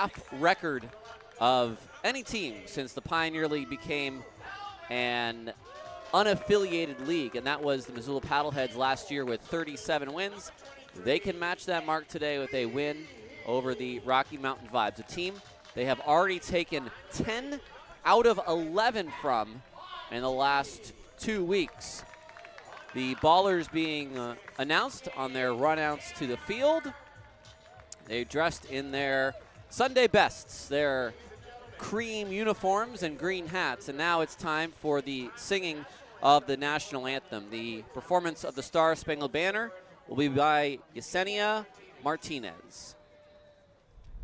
half record of any team since the Pioneer League became an unaffiliated league, and that was the Missoula Paddleheads last year with 37 wins. They can match that mark today with a win over the Rocky Mountain Vibes, a team they have already taken 10 out of 11 from in the last 2 weeks. The Ballers being announced on their runouts to the field. They dressed in their Sunday bests, their cream uniforms and green hats, and now it's time for the singing of the national anthem. The performance of the Star Spangled Banner will be by Yesenia Martinez.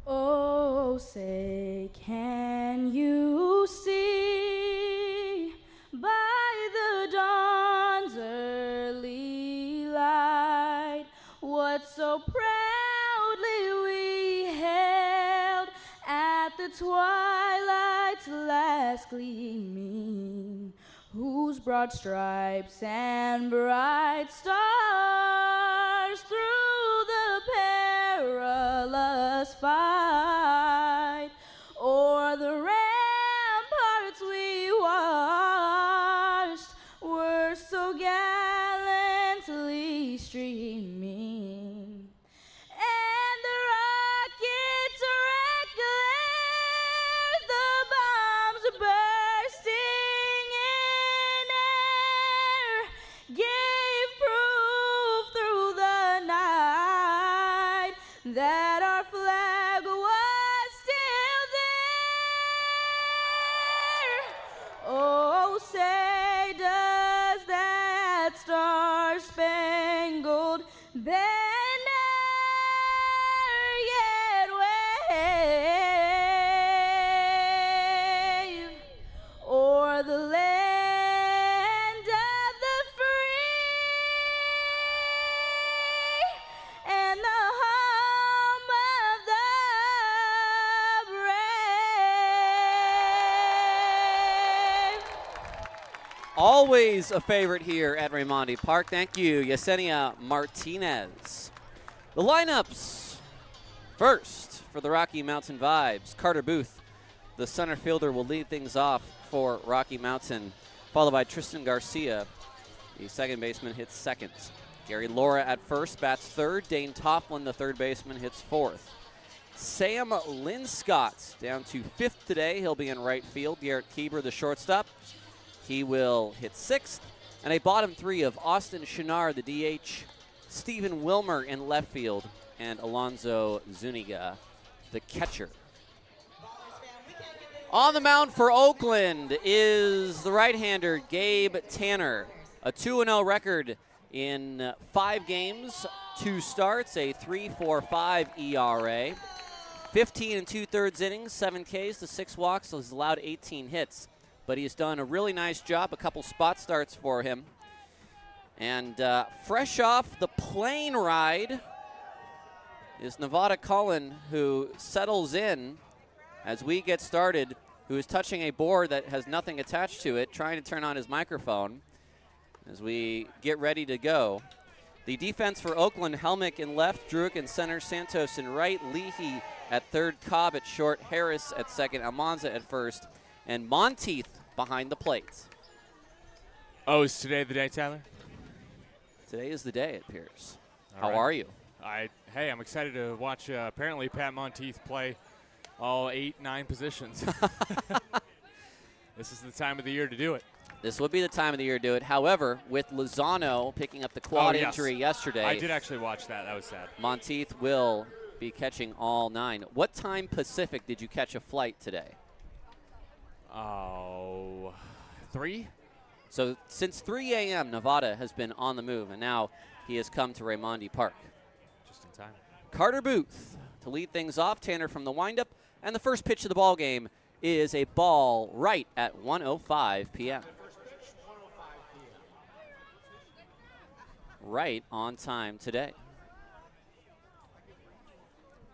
Oh, say, can you see by the dawn's early light what so proudly we held at the twilight's last gleaming, whose broad stripes and bright stars through the perilous fight o'er the ramparts we watched were so gallantly streaming, and the rockets reckless, the bombs bursting in air, gave proof through the night that our flag was still there. Oh, say, does that star-spangled banner yet wave o'er the land of the free and the home of the brave? Always a favorite here at Raimondi Park. Thank you, Yesenia Martinez. The lineups. First, for the Rocky Mountain Vibes, Carter Booth, the center fielder, will lead things off for Rocky Mountain, followed by Tristan Garcia. The second baseman hits second. Gary Laura at first, bats third. Dane Toplin, the third baseman, hits fourth. Sam Linscott down to fifth today. He'll be in right field. Garrett Kieber, the shortstop, he will hit sixth. And a bottom three of Austin Chenard, the DH, Stephen Wilmer in left field, and Alonzo Zuniga, the catcher. On the mound for Oakland is the right-hander Gabe Tanner. A 2-0 record in 5 games, 2 starts, a 3.45 ERA. 15 2/3 innings, 7 Ks to 6 walks, so he's allowed 18 hits. But he's done a really nice job, a couple spot starts for him. And fresh off the plane ride is Nevada Cullen, who settles in as we get started, who is touching a board that has nothing attached to it, trying to turn on his microphone as we get ready to go. The defense for Oakland, Helmick in left, Druick in center, Santos in right, Leahy at third, Cobb at short, Harris at second, Almanza at first, and Monteith behind the plate. Oh, is today the day, Tyler? Today is the day, it appears. All How right. are you? Hey, I'm excited to watch apparently Pat Monteith play all 8-9 positions. This is the time of the year to do it. This would be the time of the year to do it. However, with Lozano picking up the quad injury yesterday. I did actually watch that. That was sad. Monteith will be catching all 9. What time Pacific did you catch a flight today? Oh, 3? So since 3 a.m., Nevada has been on the move, and now he has come to Raimondi Park. Just in time. Carter Booth to lead things off. Tanner from the windup, and the first pitch of the ball game is a ball right at 1:05 p.m. Right on time today.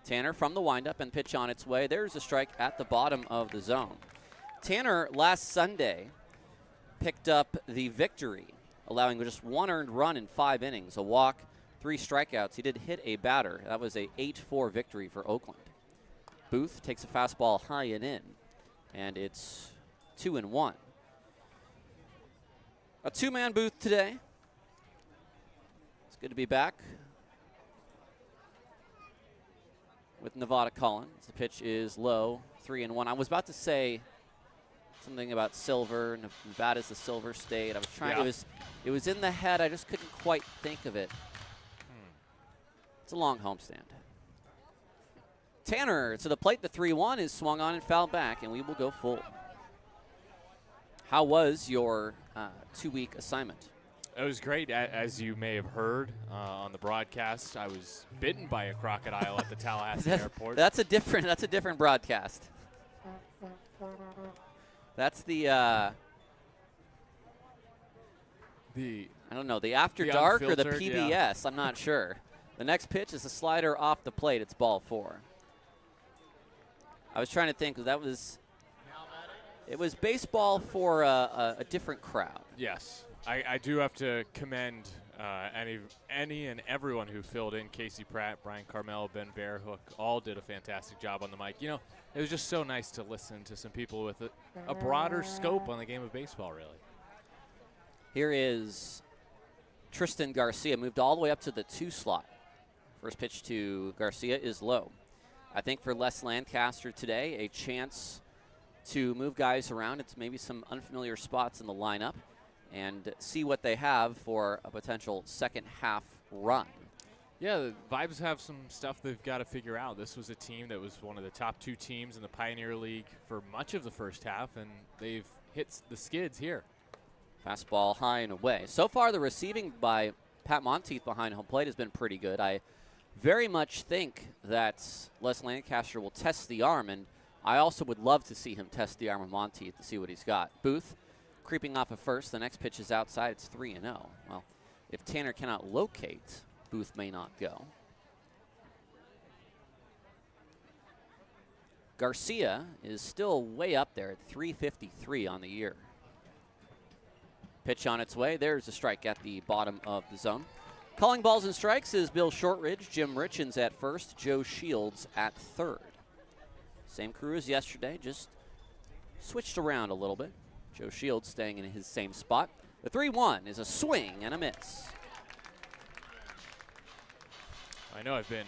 Tanner from the windup, and pitch on its way. There's a strike at the bottom of the zone. Tanner last Sunday picked up the victory, allowing just 1 earned run in 5 innings, a walk, 3 strikeouts. He did hit a batter. That was a 8-4 victory for Oakland. Booth takes a fastball high and in, and it's 2-1. A two-man Booth today. It's good to be back with Nevada calling. The pitch is low, 3-1. I was about to say something about silver. Nevada's the silver state. I was trying. Yeah. It was in the head. I just couldn't quite think of it. It's a long homestand. Tanner to the plate. The 3-1 is swung on and fouled back, and we will go full. How was your 2-week assignment? It was great. As you may have heard on the broadcast, I was bitten by a crocodile at the Tallahassee airport. That's a different broadcast. That's the I don't know, the After Dark or the PBS. Yeah. I'm not sure. The next pitch is a slider off the plate. It's ball 4. I was trying to think. It was baseball for a different crowd. Yes. I do have to commend any and everyone who filled in. Casey Pratt, Brian Carmel, Ben Bearhook, all did a fantastic job on the mic. You know, it was just so nice to listen to some people with a broader scope on the game of baseball, really. Here is Tristan Garcia, moved all the way up to the 2 slot. First pitch to Garcia is low. I think for Les Lancaster today, a chance to move guys around. It's maybe some unfamiliar spots in the lineup and see what they have for a potential second half run. Yeah, the Vibes have some stuff they've got to figure out. This was a team that was one of the top 2 teams in the Pioneer League for much of the first half, and they've hit the skids here. Fastball high and away. So far, the receiving by Pat Monteith behind home plate has been pretty good. I very much think that Les Lancaster will test the arm, and I also would love to see him test the arm of Monteith to see what he's got. Booth creeping off of first. The next pitch is outside. It's 3-0. Well, if Tanner cannot locate, Booth may not go. Garcia is still way up there at 353 on the year. Pitch on its way. There's a strike at the bottom of the zone. Calling balls and strikes is Bill Shortridge, Jim Richens at first, Joe Shields at third. Same crew as yesterday, just switched around a little bit. Joe Shields staying in his same spot. The 3-1 is a swing and a miss. I know I've been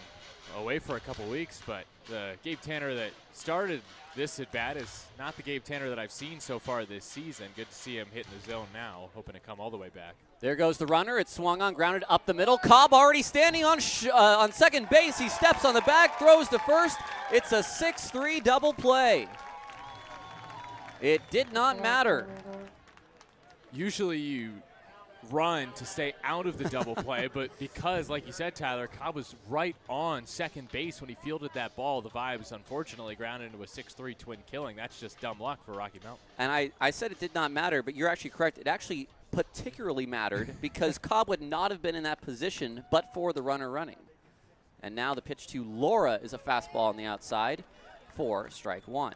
away for a couple weeks, but the Gabe Tanner that started this at bat is not the Gabe Tanner that I've seen so far this season. Good to see him hitting the zone now, hoping to come all the way back. There goes the runner. It's swung on, grounded up the middle. Cobb already standing on second base. He steps on the bag, throws to first. It's a 6-3 double play. It did not matter. Usually you run to stay out of the double play, but because, like you said, Tyler, Cobb was right on second base when he fielded that ball. The Vibes, unfortunately, grounded into a 6-3 twin killing. That's just dumb luck for Rocky Mountain. And I said it did not matter, but you're actually correct. It actually particularly mattered because Cobb would not have been in that position but for the runner running. And now the pitch to Laura is a fastball on the outside for strike 1.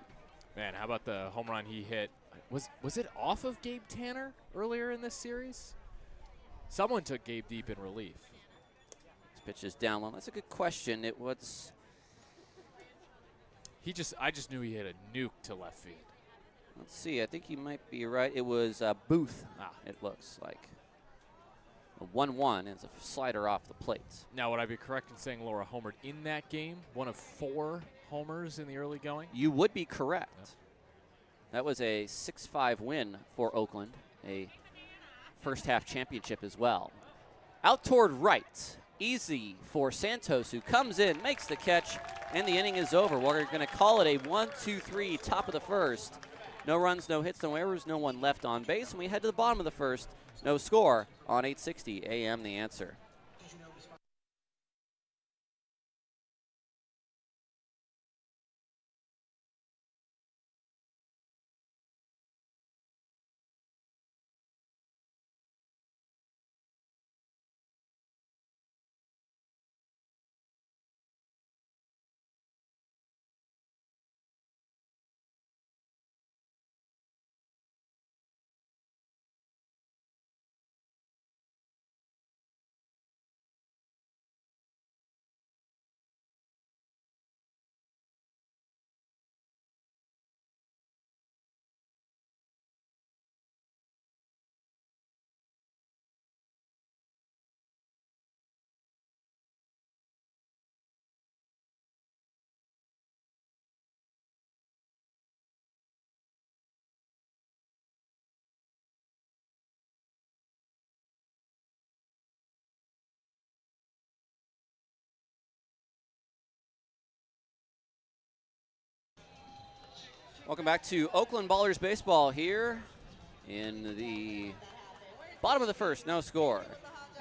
Man, how about the home run he hit? Was it off of Gabe Tanner earlier in this series? Someone took Gabe deep in relief. This pitch is down low. That's a good question. It was. I just knew he hit a nuke to left field. Let's see. I think you might be right. It was Booth. It looks like. A 1-1 is a slider off the plate. Now, would I be correct in saying Laura homered in that game? One of 4 homers in the early going? You would be correct. Yep. That was a 6-5 win for Oakland. A first half championship as well. Out toward right. Easy for Santos, who comes in, makes the catch, and the inning is over. We're going to call it a 1-2-3, top of the first. No runs, no hits, no errors, no one left on base. And we head to the bottom of the first. No score on 860 AM The Answer. Welcome back to Oakland Ballers Baseball here in the bottom of the first, no score.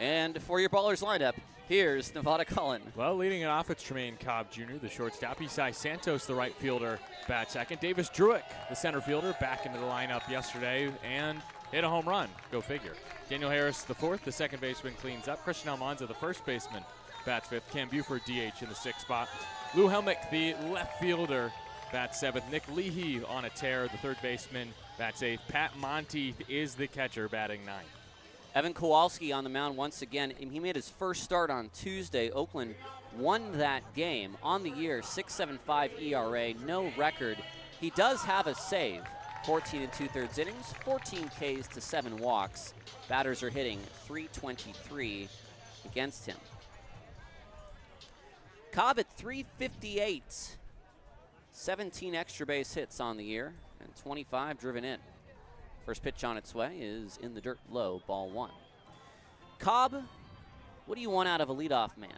And for your Ballers lineup, here's Nevada Cullen. Well, leading it off, it's Tremaine Cobb Jr., the shortstop. Isai Santos, the right fielder, bat second. Davis Druick, the center fielder, back into the lineup yesterday and hit a home run. Go figure. Daniel Harris, the fourth, the second baseman, cleans up. Christian Almanza, the first baseman, bats fifth. Cam Buford, DH in the sixth spot. Lou Helmick, the left fielder, bats seventh. Nick Leahy on a tear, the third baseman, bats eighth. Pat Monteith is the catcher, batting ninth. Evan Kowalski on the mound once again. He made his first start on Tuesday. Oakland won that game on the year, 6.75 ERA, no record. He does have a save, 14 2/3 innings, 14 Ks to 7 walks. Batters are hitting .323 against him. Cobb at .358, 17 extra base hits on the year and 25 driven in. First pitch on its way is in the dirt low, ball one. Cobb, what do you want out of a leadoff man?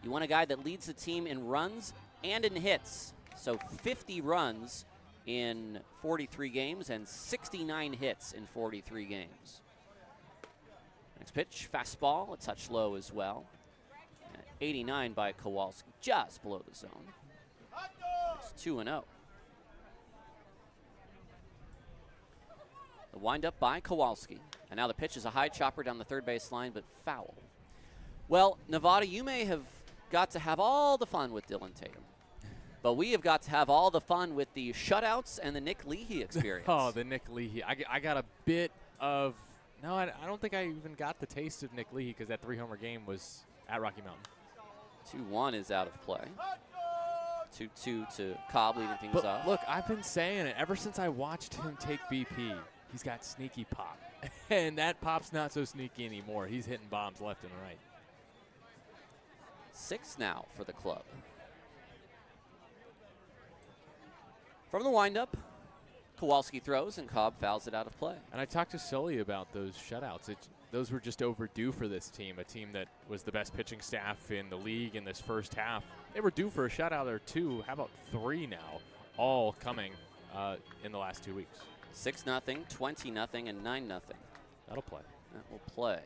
You want a guy that leads the team in runs and in hits. So 50 runs in 43 games and 69 hits in 43 games. Next pitch, fastball, a touch low as well. 89 by Kowalski, just below the zone. It's 2-0. The windup by Kowalski. And now the pitch is a high chopper down the third base line, but foul. Well, Nevada, you may have got to have all the fun with Dylan Tatum. But we have got to have all the fun with the shutouts and the Nick Leahy experience. Oh, the Nick Leahy. I got a bit of – no, I don't think I even got the taste of Nick Leahy because that 3-homer game was at Rocky Mountain. 2-1 is out of play. 2-2 to Cobb leading things But off. look, I've been saying it ever since I watched him take BP. He's got sneaky pop. And that pop's not so sneaky anymore. He's hitting bombs left and right. 6 now for the club. From the windup, Kowalski throws and Cobb fouls it out of play. And I talked to Sully about those shutouts. Those were just overdue for this team, a team that was the best pitching staff in the league in this first half. They were due for a shutout or two. How about 3 now, all coming in the last 2 weeks. 6-0, 20-0, and 9-0. That'll play. That will play.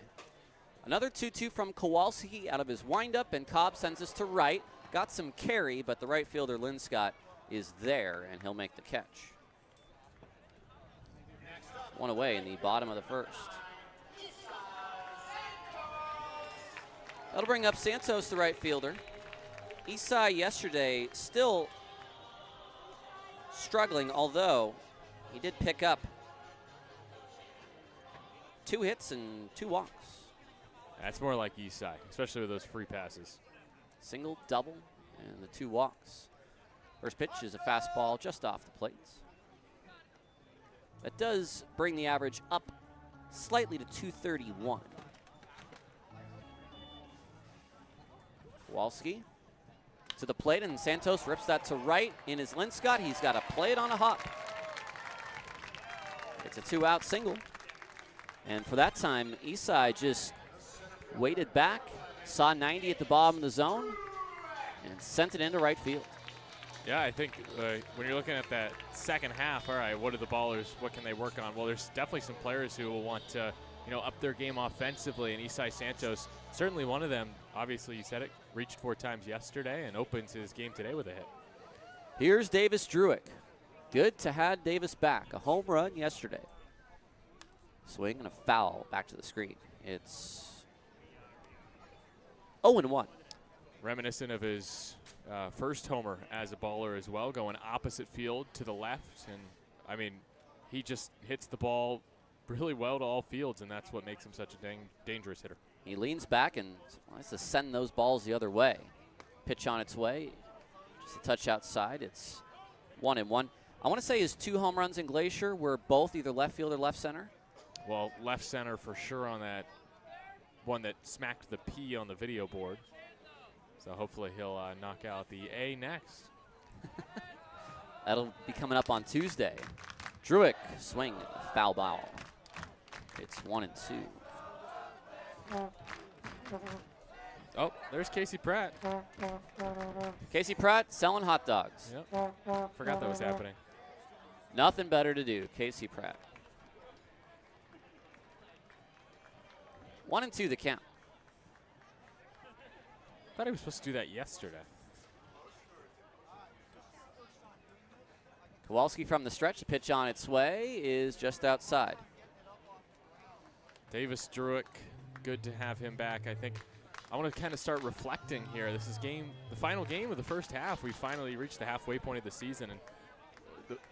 Another 2-2 from Kowalski out of his windup, and Cobb sends us to right. Got some carry, but the right fielder, Lynn Scott, is there, and he'll make the catch. 1 away in the bottom of the first. That'll bring up Santos, the right fielder. Isai yesterday still struggling, although he did pick up 2 hits and 2 walks. That's more like Isai, especially with those free passes. Single, double, and the 2 walks. First pitch is a fastball just off the plates. That does bring the average up slightly to 231. Kowalski to the plate, and Santos rips that to right in his Linscott. He's got to play it on a hop. It's a 2-out single. And for that time, Isai just waited back, saw 90 at the bottom of the zone, and sent it into right field. Yeah, I think when you're looking at that second half, all right, what are the Ballers, what can they work on? Well, there's definitely some players who will want to, up their game offensively, and Isai Santos, certainly one of them. Obviously, you said it, reached 4 times yesterday and opens his game today with a hit. Here's Davis Druick. Good to have Davis back. A home run yesterday. Swing and a foul back to the screen. It's 0-1. Reminiscent of his first homer as a Baller as well, going opposite field to the left. And, I mean, he just hits the ball really well to all fields, and that's what makes him such a dangerous hitter. He leans back and wants to send those balls the other way. Pitch on its way. Just a touch outside. It's 1-1. I want to say his 2 home runs in Glacier were both either left field or left center. Well, left center for sure on that one that smacked the P on the video board. So hopefully he'll knock out the A next. That'll be coming up on Tuesday. Druick, swing, foul ball. It's 1-2. Oh, there's Casey Pratt. Casey Pratt selling hot dogs. Yep. Forgot that was happening. Nothing better to do. Casey Pratt. 1-2 the count. I thought he was supposed to do that yesterday. Kowalski from the stretch. The pitch on its way is just outside. Davis Druick, good to have him back. I think I want to kind of start reflecting here. This is the final game of the first half. We finally reached the halfway point of the season, and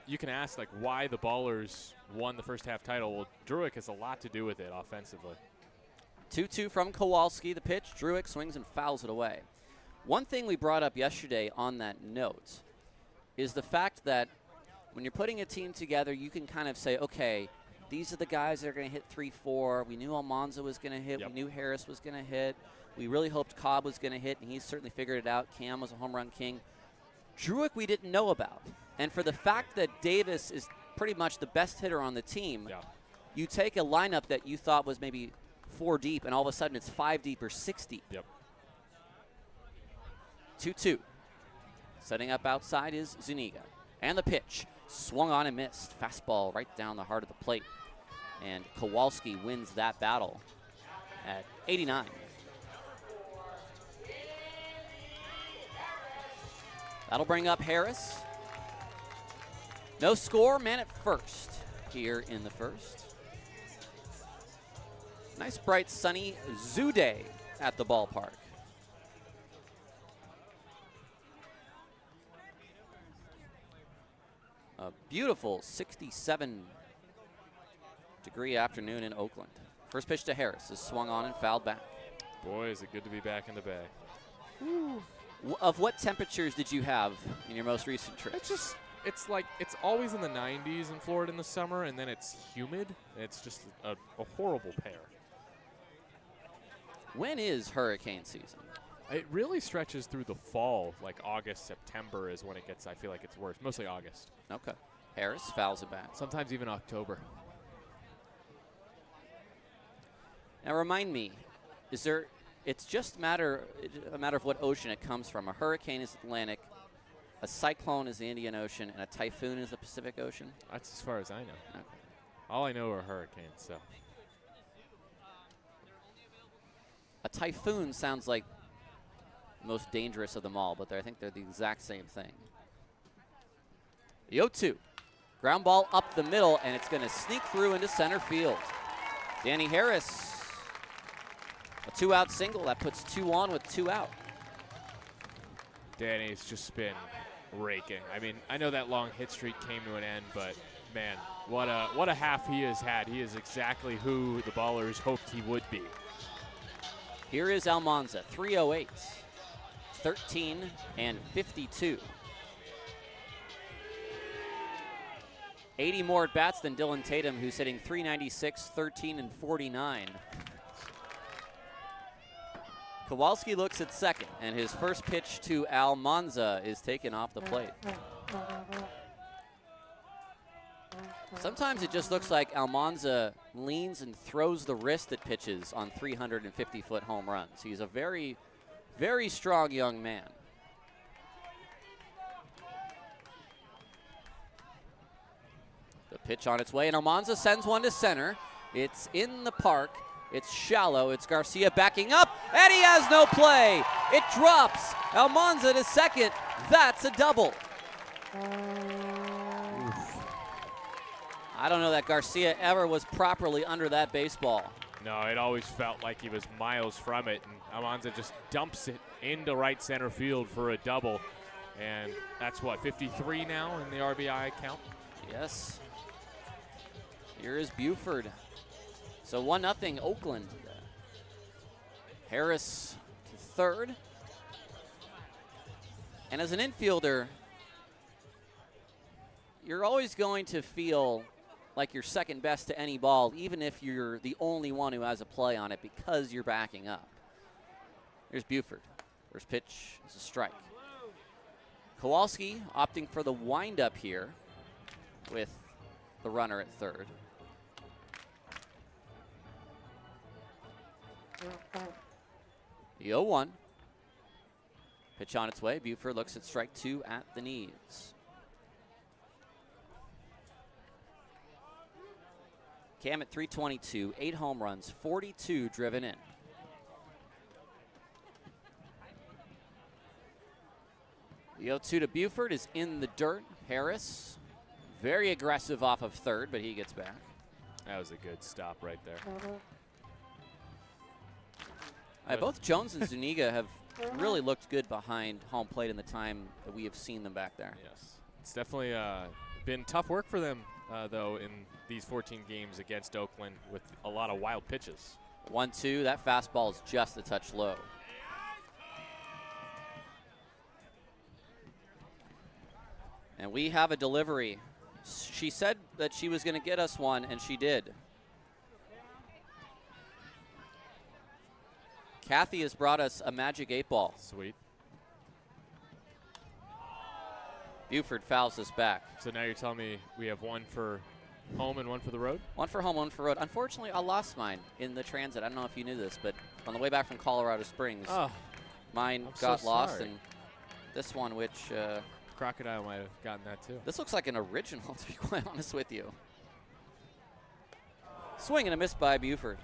you can ask like why the Ballers won the first half title. Well, Druick has a lot to do with it offensively. 2-2 from Kowalski. The pitch. Druick swings and fouls it away. One thing we brought up yesterday on that note is the fact that when you're putting a team together, you can kind of say, okay, these are the guys that are going to hit 3-4. We knew Almanza was going to hit. Yep. We knew Harris was going to hit. We really hoped Cobb was going to hit, and he's certainly figured it out. Cam was a home run king. Druick we didn't know about. And for the fact that Davis is pretty much the best hitter on the team, you take a lineup that you thought was maybe 4 deep, and all of a sudden it's 5 deep or 6 deep. Yep. 2-2. Setting up outside is Zuniga. And the pitch. Swung on and missed. Fastball right down the heart of the plate. And Kowalski wins that battle at 89. That'll bring up Harris. No score, man at first here in the first. Nice, bright, sunny zoo day at the ballpark. A beautiful 67-degree afternoon in Oakland. First pitch to Harris is swung on and fouled back. Boy, is it good to be back in the Bay. Of what temperatures did you have in your most recent trip? It's like it's always in the 90s in Florida in the summer, and then it's humid. It's just a horrible pair. When is hurricane season? It really stretches through the fall, like August, September is when it gets, I feel like it's worse. Mostly August. Okay. Harris fouls it back. Sometimes even October. Now remind me, it's just a matter of what ocean it comes from. A hurricane is Atlantic, a cyclone is the Indian Ocean, and a typhoon is the Pacific Ocean? That's as far as I know. Okay. All I know are hurricanes, so. A typhoon sounds like the most dangerous of them all, but I think they're the exact same thing. The 0-2. Ground ball up the middle, and it's going to sneak through into center field. Danny Harris, a 2-out single. That puts 2 on with 2 out. Danny's just been raking. I mean, I know that long hit streak came to an end, but man, what a half he has had. He is exactly who the Ballers hoped he would be. Here is Almanza, 308, 13 and 52. 80 more at bats than Dylan Tatum, who's hitting 396, 13 and 49. Kowalski looks at second, and his first pitch to Almanza is taken off the plate. Sometimes it just looks like Almanza leans and throws the wrist at pitches on 350-foot home runs. He's a very, very strong young man. The pitch on its way, and Almanza sends one to center. It's in the park. It's shallow. It's Garcia backing up, and he has no play. It drops. Almanza to second. That's a double. I don't know that Garcia ever was properly under that baseball. No, it always felt like he was miles from it, and Almanza just dumps it into right center field for a double. And that's what, 53 now in the RBI count? Yes. Here is Buford. So 1-0 Oakland. Harris to third. And as an infielder, you're always going to feel like you're second best to any ball, even if you're the only one who has a play on it because you're backing up. Here's Buford. First pitch is a strike. Kowalski opting for the windup here with the runner at third. The 0-1. Pitch on its way. Buford looks at strike 2 at the knees. Cam at 322, 8 home runs, 42 driven in. The 0-2 to Buford is in the dirt. Harris, very aggressive off of third, but he gets back. That was a good stop right there. Both Jones and Zuniga have really looked good behind home plate in the time that we have seen them back there. Yes. It's definitely been tough work for them, though, in these 14 games against Oakland with a lot of wild pitches. 1-2, that fastball is just a touch low. And we have a delivery. She said that she was going to get us one, and she did. Kathy has brought us a magic 8-ball. Sweet. Buford fouls us back. So now you're telling me we have one for home and one for the road? One for home, one for road. Unfortunately, I lost mine in the transit. I don't know if you knew this, but on the way back from Colorado Springs, mine got lost. And this one, which... Crocodile might have gotten that too. This looks like an original, to be quite honest with you. Swing and a miss by Buford.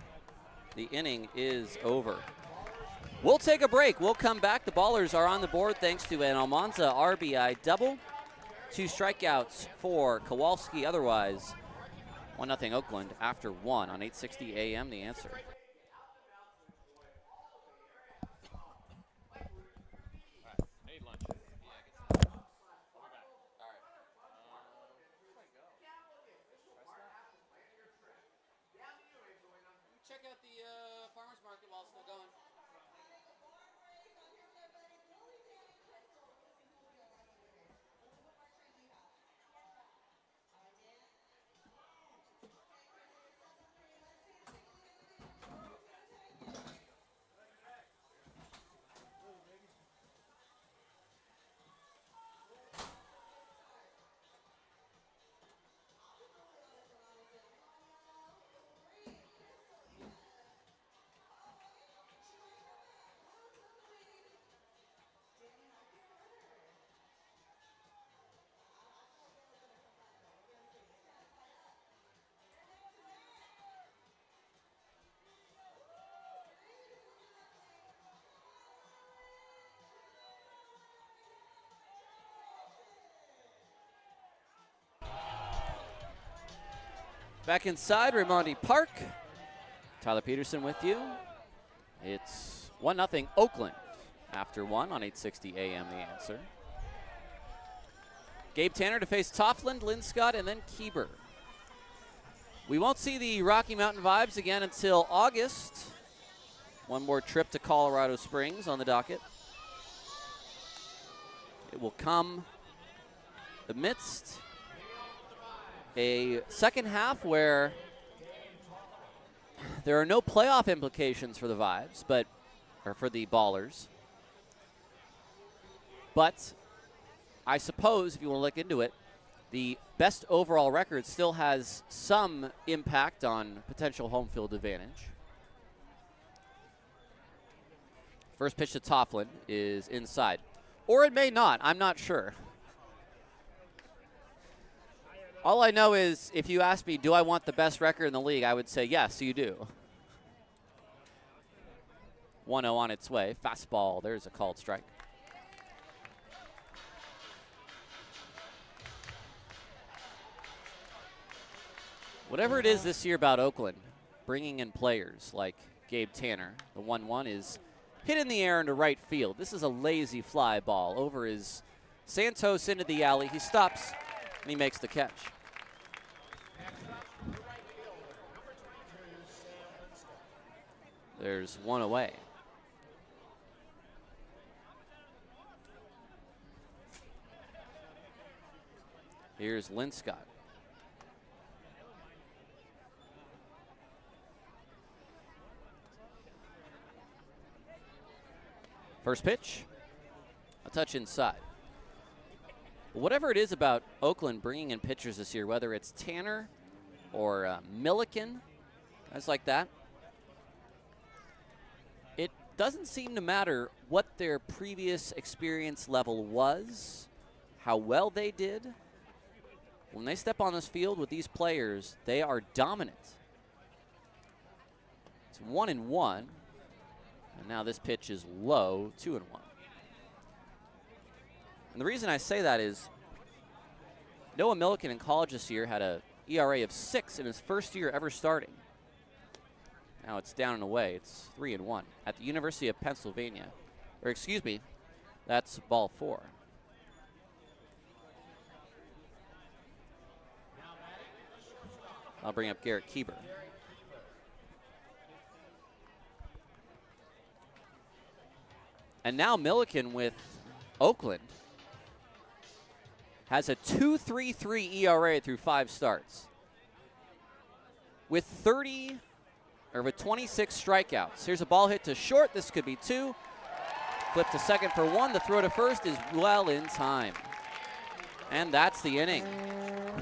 The inning is over. We'll take a break. We'll come back. The Ballers are on the board thanks to an Almanza RBI double. 2 strikeouts for Kowalski. Otherwise, 1-0 Oakland after 1 on 860 AM. The Answer. Check out the farmer's market while it's still going. Back inside Raimondi Park. Tyler Peterson with you. It's 1-0 Oakland after 1 on 860 AM. The Answer. Gabe Tanner to face Toffland, Linscott, and then Kieber. We won't see the Rocky Mountain vibes again until August. One more trip to Colorado Springs on the docket. It will come amidst a second half where there are no playoff implications for the Vibes, or for the Ballers. But I suppose if you want to look into it, the best overall record still has some impact on potential home field advantage. First pitch to Tofflin is inside. Or it may not. I'm not sure. All I know is if you ask me, do I want the best record in the league, I would say yes, you do. 1-0 on its way. Fastball. There's a called strike. Whatever it is this year about Oakland, bringing in players like Gabe Tanner, the 1-1 is hit in the air into right field. This is a lazy fly ball over his Santos into the alley. He stops, and he makes the catch. There's one away. Here's Linscott. First pitch, a touch inside. Whatever it is about Oakland bringing in pitchers this year, whether it's Tanner or Milliken, guys like that, it doesn't seem to matter what their previous experience level was, how well they did. When they step on this field with these players, they are dominant. 1-1. And now this pitch is low, 2-1. And the reason I say that is Noah Milliken in college this year had a ERA of 6 in his first year ever starting. Now it's down and away. It's 3-1 at the University of Pennsylvania. Or excuse me, that's ball 4. I'll bring up Garrett Kieber. And now Milliken with Oakland has a 2.33 ERA through 5 starts. With 26 strikeouts. Here's a ball hit to short. This could be 2. Flip to second for 1. The throw to first is well in time. And that's the inning.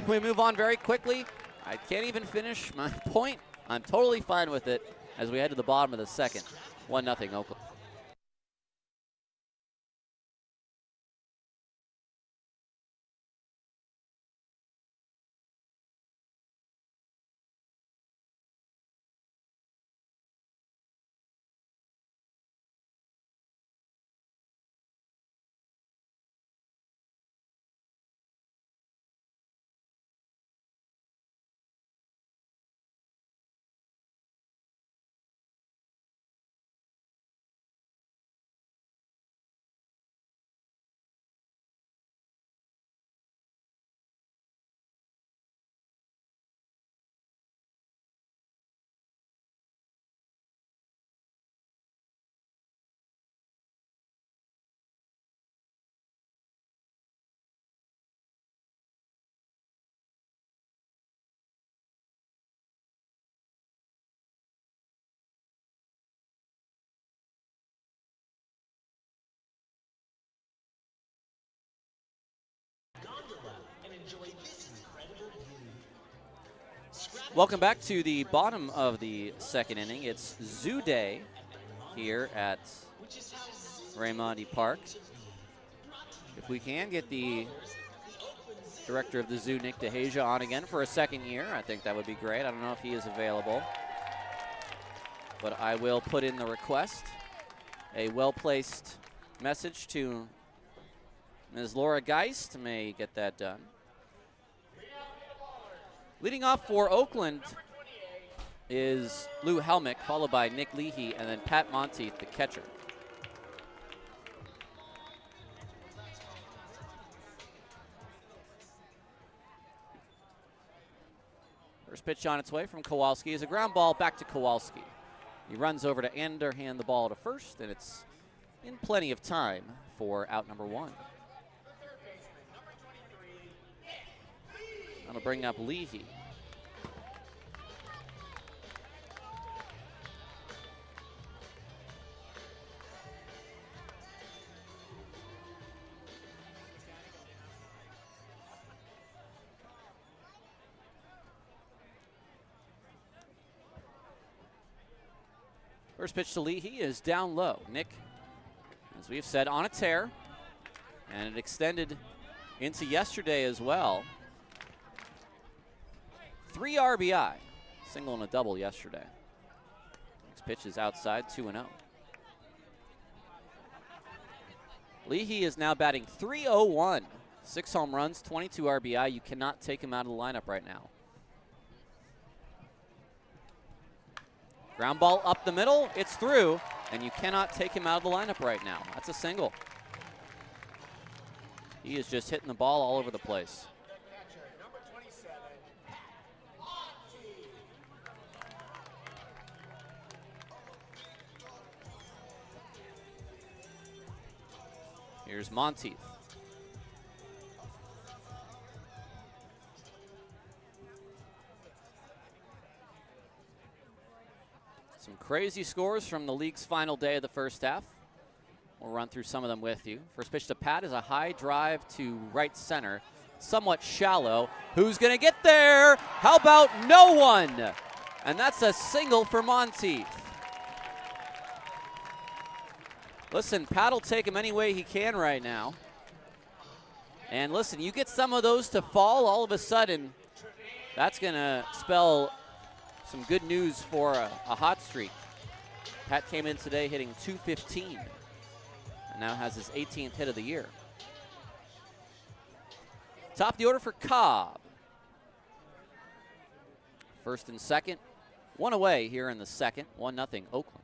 We move on very quickly. I can't even finish my point. I'm totally fine with it as we head to the bottom of the second. 1-0 Oakland. Welcome back to the bottom of the second inning. It's Zoo Day here at Raimondi Park. If we can get the director of the zoo, Nick DeHasia, on again for a second year, I think that would be great. I don't know if he is available, but I will put in the request. A well-placed message to Ms. Laura Geist may get that done. Leading off for Oakland is Lou Helmick, followed by Nick Leahy, and then Pat Monteith, the catcher. First pitch on its way from Kowalski is a ground ball back to Kowalski. He runs over to underhand the ball to first, and it's in plenty of time for out number 1. I'm going to bring up Leahy. First pitch to Leahy is down low. Nick, as we've said, on a tear, and it extended into yesterday as well. 3 RBI, single and a double yesterday. Next pitch is outside, 2-0. Leahy is now batting .301. 6 home runs, 22 RBI. You cannot take him out of the lineup right now. Ground ball up the middle, it's through, and you cannot take him out of the lineup right now. That's a single. He is just hitting the ball all over the place. Here's Monteith. Some crazy scores from the league's final day of the first half. We'll run through some of them with you. First pitch to Pat is a high drive to right center, somewhat shallow. Who's going to get there? How about no one? And that's a single for Monteith. Listen, Pat will take him any way he can right now. And listen, you get some of those to fall, all of a sudden, that's going to spell some good news for a hot streak. Pat came in today hitting .215 and now has his 18th hit of the year. Top of the order for Cobb. First and second. One away here in the second. 1-0 Oakland.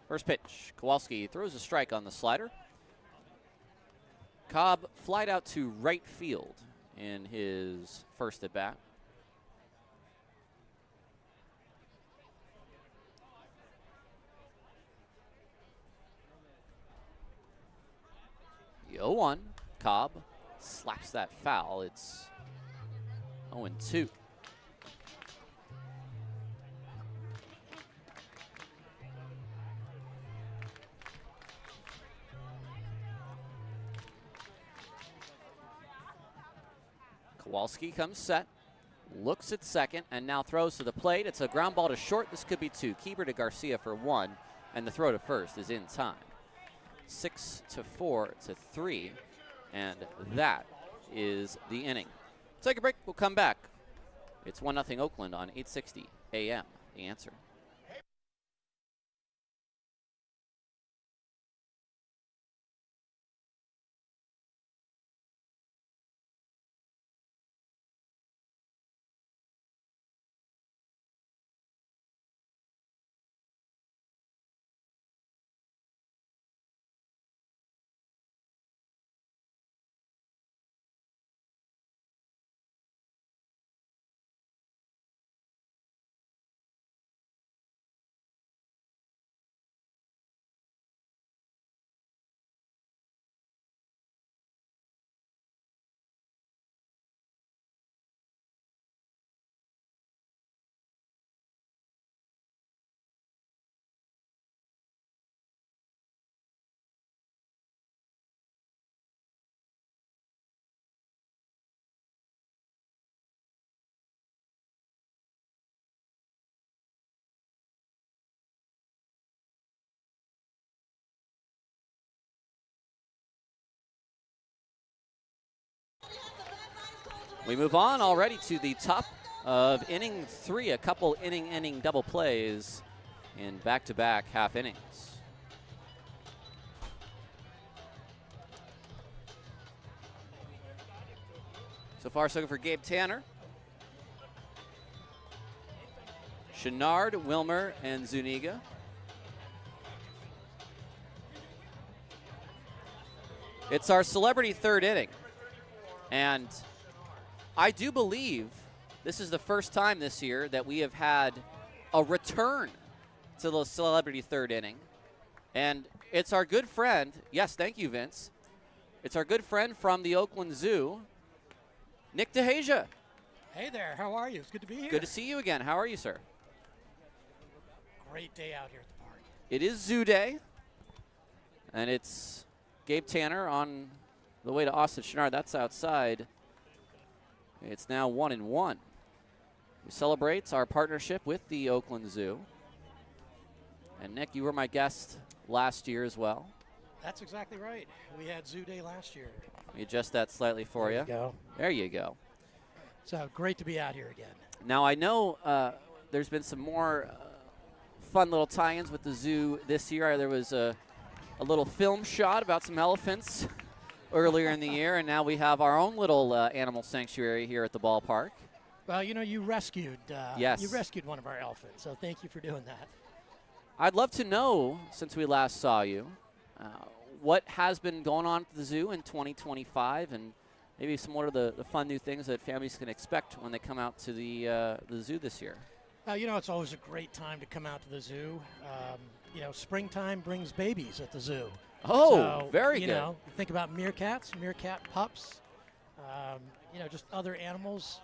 First pitch. Kowalski throws a strike on the slider. Cobb flied out to right field in his first at bat. The 0-1. Cobb slaps that foul. It's 0-2. Kowalski comes set, looks at second, and now throws to the plate. It's a ground ball to short. This could be 2. Keeper to Garcia for 1, and the throw to first is in time. 6-4-3, and that is the inning. Take a break. We'll come back. It's 1-0 Oakland on 860 AM. The Answer. We move on already to the top of inning 3, a couple inning double plays in back-to-back half innings. So far, so good for Gabe Tanner. Chenard, Wilmer, and Zuniga. It's our celebrity third inning. And I do believe this is the first time this year that we have had a return to the celebrity third inning. And it's our good friend, yes, thank you, Vince. It's our good friend from the Oakland Zoo, Nick DeHasia. Hey there, how are you? It's good to be here. Good to see you again. How are you, sir? Great day out here at the park. It is Zoo Day, and it's Gabe Tanner on the way to Austin Chenard. That's outside. It's now 1-1. We celebrate our partnership with the Oakland Zoo. And Nick, you were my guest last year as well. That's exactly right. We had Zoo Day last year. Let me adjust that slightly for you. There you go. There you go. So great to be out here again. Now I know there's been some more fun little tie-ins with the zoo this year. There was a little film shot about some elephants earlier in the year, and now we have our own little animal sanctuary here at the ballpark. Well, you know, you rescued yes. You rescued one of our elephants, so thank you for doing that. I'd love to know, since we last saw you, what has been going on at the zoo in 2025, and maybe some what are the fun new things that families can expect when they come out to the zoo this year. You know, it's always a great time to come out to the zoo. You know, springtime brings babies at the zoo. Oh, so, very you good. know, think about meerkats, meerkat pups, you know, just other animals.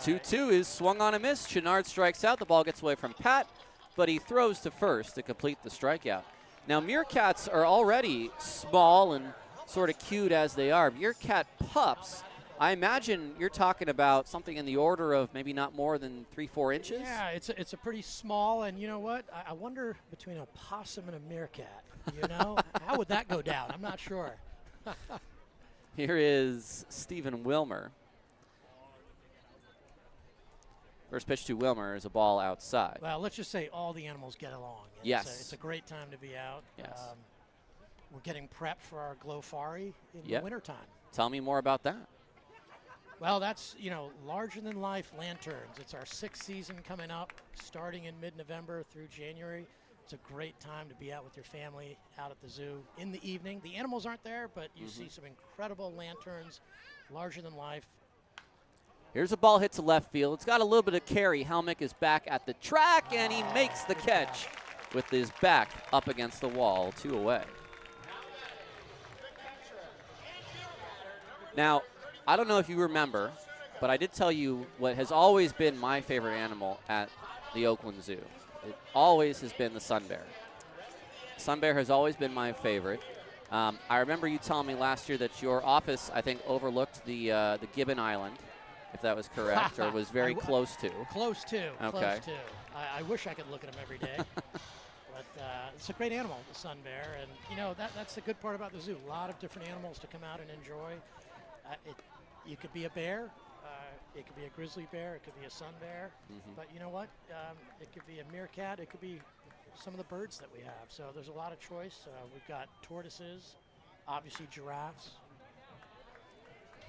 2-2 is swung on a miss. Chenard strikes out. The ball gets away from Pat, but he throws to first to complete the strikeout. Now, meerkats are already small and sort of cute as they are. Meerkat pups, I imagine you're talking about something in the order of maybe not more than 3-4 inches? Yeah, it's a pretty small, and you know what? I wonder between a possum and a meerkat, you know? How would that go down? I'm not sure. Here is Stephen Wilmer. First pitch to Wilmer is a ball outside. Well, let's just say all the animals get along. Yes. It's a great time to be out. Yes. We're getting prepped for our Glowfari in Yep. the wintertime. Tell me more about that. Well, that's, larger-than-life lanterns. It's our 6th season coming up, starting in mid-November through January. It's a great time to be out with your family out at the zoo in the evening. The animals aren't there, but you see some incredible lanterns, larger than life. Here's a ball hit to left field. It's got a little bit of carry. Helmick is back at the track, and he makes the catch with his back up against the wall, 2 away. Now, I don't know if you remember, but I did tell you what has always been my favorite animal at the Oakland Zoo. It always has been the sun bear. Sun bear has always been my favorite. I remember you telling me last year that your office, I think, overlooked the Gibbon Island, if that was correct, or was very close to. Close to. Okay. Close to. I wish I could look at them every day. But it's a great animal, the sun bear. And, that's the good part about the zoo. A lot of different animals to come out and enjoy. You could be a bear. It could be a grizzly bear. It could be a sun bear. But you know what? It could be a meerkat. It could be some of the birds that we have. So there's a lot of choice. We've got tortoises, obviously giraffes.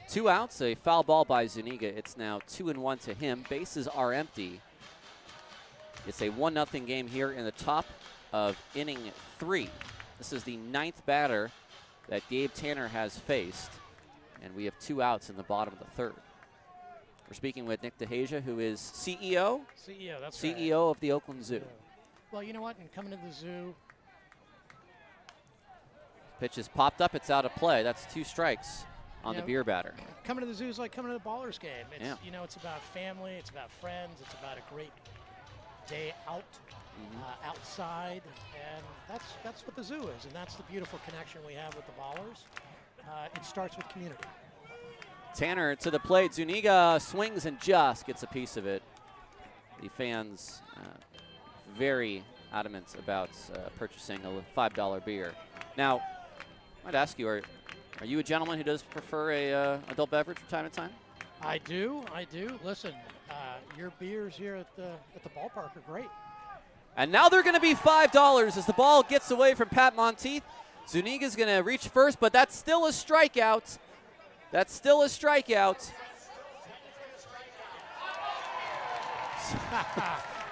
2 outs, a foul ball by Zuniga. It's now 2-1 to him. Bases are empty. It's a 1-0 game here in the top of inning 3. This is the 9th batter that Gabe Tanner has faced. And we have 2 outs in the bottom of the 3rd. We're speaking with Nick DeHasia, who is CEO? That's CEO of the Oakland Zoo. Yeah. Well, you know what? In coming to the zoo. Pitch is popped up. It's out of play. That's 2 strikes on the beer batter. Coming to the zoo is like coming to the Ballers game. It's, Yeah. It's about family. It's about friends. It's about a great day out, outside. And that's what the zoo is. And that's the beautiful connection we have with the Ballers. It starts with community. Tanner to the plate. Zuniga swings and just gets a piece of it. The fans very adamant about purchasing a $5 beer. Now, I might ask you, are you a gentleman who does prefer a adult beverage from time to time? I do. Listen, your beers here at the ballpark are great. And now they're going to be $5 as the ball gets away from Pat Monteith. Zuniga's going to reach first, but that's still a strikeout.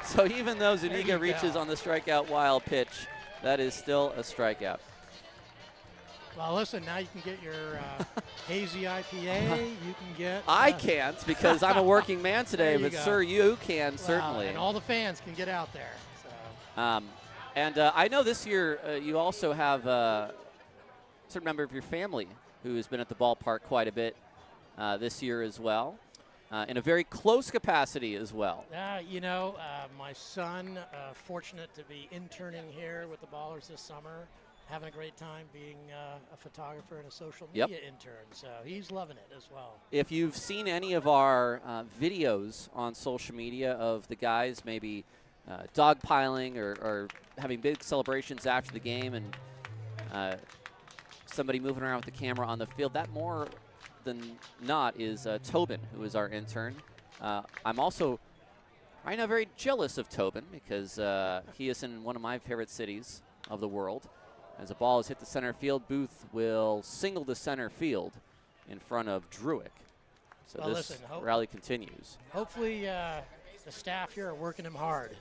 So even though Zuniga reaches on the strikeout wild pitch, that is still a strikeout. Well, listen, now you can get your hazy IPA. You can get. I can't because I'm a working man today, but go. sir, you can certainly. And all the fans can get out there. So. I know this year you also have a certain member of your family who has been at the ballpark quite a bit this year as well, in a very close capacity as well. My son, fortunate to be interning here with the Ballers this summer, having a great time being a photographer and a social media intern. So he's loving it as well. If you've seen any of our videos on social media of the guys maybe dogpiling or having big celebrations after the game and somebody moving around with the camera on the field, that more than not is Tobin, who is our intern. I'm also right now very jealous of Tobin because he is in one of my favorite cities of the world. As a ball is hit the center field, Booth will single to center field in front of Druick. So this rally continues. Hopefully the staff here are working him hard.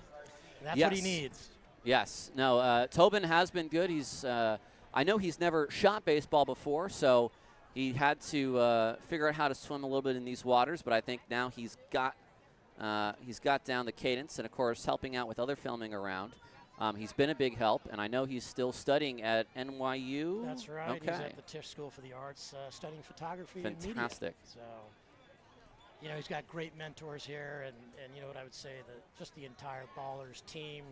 That's Yes. what he needs. Yes. No, Tobin has been good. He's I know he's never shot baseball before, so he had to figure out how to swim a little bit in these waters, but I think now he's got down the cadence and, of course, helping out with other filming around. He's been a big help, and I know he's still studying at NYU. That's right. Okay. He's at the Tisch School for the Arts studying photography and media. Fantastic. So, he's got great mentors here, and what I would say, just the entire Ballers team,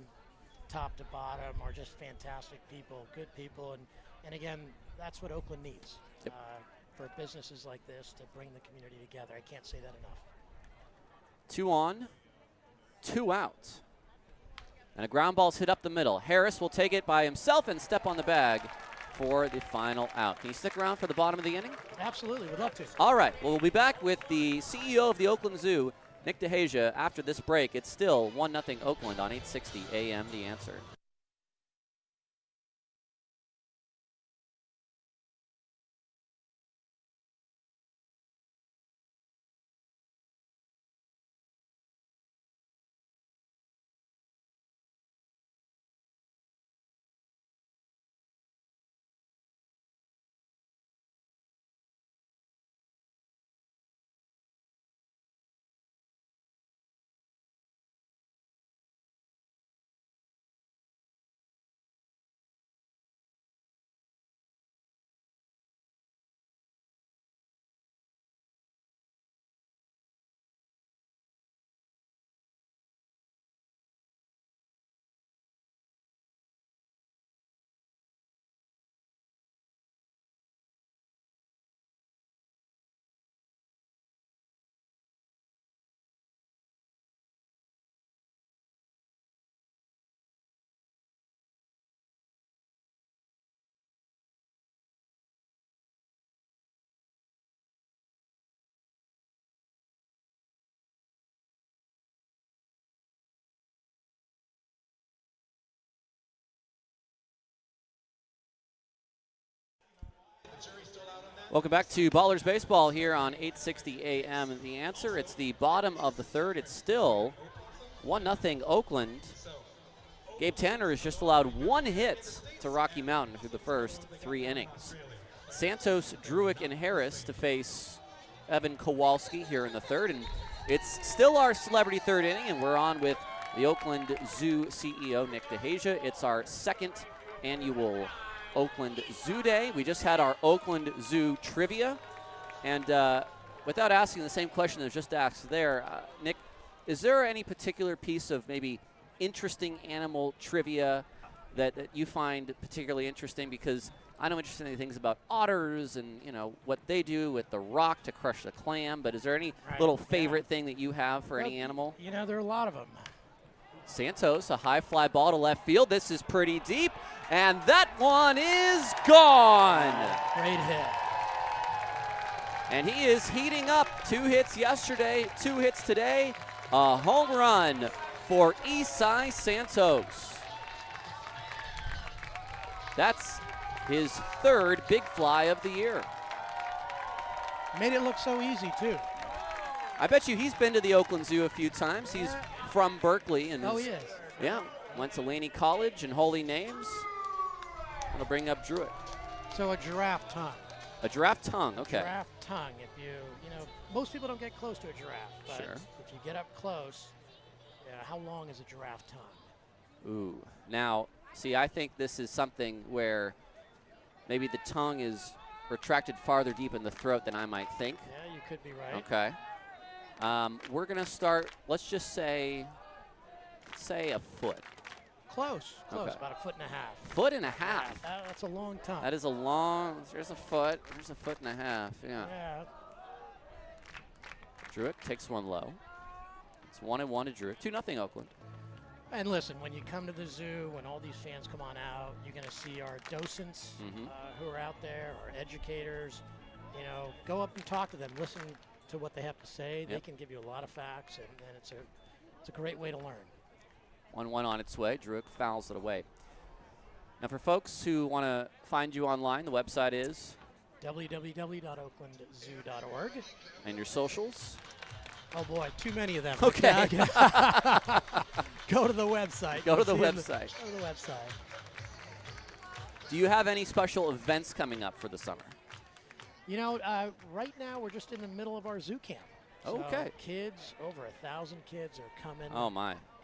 top to bottom, are just fantastic people, good people, and again, that's what Oakland needs for businesses like this to bring the community together. I can't say that enough. 2 on, 2 out. And a ground ball's hit up the middle. Harris will take it by himself and step on the bag for the final out. Can you stick around for the bottom of the inning? Absolutely, would love to. All right, well, we'll be back with the CEO of the Oakland Zoo, Nick DeHasia, after this break, it's still 1-0 Oakland on 860 AM The Answer. Welcome back to Ballers Baseball here on 860 AM The Answer. It's the bottom of the third. It's still 1-0 Oakland. Gabe Tanner has just allowed 1 hit to Rocky Mountain through the first 3 innings. Santos, Druick, and Harris to face Evan Kowalski here in the third. And it's still our celebrity third inning, and we're on with the Oakland Zoo CEO, Nick DeHasia. It's our second annual Oakland Zoo Day. We just had our Oakland Zoo trivia. And without asking the same question that was just asked there, Nick, is there any particular piece of maybe interesting animal trivia that you find particularly interesting? Because I know interesting things about otters and, you know, what they do with the rock to crush the clam, but is there any little favorite thing that you have for any animal? You know, there are a lot of them. Santos, a high fly ball to left field. This is pretty deep, and that one is gone. Great hit. And he is heating up. 2 hits yesterday, 2 hits today. A home run for Isai Santos. That's his 3rd big fly of the year. Made it look so easy, too. I bet you he's been to the Oakland Zoo a few times. He's from Berkeley. And he is. Yeah, went to Laney College and Holy Names. That'll bring up Druitt. So a giraffe tongue. A giraffe tongue, okay. Giraffe tongue. If you know, most people don't get close to a giraffe. But Sure. if you get up close, how long is a giraffe tongue? Ooh. Now, see, I think this is something where maybe the tongue is retracted farther deep in the throat than I might think. Yeah, you could be right. Okay. We're going to start, let's just say a foot. Close, Okay. about a 1.5 feet. 1.5 feet. That's a long tongue. That is a long, there's a foot, there's a 1.5 feet, yeah. Druitt takes one low. It's 1-1 to Druitt. 2-0 Oakland. And listen, when you come to the zoo, when all these fans come on out, you're going to see our docents who are out there, our educators. You know, go up and talk to them. Listen to what they have to say. They can give you a lot of facts, and it's a great way to learn. 1-1 on its way. Druitt fouls it away. Now, for folks who want to find you online, the website is www.oaklandzoo.org. And your socials? Oh boy, too many of them. Okay. Go to the website. Go to the website. Go to the website. Do you have any special events coming up for the summer? You know, right now we're just in the middle of our zoo camp. Okay. So kids, over 1,000 kids are coming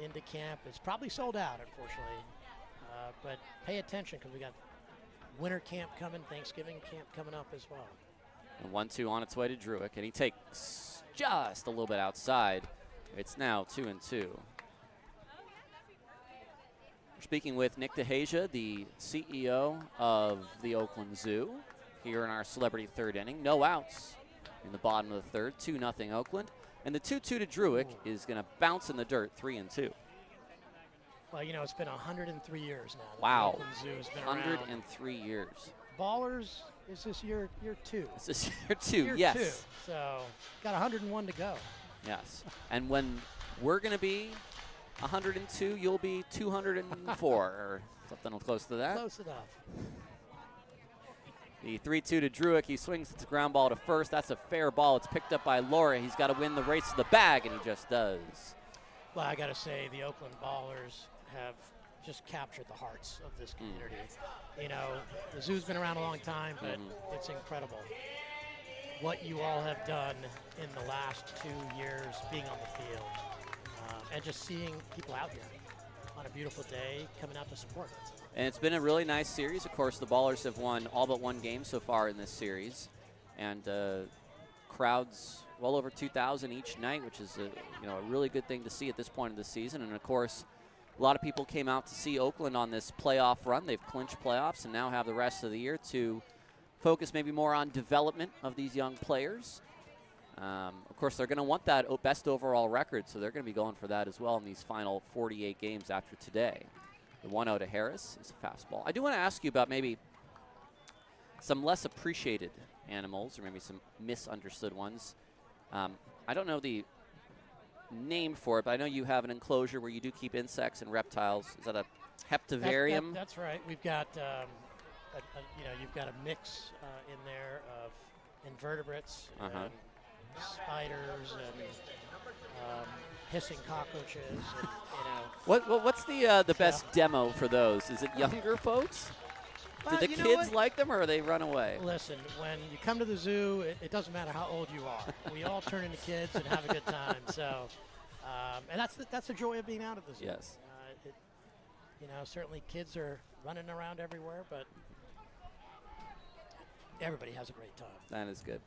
into camp. It's probably sold out, unfortunately. But pay attention because we got winter camp coming, Thanksgiving camp coming up as well. And 1-2 on its way to Druitt, and he takes just a little bit outside. It's now 2-2. We're speaking with Nick DeHasia, the CEO of the Oakland Zoo, here in our celebrity third inning. No outs in the bottom of the third, 2-0 Oakland. And the 2-2 to Druitt is going to bounce in the dirt, 3-2. Well, you know, it's been 103 years now. Wow. The Oakland Zoo has been 103 around. years. Ballers, is this year 2? This is year 2, Year yes. 2. So got 101 to go. Yes. And when we're going to be 102, you'll be 204 or something close to that. Close enough. The 3-2 to Druick. He swings the ground ball to first. That's a fair ball. It's picked up by Laura. He's got to win the race to the bag, and he just does. Well, I got to say, the Oakland Ballers have just captured the hearts of this community. You know, the zoo's been around a long time, but it's incredible what you all have done in the last 2 years being on the field and just seeing people out here on a beautiful day coming out to support. And it's been a really nice series. Of course, the Ballers have won all but one game so far in this series, and crowds well over 2,000 each night, which is a really good thing to see at this point of the season. And of course, a lot of people came out to see Oakland on this playoff run. They've clinched playoffs and now have the rest of the year to focus maybe more on development of these young players. Of course, they're going to want that best overall record, so they're going to be going for that as well in these final 48 games after today. The 1-0 to Harris is a fastball. I do want to ask you about maybe some less appreciated animals or maybe some misunderstood ones. I don't know the name for it, but I know you have an enclosure where you do keep insects and reptiles. Is that a heptavarium? That's right. We've got, you've got a mix in there of invertebrates, and spiders, and hissing cockroaches. And, What's the best demo for those? Is it younger folks? Do the kids like them, or they run away? Listen, when you come to the zoo, it doesn't matter how old you are. We all turn into kids and have a good time. So, and that's the joy of being out at the zoo. Yes. Certainly kids are running around everywhere, but everybody has a great time. That is good.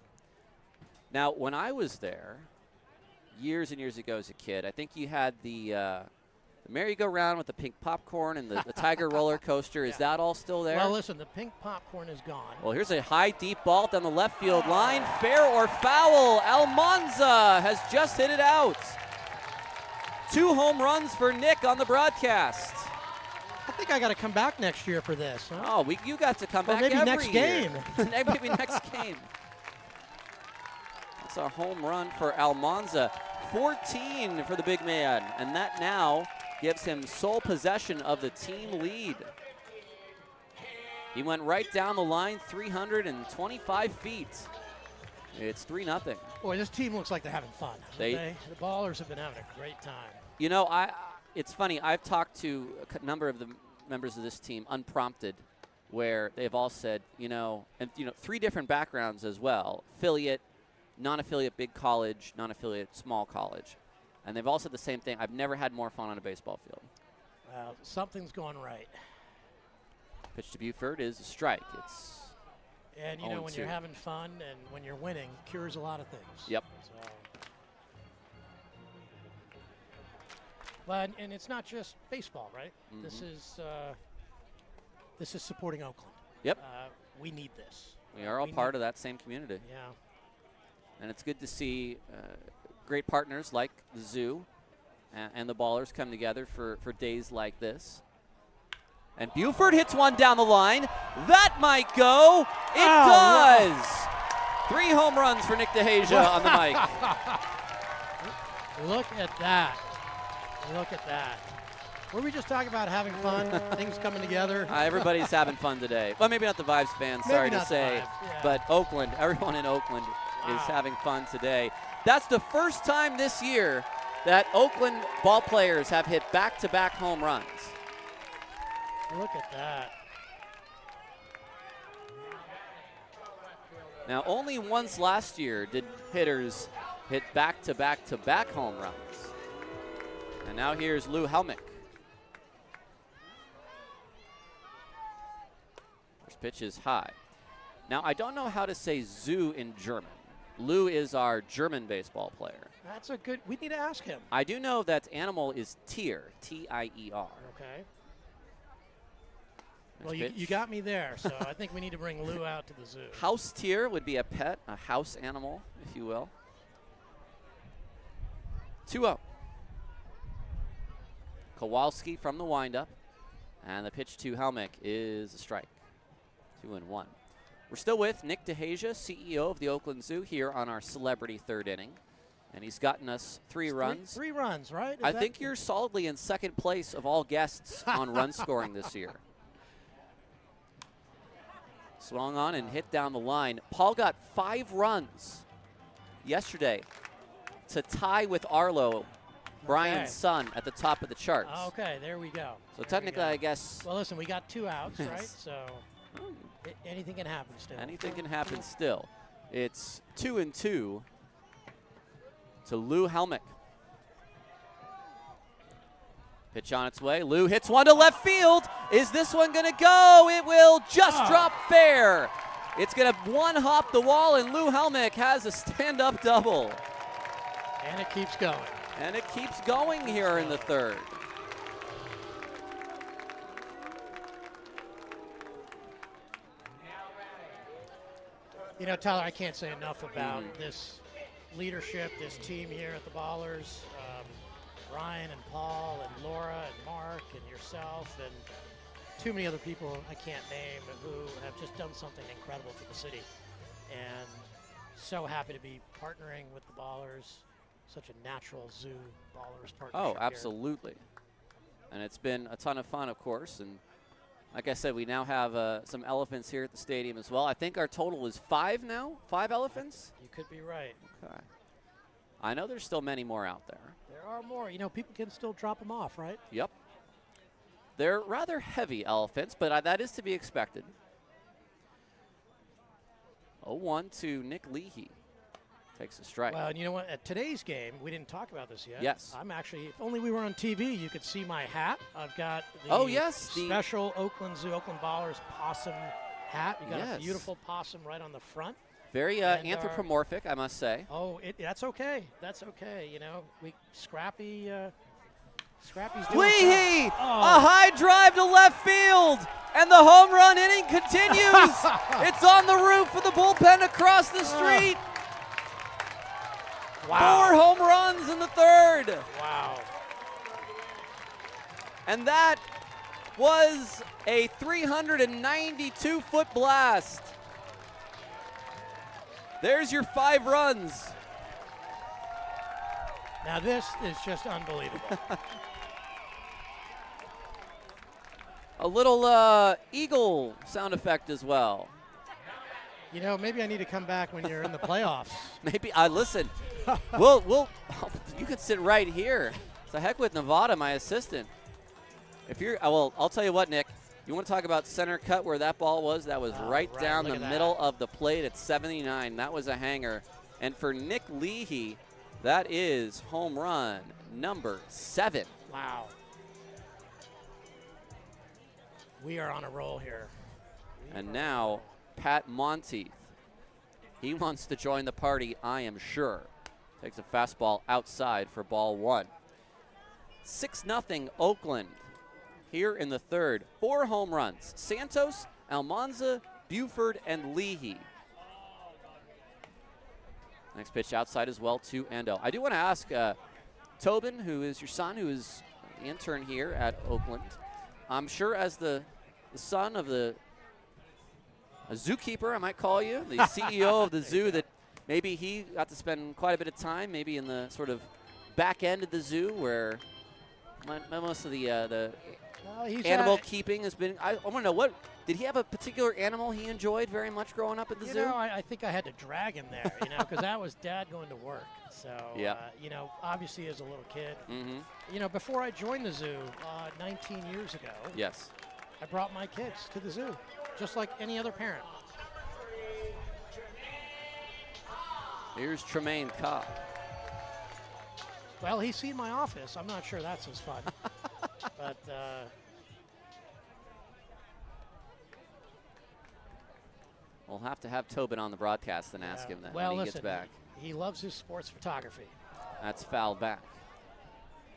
Now, when I was there years and years ago as a kid, I think you had the merry-go-round with the pink popcorn and the Tiger roller coaster. Is that all still there? Well, listen, the pink popcorn is gone. Well, here's a high, deep ball down the left field line. Fair or foul? Almanza has just hit it out. 2 home runs for Nick on the broadcast. I think I got to come back next year for this. Huh? Oh, you got to come back maybe every next year. game. Maybe next game. That's a home run for Almanza. 14 for the big man, and that now gives him sole possession of the team lead. He went right down the line, 325 feet. It's 3-0. Boy, this team looks like they're having fun. The Ballers have been having a great time. You know, it's funny. I've talked to a number of the members of this team unprompted, where they've all said, 3 different backgrounds as well: affiliate, non-affiliate, big college, non-affiliate, small college. And they've all said the same thing. I've never had more fun on a baseball field. Well, something's going right. Pitch to Buford is a strike. It's And, when you're having fun and when you're winning, cures a lot of things. Yep. So. But, and it's not just baseball, right? This is supporting Oakland. Yep. We need this. We are all part of that same community. Yeah. And it's good to see great partners like the zoo and the Ballers come together for days like this. And Buford hits one down the line. That might go. It does. Wow. 3 home runs for Nick DeHasia on the mic. Look at that. Look at that. Were we just talking about having fun, things coming together? Everybody's having fun today. Well, maybe not the Vibes fans, sorry to say. But Oakland, everyone in Oakland is having fun today. That's the first time this year that Oakland ball players have hit back-to-back home runs. Look at that. Now, only once last year did hitters hit back-to-back-to-back home runs. And now here's Lou Helmick. First pitch is high. Now, I don't know how to say zoo in German. Lou is our German baseball player. That's a good, we need to ask him. I do know that animal is Tier, T-I-E-R. Okay. Next well, you got me there, so I think we need to bring Lou out to the zoo. Haustier would be a pet, a house animal, if you will. 2-0. Kowalski from the windup, and the pitch to Helmick is a strike. 2-1. We're still with Nick DeHasia, CEO of the Oakland Zoo, here on our celebrity third inning. And he's gotten us 3 runs. Three runs, right? I think you're solidly in second place of all guests on run scoring this year. Swung on and hit down the line. Paul got 5 runs yesterday to tie with Arlo, Brian's son, at the top of the charts. Okay, there we go. So technically, I guess. Well, listen, we got 2 outs, right? So anything can happen still. Anything can happen still. It's 2-2 to Lou Helmick. Pitch on its way. Lou hits one to left field. Is this one going to go? It will just drop fair. It's going to one-hop the wall, and Lou Helmick has a stand-up double. And it keeps going. And it keeps going here in the third. You know, Tyler, I can't say enough about this leadership, this team here at the Ballers. Ryan and Paul and Laura and Mark and yourself and too many other people I can't name who have just done something incredible for the city. And so happy to be partnering with the Ballers. Such a natural zoo Ballers partnership. Oh, absolutely. And it's been a ton of fun, of course. And like I said, we now have some elephants here at the stadium as well. I think our total is 5 now? 5 elephants? You could be right. Okay. I know there's still many more out there. There are more. You know, people can still drop them off, right? Yep. They're rather heavy elephants, but that is to be expected. 0-1 to Nick Leahy. Takes a strike. Well, and you know what? At today's game, we didn't talk about this yet. Yes. I'm actually, if only we were on TV, you could see my hat. I've got the special Oakland Zoo, Oakland Ballers possum hat. You got a beautiful possum right on the front. Very anthropomorphic, I must say. Oh, that's okay. That's okay. You know, Scrappy's doing Leahy! A high drive to left field, and the home run inning continues. It's on the roof of the bullpen across the street. Wow. 4 home runs in the third. Wow. And that was a 392-foot blast. There's your 5 runs. Now this is just unbelievable. A little eagle sound effect as well. You know, maybe I need to come back when you're in the playoffs. Maybe listen. we'll you could sit right here. To heck with Nevada, my assistant. If you're I'll tell you what, Nick. You want to talk about center cut where that ball was? That was right down the middle of the plate at 79. That was a hanger. And for Nick Leahy, that is home run number 7. Wow. We are on a roll here. And now Pat Monteith. He wants to join the party, I am sure. Takes a fastball outside for ball 1. 6-0 Oakland. Here in the third, 4 home runs. Santos, Almanza, Buford, and Leahy. Next pitch outside as well to Endo. I do want to ask Tobin, who is your son, who is the intern here at Oakland. I'm sure as the son of a zookeeper, I might call you, the CEO of the zoo, that maybe he got to spend quite a bit of time maybe in the sort of back end of the zoo where most of the animal keeping has been. I want to know, what did he have a particular animal he enjoyed very much growing up at the zoo? You know, I think I had to drag him there, you know, because that was Dad going to work. So, you know, obviously as a little kid, you know, before I joined the zoo 19 years ago, I brought my kids to the zoo, just like any other parent. Here's Tremaine Cobb. Well, he's seen my office. I'm not sure that's as fun. But we'll have to have Tobin on the broadcast and ask him that when he gets back. He loves his sports photography. That's fouled back.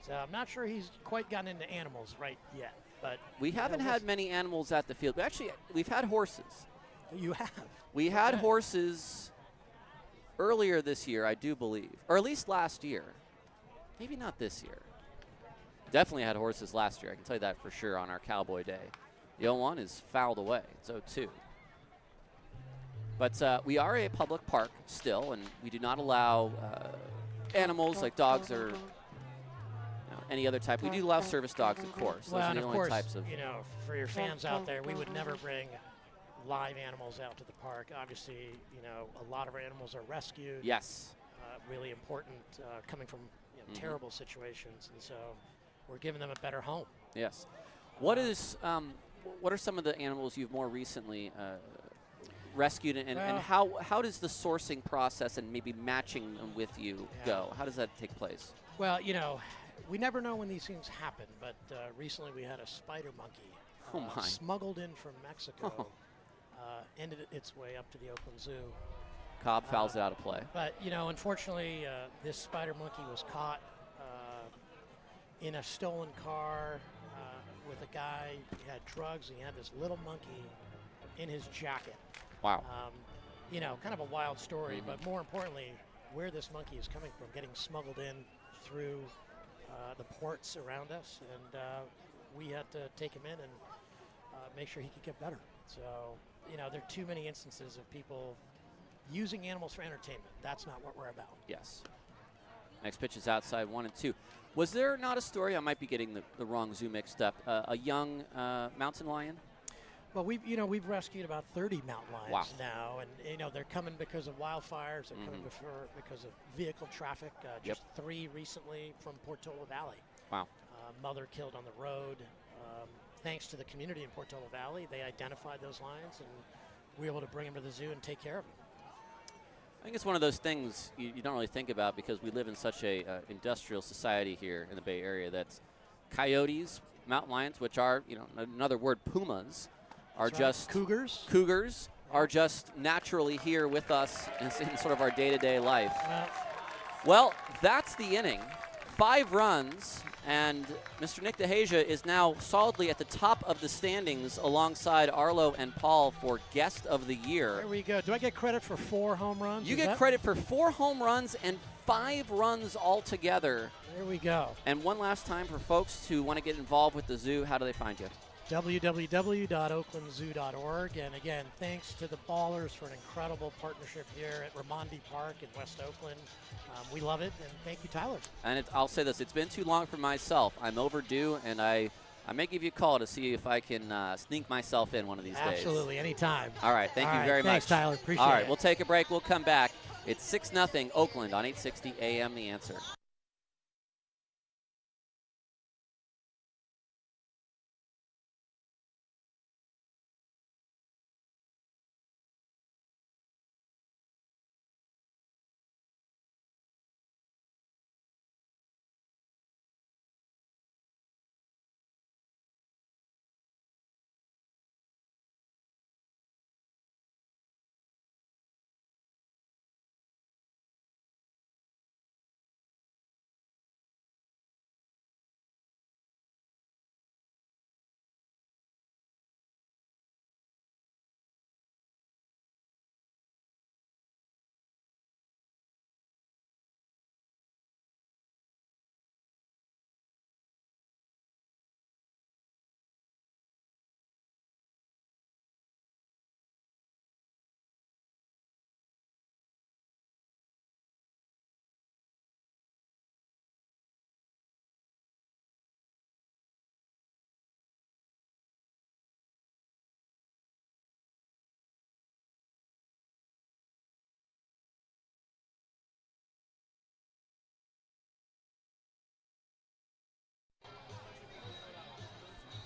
So I'm not sure he's quite gotten into animals right yet. But we haven't had many animals at the field. We've had horses. You have. We had horses earlier this year, I do believe, or at least last year. Maybe not this year. Definitely had horses last year. I can tell you that for sure on our Cowboy Day. The 0-1 is fouled away. It's 0-2. But we are a public park still, and we do not allow animals like dogs or any other type. We do allow service dogs, of course. Those Well, are and the of only course, types of. for your fans out there, we would never bring live animals out to the park. Obviously, a lot of our animals are rescued. Yes. Really important, coming from terrible situations, and so we're giving them a better home. Yes. What are some of the animals you've more recently rescued, and how does the sourcing process and maybe matching them with you go? How does that take place? Well, we never know when these things happen, but recently we had a spider monkey smuggled in from Mexico, ended its way up to the Oakland Zoo. Cobb fouls it out of play. But, unfortunately, this spider monkey was caught in a stolen car with a guy. He had drugs, and he had this little monkey in his jacket. Wow. Kind of a wild story, but more importantly, where this monkey is coming from, getting smuggled in through the ports around us, and we had to take him in and make sure he could get better. So, there are too many instances of people using animals for entertainment. That's not what we're about. Yes. Next pitch is outside 1-2. Was there not a story? I might be getting the wrong zoo mixed up. A young mountain lion? Well, we've rescued about 30 mountain lions Wow. now, and they're coming because of wildfires. They're coming because of vehicle traffic. Just 3 recently from Portola Valley. Wow. Mother killed on the road. Thanks to the community in Portola Valley, they identified those lions, and we were able to bring them to the zoo and take care of them. I think it's one of those things you don't really think about because we live in such a industrial society here in the Bay Area that's coyotes, mountain lions, which are, another word, pumas, are just cougars. Cougars are just naturally here with us in sort of our day-to-day life. Well, that's the inning. 5 runs, and Mr. Nick DeHasia is now solidly at the top of the standings alongside Arlo and Paul for Guest of the Year. There we go. Do I get credit for 4 home runs? You get credit for 4 home runs and 5 runs altogether. There we go. And one last time for folks who want to get involved with the zoo, how do they find you? www.oaklandzoo.org. And again, thanks to the Ballers for an incredible partnership here at Ramondi Park in West Oakland. We love it, and thank you, Tyler. And I'll say this, it's been too long for myself. I'm overdue, and I may give you a call to see if I can sneak myself in one of these days. Absolutely, anytime. All right, thank you very much. Thanks, Tyler. Appreciate it. All right, we'll take a break. We'll come back. It's 6-0 Oakland on 860 AM The Answer.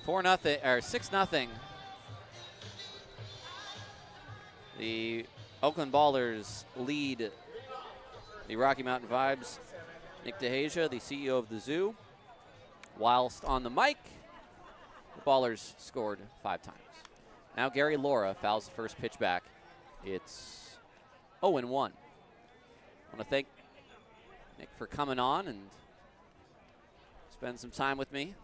Four nothing or 6-0. The Oakland Ballers lead the Rocky Mountain Vibes. Nick DeHasia, the CEO of the zoo. Whilst on the mic, the Ballers scored 5 times. Now Gary Laura fouls the first pitch back. It's 0-1. I want to thank Nick for coming on and spend some time with me.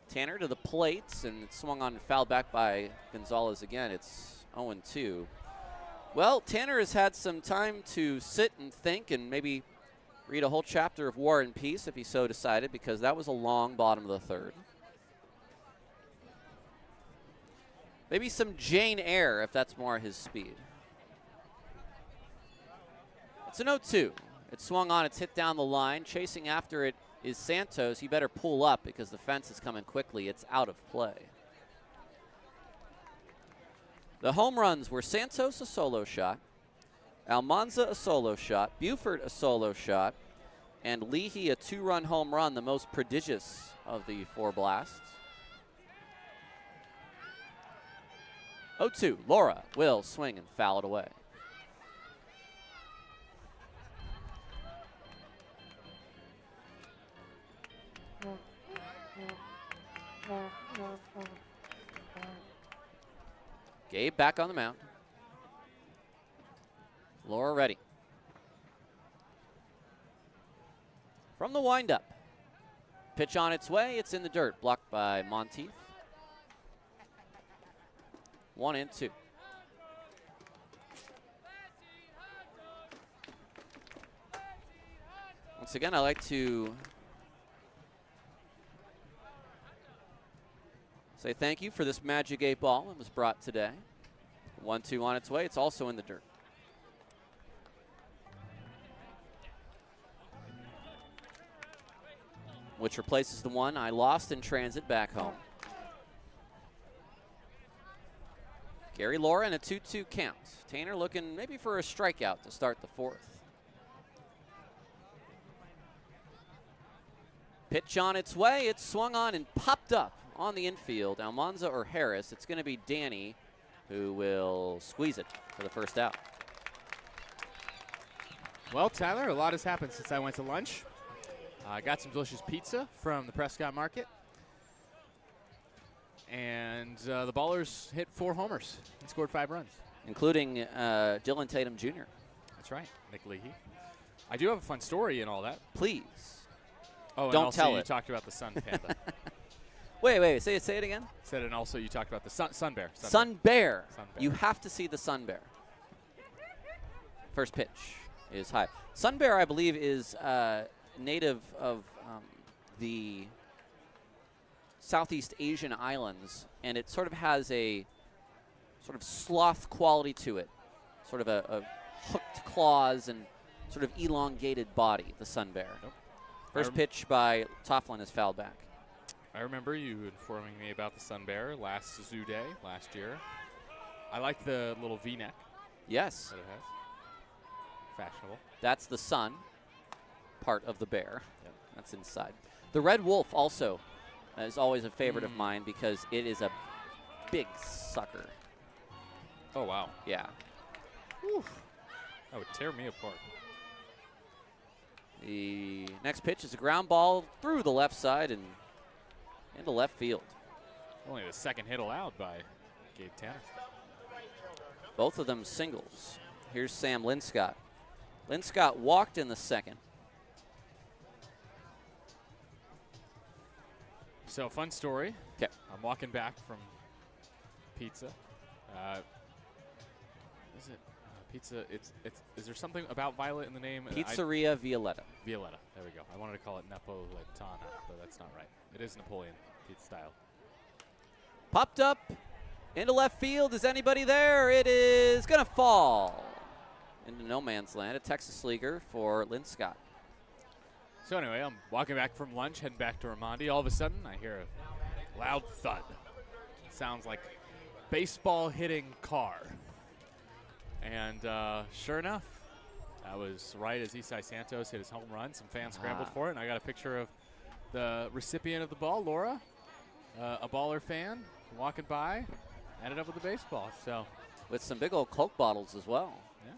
Tanner to the plates, and it's swung on and fouled back by Gonzalez again. It's 0-2. Well, Tanner has had some time to sit and think and maybe read a whole chapter of War and Peace if he so decided, because that was a long bottom of the third. Maybe some Jane Eyre if that's more his speed. It's an 0-2. It swung on, it's hit down the line. Chasing after it is Santos. He better pull up because the fence is coming quickly. It's out of play. The home runs were Santos, a solo shot, Almanza, a solo shot, Buford, a solo shot, and Leahy, a 2-run home run, the most prodigious of the 4 blasts. 0-2. Laura will swing and foul it away. Gabe back on the mound. Laura ready. From the windup. Pitch on its way. It's in the dirt. Blocked by Monteith. 1-2. Once again, I like to say thank you for this Magic 8 ball. It was brought today. 1-2 on its way. It's also in the dirt. Which replaces the one I lost in transit back home. Gary Laura and a 2-2 count. Tanner looking maybe for a strikeout to start the 4th. Pitch on its way. It's swung on and popped up on the infield. Almanza or Harris. It's going to be Danny who will squeeze it for the first out. Well, Tyler, a lot has happened since I went to lunch. I got some delicious pizza from the Prescott Market. And the Ballers hit 4 homers and scored 5 runs. Including Dylan Tatum Jr. That's right, Nick Leahy. I do have a fun story and all that. Please. Oh, and don't also tell you it. talked about the Sun Panda. Wait, say it again. Said, and also you talked about the Sun Bear. Sun Bear. Sun Bear. You have to see the Sun Bear. First pitch is high. Sun Bear, I believe, is native of the Southeast Asian islands, and it sort of has a sort of sloth quality to it, sort of a hooked claws and sort of elongated body, the Sun Bear. Nope. First pitch by Tofflin is fouled back. I remember you informing me about the Sun Bear last Zoo Day last year. I like the little V-neck Yes, that it has. Fashionable. that's the sun part of the bear. Yep. That's inside. The Red Wolf also is always a favorite of mine because it is a big sucker. Oh, wow. Yeah. That would tear me apart. The next pitch is a ground ball through the left side and into left field. Only the second hit allowed by Gabe Tanner. Both of them singles. Here's Sam Linscott. Linscott walked in the second. So, fun story. 'Kay. I'm walking back from pizza. Is it pizza? Is there something about Violet in the name? Pizzeria Violetta. Violetta. There we go. I wanted to call it Napoletana, but that's not right. It is Napoleon pizza style. Popped up into left field. Is anybody there? It is going to fall into no man's land. A Texas leaguer for Linscott. So anyway, I'm walking back from lunch, heading back to Ramondi. All of a sudden, I hear a loud thud. Sounds like baseball hitting car. And sure enough, that was right as Isai Santos hit his home run. Some fans scrambled for it, and I got a picture of the recipient of the ball, Laura, a Baller fan, walking by, ended up with a baseball. So With some big old Coke bottles as well. yeah,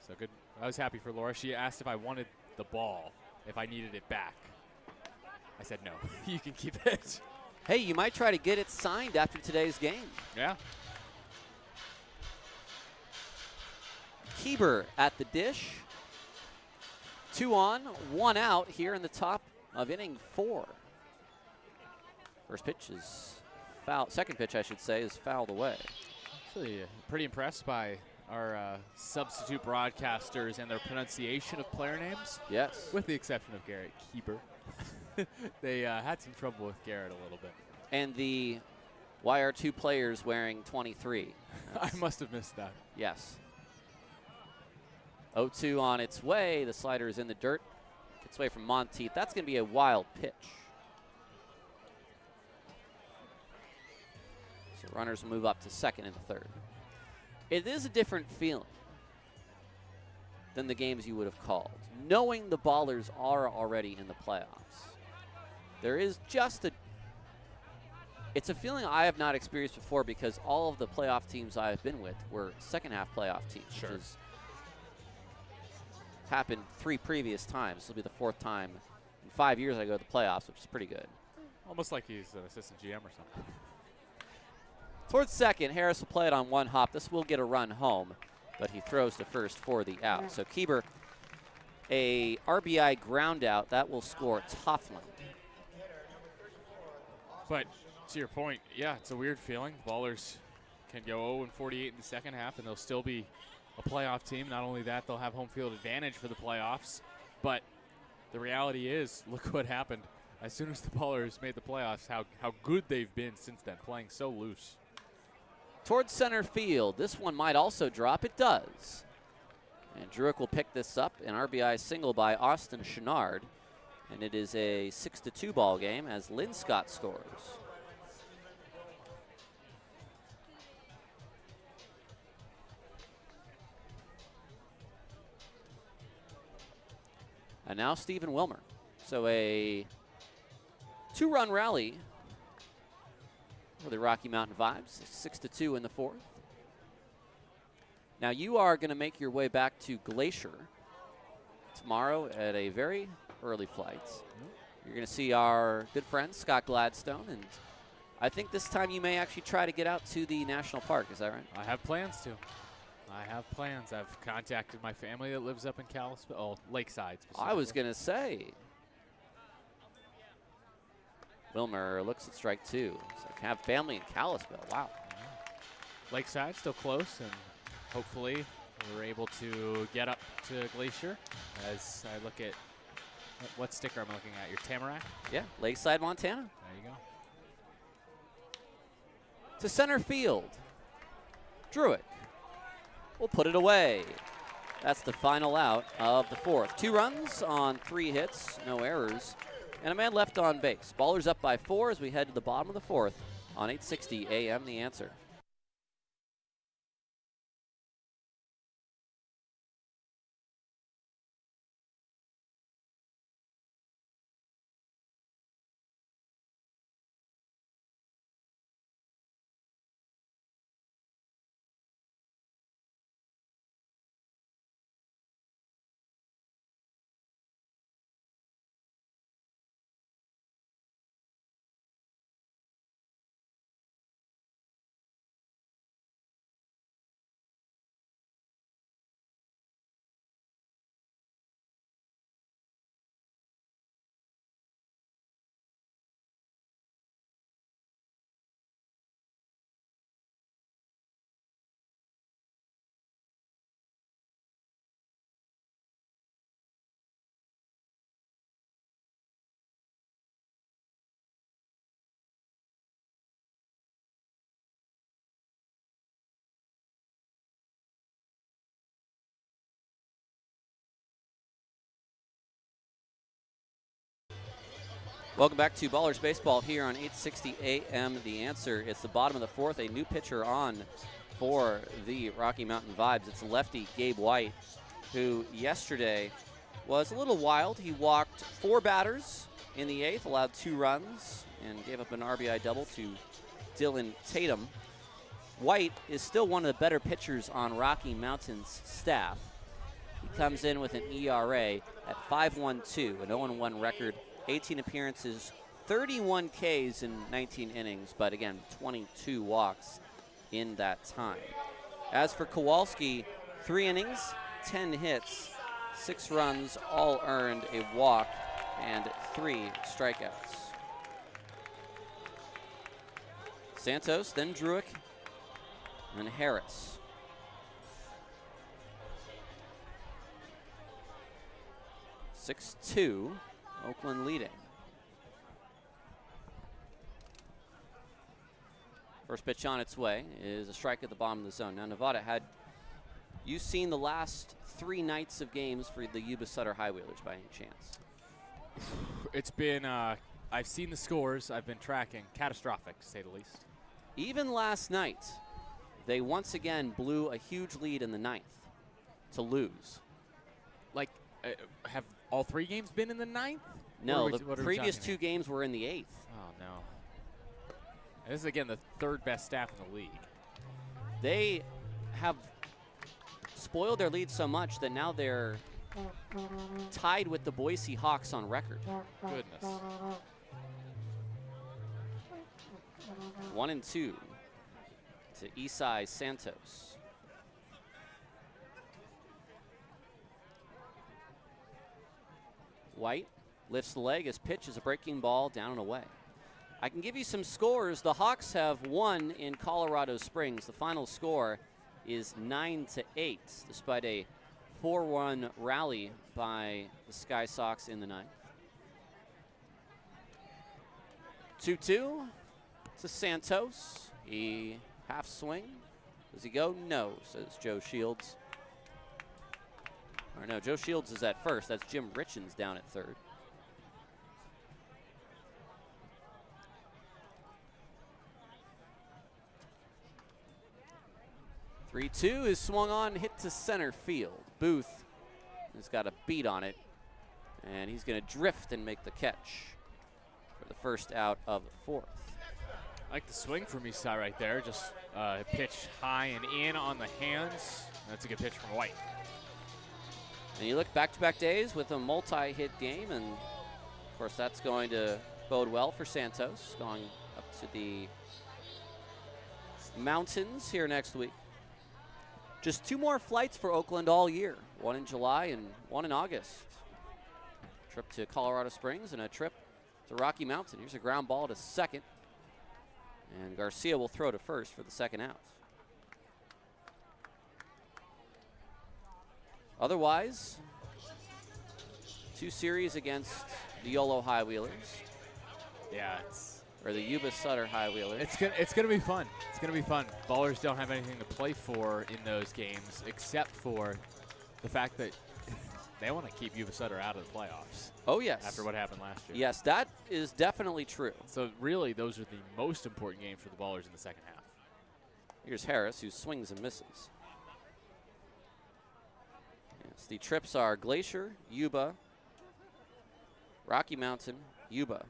so good. I was happy for Laura. She asked if I wanted the ball, if I needed it back. I said no. You can keep it. Hey, you might try to get it signed after today's game. Yeah. Kieber at the dish. 2 on, 1 out here in the top of inning 4. First pitch is foul. Second pitch, I should say, is fouled away. Actually, pretty impressed by our substitute broadcasters and their pronunciation of player names, Yes. with the exception of Garrett Kieber. They had some trouble with Garrett a little bit. And why are 2 players wearing 23? I must have missed that. Yes. 0-2 on its way. The slider is in the dirt. Gets away from Monteith. That's going to be a wild pitch. So runners will move up to second and third. It is a different feeling than the games you would have called, knowing the Ballers are already in the playoffs. There is just it's a feeling I have not experienced before because all of the playoff teams I have been with were second half playoff teams. Sure. Which has happened 3 previous times. This will be the 4th time in 5 years I go to the playoffs, which is pretty good. Almost like he's an assistant GM or something. Towards second, Harris will play it on 1 hop. This will get a run home, but he throws to first for the out. So Kieber, a RBI ground out. That will score Toughlin. But to your point, yeah, it's a weird feeling. Ballers can go 0-48 in the second half, and they'll still be a playoff team. Not only that, they'll have home field advantage for the playoffs. But the reality is, look what happened. As soon as the Ballers made the playoffs, how good they've been since then, playing so loose. Towards center field. This one might also drop. It does. And Druick will pick this up. An RBI single by Austin Chenard. And it is a 6-2 ball game as Lynn Scott scores. And now Stephen Wilmer. So a 2-run rally for the Rocky Mountain Vibes, 6-2 in the 4th. Now you are going to make your way back to Glacier tomorrow at a very early flight. You're going to see our good friend Scott Gladstone, and I think this time you may actually try to get out to the national park. Is that right? I have plans to. I've contacted my family that lives up in Kalispell, Lakeside specifically. I was going to say. Wilmer looks at strike 2. So have family in Kalispell. Wow. Lakeside still close, and hopefully we're able to get up to Glacier. As I look at what sticker I'm looking at, your Tamarack. Yeah, Lakeside, Montana. There you go. To center field. Druick will put it away. That's the final out of the 4th. 2 runs on 3 hits, no errors, and a man left on base. Ballers up by 4 as we head to the bottom of the 4th on 860 AM The Answer. Welcome back to Ballers Baseball here on 860 AM The Answer. It's the bottom of the 4th. A new pitcher on for the Rocky Mountain Vibes. It's lefty Gabe White, who yesterday was a little wild. He walked 4 batters in the 8th, allowed 2 runs, and gave up an RBI double to Dylan Tatum. White is still one of the better pitchers on Rocky Mountain's staff. He comes in with an ERA at 5.12, an 0-1 record. 18 appearances, 31 Ks in 19 innings, but again, 22 walks in that time. As for Kowalski, 3 innings, 10 hits, 6 runs, all earned, a walk, and 3 strikeouts. Santos, then Druick, and Harris. (6-2). Oakland leading. First pitch on its way is a strike at the bottom of the zone. Now Nevada had You seen the last 3 nights of games for the Yuba Sutter High Wheelers by any chance? It's been, I've seen the scores. I've been tracking. Catastrophic, to say the least. Even last night, they once again blew a huge lead in the 9th to lose. Like, have all 3 games been in the 9th? No, What the are we previous talking 2 here? games were in the 8th. Oh, no. And this is, again, the 3rd best staff in the league. They have spoiled their lead so much that now they're tied with the Boise Hawks on record. Goodness. 1-2 to Isai Santos. White lifts the leg. His pitch is a breaking ball down and away. I can give you some scores. The Hawks have won in Colorado Springs. The final score is 9-8, despite a 4-1 rally by the Sky Sox in the 9th. 2-2 to Santos. He half swing. Does he go? No, says Joe Shields. Or no, Joe Shields is at first. That's Jim Richens down at third. Three-two is swung on, hit to center field. Booth has got a beat on it, and he's going to drift and make the catch for the first out of the 4th. I like the swing from Isai right there. Just pitch high and in on the hands. That's a good pitch from White. And you look back-to-back days with a multi-hit game, and of course that's going to bode well for Santos, going up to the mountains here next week. Just 2 more flights for Oakland all year, 1 in July and 1 in August. Trip to Colorado Springs and a trip to Rocky Mountain. Here's a ground ball to second, and Garcia will throw to first for the second out. Otherwise, 2 series against the YOLO High Wheelers, Yeah, or the Yuba Sutter High Wheelers. it's gonna be fun. It's gonna be fun. Ballers don't have anything to play for in those games except for the fact that they want to keep Yuba Sutter out of the playoffs. Oh, yes. After what happened last year. Yes, that is definitely true. So really, those are the most important games for the Ballers in the second half. Here's Harris, who swings and misses. Yes, the trips are Glacier, Yuba, Rocky Mountain, Yuba.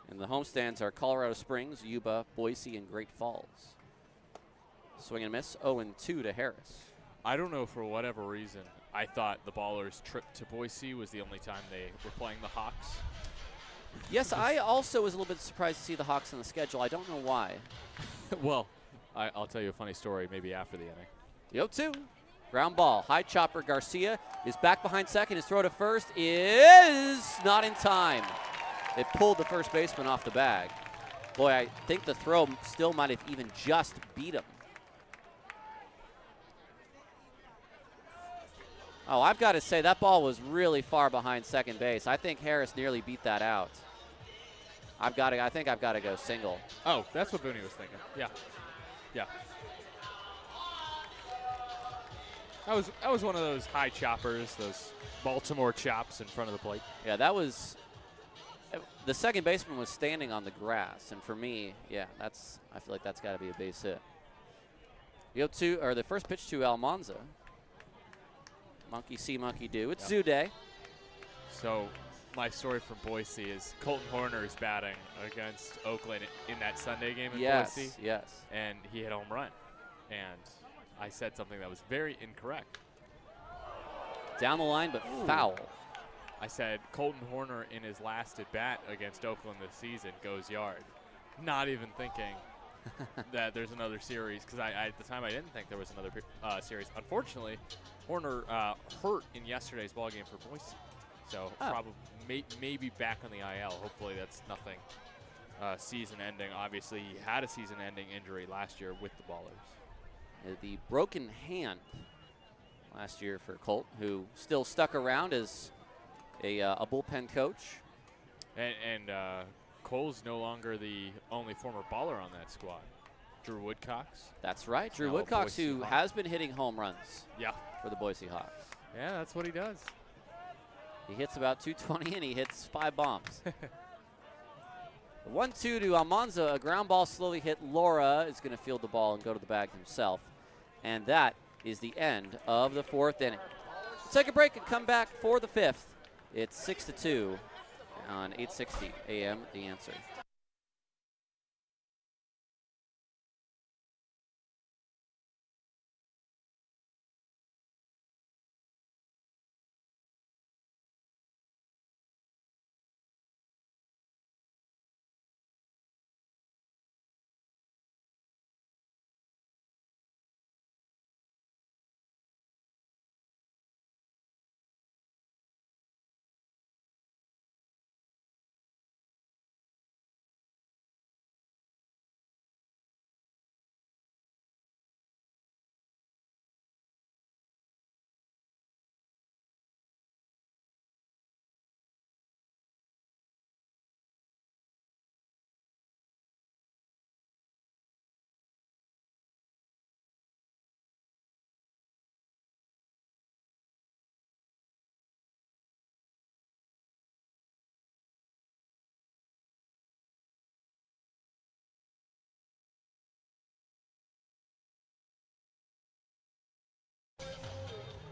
And the homestands are Colorado Springs, Yuba, Boise, and Great Falls. Swing and miss, 0-2 to Harris. I don't know, for whatever reason, I thought the Ballers' trip to Boise was the only time they were playing the Hawks. Yes, I also was a little bit surprised to see the Hawks on the schedule. I don't know why. Well, I'll tell you a funny story maybe after the inning. The 0-2. Ground ball. High chopper. Garcia is back behind second. His throw to first is not in time. It pulled the first baseman off the bag. Boy, I think the throw still might have even just beat him. Oh, I've got to say, that ball was really far behind second base. I think Harris nearly beat that out. I think I've got to go single. Oh, that's what Booney was thinking. Yeah. Yeah. That was one of those high choppers, those Baltimore chops in front of the plate. Yeah, that was. The second baseman was standing on the grass, and for me, yeah, I feel like that's got to be a base hit. The first pitch to Almanza. Monkey see, monkey do. It's Zoo Day. So my story from Boise is Colton Horner is batting against Oakland in that Sunday game in Boise. Yes. And he hit a home run. And I said something that was very incorrect. Down the line, but foul. I said Colton Horner in his last at bat against Oakland this season goes yard. Not even thinking that there's another series, because at the time I didn't think there was another series. Unfortunately, Horner hurt in yesterday's ballgame for Boise. So probably maybe back on the IL. Hopefully that's nothing season-ending. Obviously, he had a season-ending injury last year with the Ballers. The broken hand last year for Colt, who still stuck around as a bullpen coach. And Cole's no longer the only former baller on that squad. Drew Woodcocks. That's right. Drew Now a Woodcocks, Boise who Hawk. has been hitting home runs Yeah. for the Boise Hawks. Yeah, that's what he does. He hits about 220 and he hits 5 bombs. The 1-2 to Almanza. A ground ball slowly hit Laura. Is going to field the ball and go to the bag himself. And that is the end of the 4th inning. We'll take a break and come back for the 5th. It's 6-2 on 860 AM The Answer.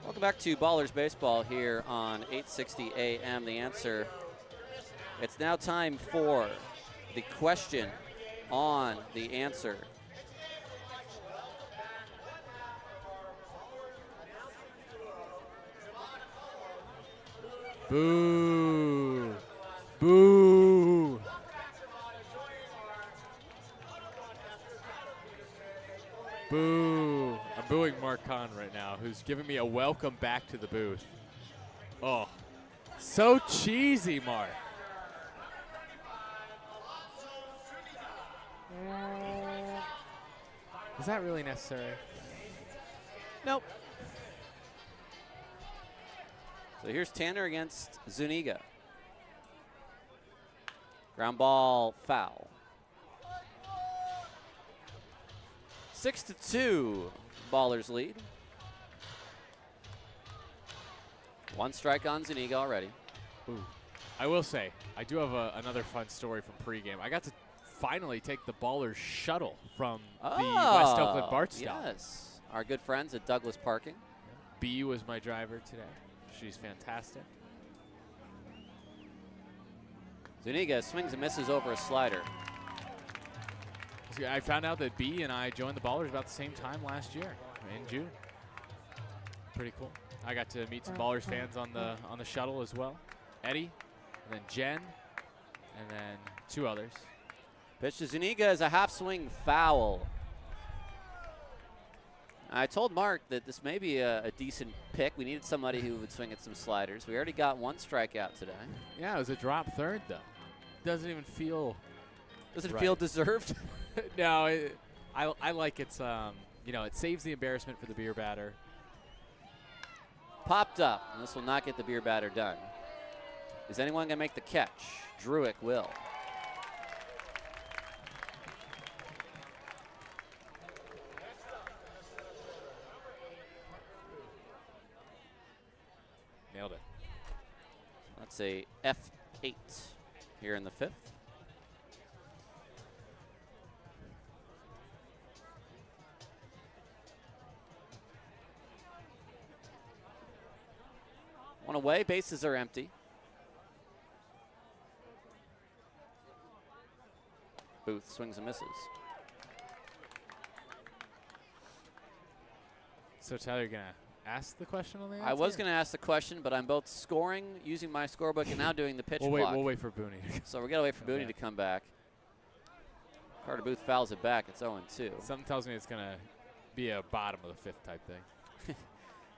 Welcome back to Ballers Baseball here on 860 AM The Answer. It's now time for the question on The Answer. Boo. Boo. Boo. I'm booing Mark Kahn right now, who's giving me a welcome back to the booth. Oh, so cheesy, Mark. Is that really necessary? Nope. So here's Tanner against Zuniga. Ground ball foul. 6-2, Ballers lead. 1 strike on Zuniga already. Ooh. I will say, I do have another fun story from pregame. I got to finally take the Ballers shuttle from the West Oakland BART stop. Yes, our good friends at Douglas Parking. B was my driver today. She's fantastic. Zuniga swings and misses over a slider. I found out that B and I joined the Ballers about the same time last year in June. Pretty cool. I got to meet some Ballers fans on the shuttle as well. Eddie, and then Jen, and then 2 others. Pitch to Zuniga is a half swing foul. I told Mark that this may be a decent pick. We needed somebody who would swing at some sliders. We already got 1 strikeout today. Yeah, it was a drop third though. Doesn't even feel. Does it right. feel deserved? No, I like it's it saves the embarrassment for the beer batter. Popped up, and this will not get the beer batter done. Is anyone going to make the catch? Druick will. Nailed it. That's a F8 here in the 5th. One away, bases are empty. Booth swings and misses. So Tyler, you're gonna ask the question on the answer? I was going to ask the question, but I'm both scoring using my scorebook and now doing the pitch clock. We'll wait for Booney. So we got to wait for Booney to come back. Carter Booth fouls it back. It's 0-2. Something tells me it's gonna be a bottom of the 5th type thing.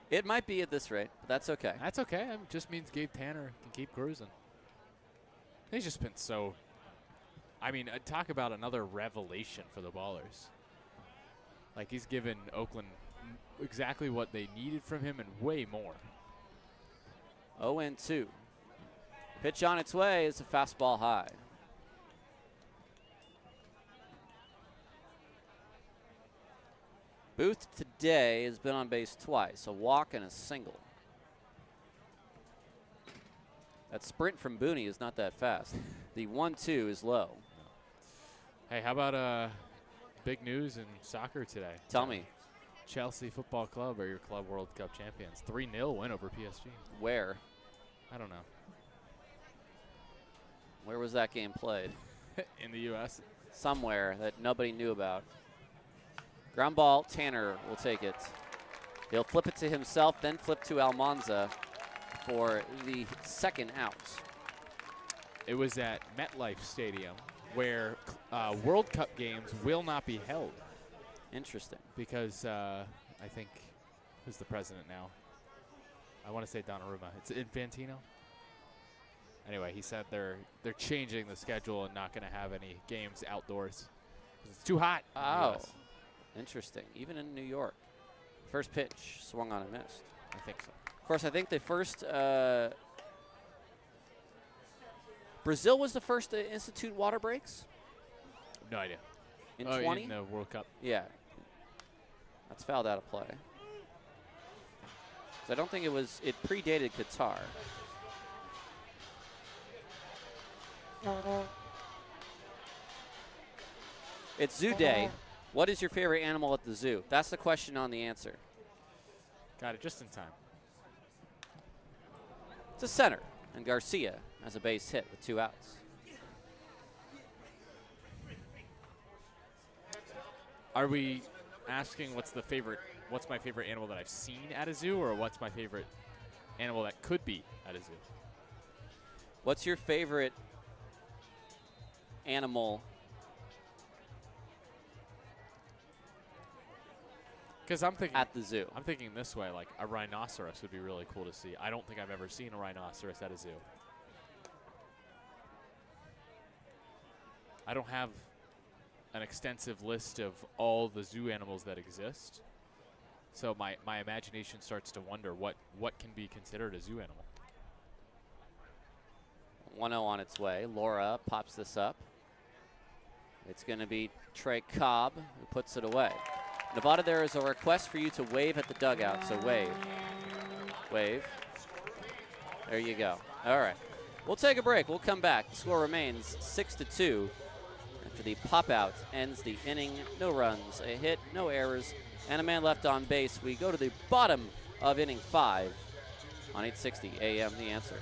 It might be at this rate, but that's okay. That's okay. It just means Gabe Tanner can keep cruising. He's just been so. I mean, talk about another revelation for the Ballers. Like, he's given Oakland exactly what they needed from him and way more. 0-2. Pitch on its way is a fastball high. Booth today has been on base twice, a walk and a single. That sprint from Booney is not that fast. The 1-2 is low. Hey, how about big news in soccer today? Tell me. Chelsea Football Club are your Club World Cup champions. 3-0 win over PSG. Where? I don't know. Where was that game played? In the U.S. Somewhere that nobody knew about. Ground ball, Tanner will take it. He'll flip it to himself, then flip to Almanza for the second out. It was at MetLife Stadium, where World Cup games will not be held. Interesting. Because I think, who's the president now? I want to say Donnarumma. It's Infantino. Anyway, he said they're changing the schedule and not going to have any games outdoors. It's too hot. Oh, interesting. Even in New York. First pitch, swung on and missed. I think so. Of course, I think the first Brazil was the first to institute water breaks No idea. in 20. In the World Cup. Yeah, that's fouled out of play. So I don't think it predated Qatar. It's zoo day. What is your favorite animal at the zoo? That's the question on the answer. Got it just in time. It's a center, and Garcia has a base hit with 2 outs. Are we asking what's my favorite animal that I've seen at a zoo, or what's my favorite animal that could be at a zoo? What's your favorite animal? Because I'm thinking at the zoo. I'm thinking this way, like a rhinoceros would be really cool to see. I don't think I've ever seen a rhinoceros at a zoo. I don't have an extensive list of all the zoo animals that exist. So my imagination starts to wonder what can be considered a zoo animal. 1-0 on its way. Laura pops this up. It's going to be Trey Cobb who puts it away. Nevada, there is a request for you to wave at the dugout, so wave. Wave. There you go. All right. We'll take a break. We'll come back. The score remains 6-2 after the pop-out ends the inning. No runs, a hit, no errors, and a man left on base. We go to the bottom of inning 5 on 860 AM The Answer.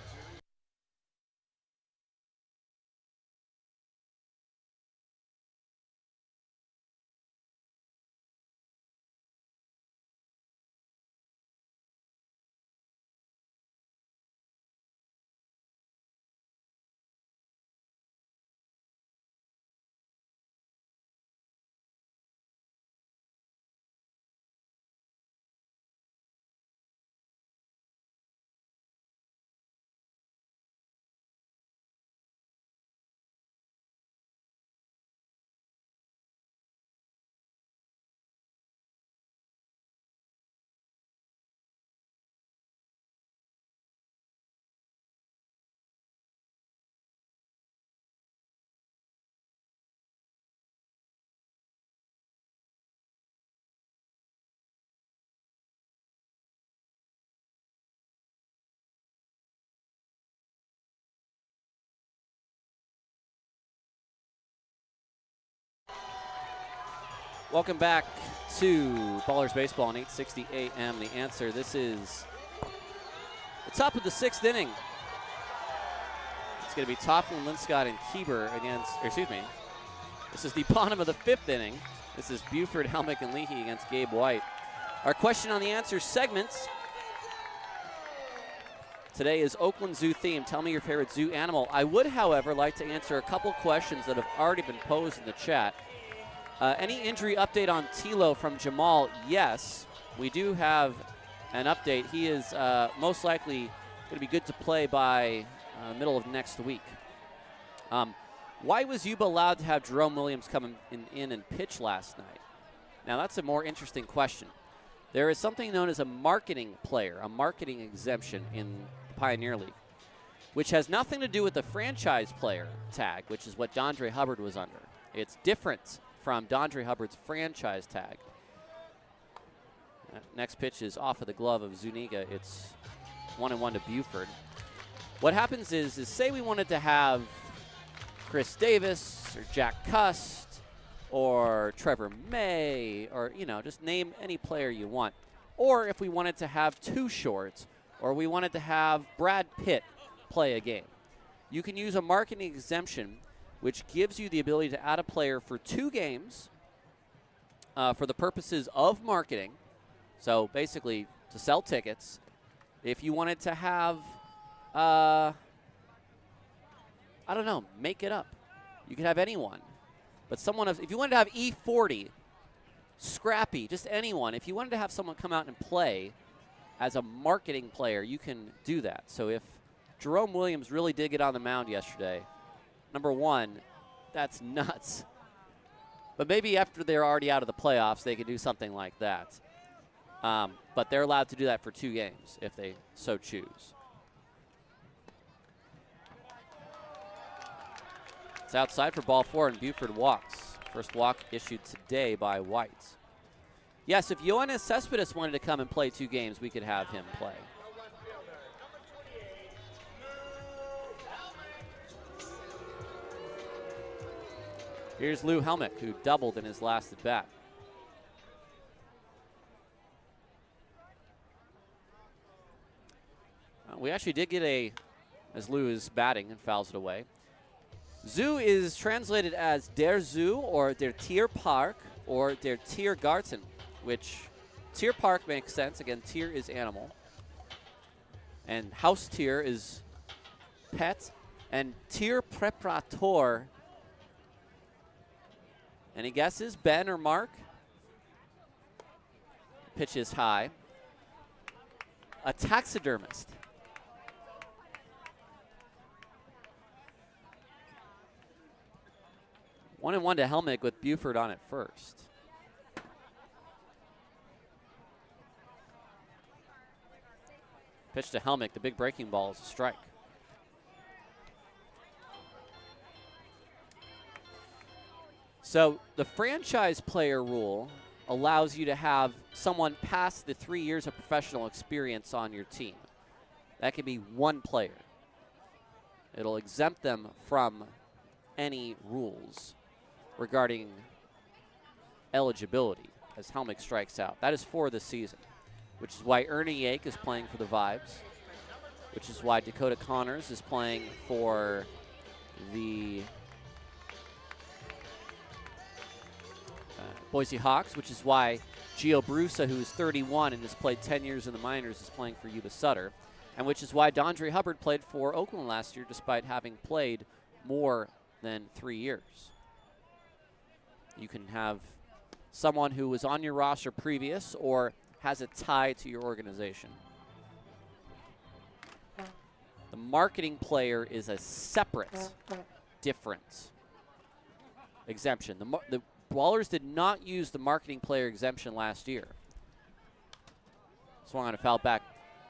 Welcome back to Ballers Baseball on 860 AM The Answer. This is the top of the 6th inning. It's going to be Tofflin, Linscott, and Kieber this is the bottom of the 5th inning. This is Buford, Helmick, and Leahy against Gabe White. Our question on the answer segments today is Oakland Zoo theme. Tell me your favorite zoo animal. I would, however, like to answer a couple questions that have already been posed in the chat. Any injury update on Tilo from Jamal? Yes, we do have an update. He is most likely going to be good to play by middle of next week. Why was Yuba allowed to have Jerome Williams come in and pitch last night? Now, that's a more interesting question. There is something known as a marketing player, a marketing exemption in the Pioneer League, which has nothing to do with the franchise player tag, which is what Dondre Hubbard was under. It's different from Dondre Hubbard's franchise tag. Next pitch is off of the glove of Zuniga. It's 1-1 to Buford. What happens is say we wanted to have Chris Davis or Jack Cust or Trevor May, or, you know, just name any player you want. Or if we wanted to have two shorts, or we wanted to have Brad Pitt play a game. You can use a marketing exemption, which gives you the ability to add a player for 2 games for the purposes of marketing. So basically to sell tickets. If you wanted to have, I don't know, make it up. You could have anyone. But someone, if you wanted to have E40, Scrappy, just anyone, if you wanted to have someone come out and play as a marketing player, you can do that. So if Jerome Williams really did get on the mound yesterday, number one, that's nuts. But maybe after they're already out of the playoffs, they could do something like that. But they're allowed to do that for 2 games if they so choose. It's outside for ball 4, and Buford walks. First walk issued today by White. Yes, if Yoenis Cespedes wanted to come and play 2 games, we could have him play. Here's Lou Helmick, who doubled in his last at bat. We actually did get as Lou is batting and fouls it away. Zoo is translated as Der Zoo, or Der Tierpark, or Der Tiergarten, which Tierpark makes sense. Again, Tier is animal. And Haustier is pet. And Tierpreparator. Any guesses, Ben or Mark? Pitch is high. A taxidermist. 1-1 to Helmick with Buford on at first. Pitch to Helmick. The big breaking ball is a strike. So the franchise player rule allows you to have someone past the 3 years of professional experience on your team. That can be 1 player. It'll exempt them from any rules regarding eligibility as Helmick strikes out. That is for the season, which is why Ernie Yake is playing for the Vibes, which is why Dakota Connors is playing for the Boise Hawks, which is why Gio Brusa, who is 31 and has played 10 years in the minors, is playing for Yuba Sutter, and which is why Dondre Hubbard played for Oakland last year despite having played more than 3 years. You can have someone who was on your roster previous or has a tie to your organization. The marketing player is a separate, different exemption. The Ballers did not use the marketing player exemption last year. Swung on a foul back.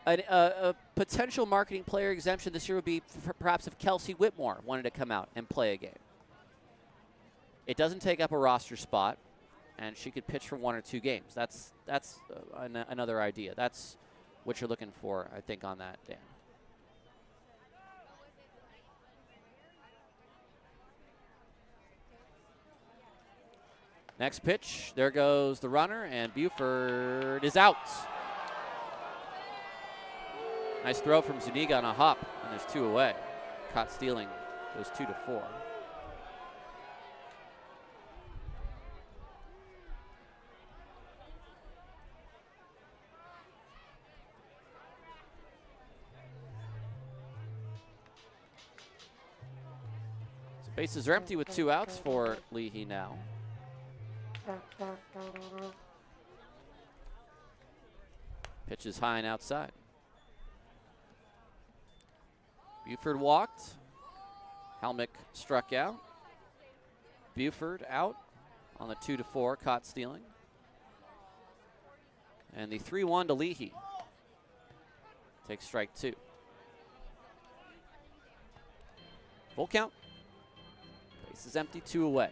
A potential marketing player exemption this year would be perhaps if Kelsey Whitmore wanted to come out and play a game. It doesn't take up a roster spot, and she could pitch for 1 or 2 games. That's another idea. That's what you're looking for, I think, on that, Dan. Next pitch, there goes the runner, and Buford is out. Nice throw from Zuniga on a hop, and there's 2 away. Caught stealing, goes 2-4. So bases are empty with 2 outs for Leahy now. Pitch is high and outside. Buford walked. Helmick struck out. Buford out on the 2-4, caught stealing. And the 3-1 to Leahy. Takes strike 2. Full count. Base is empty, 2 away.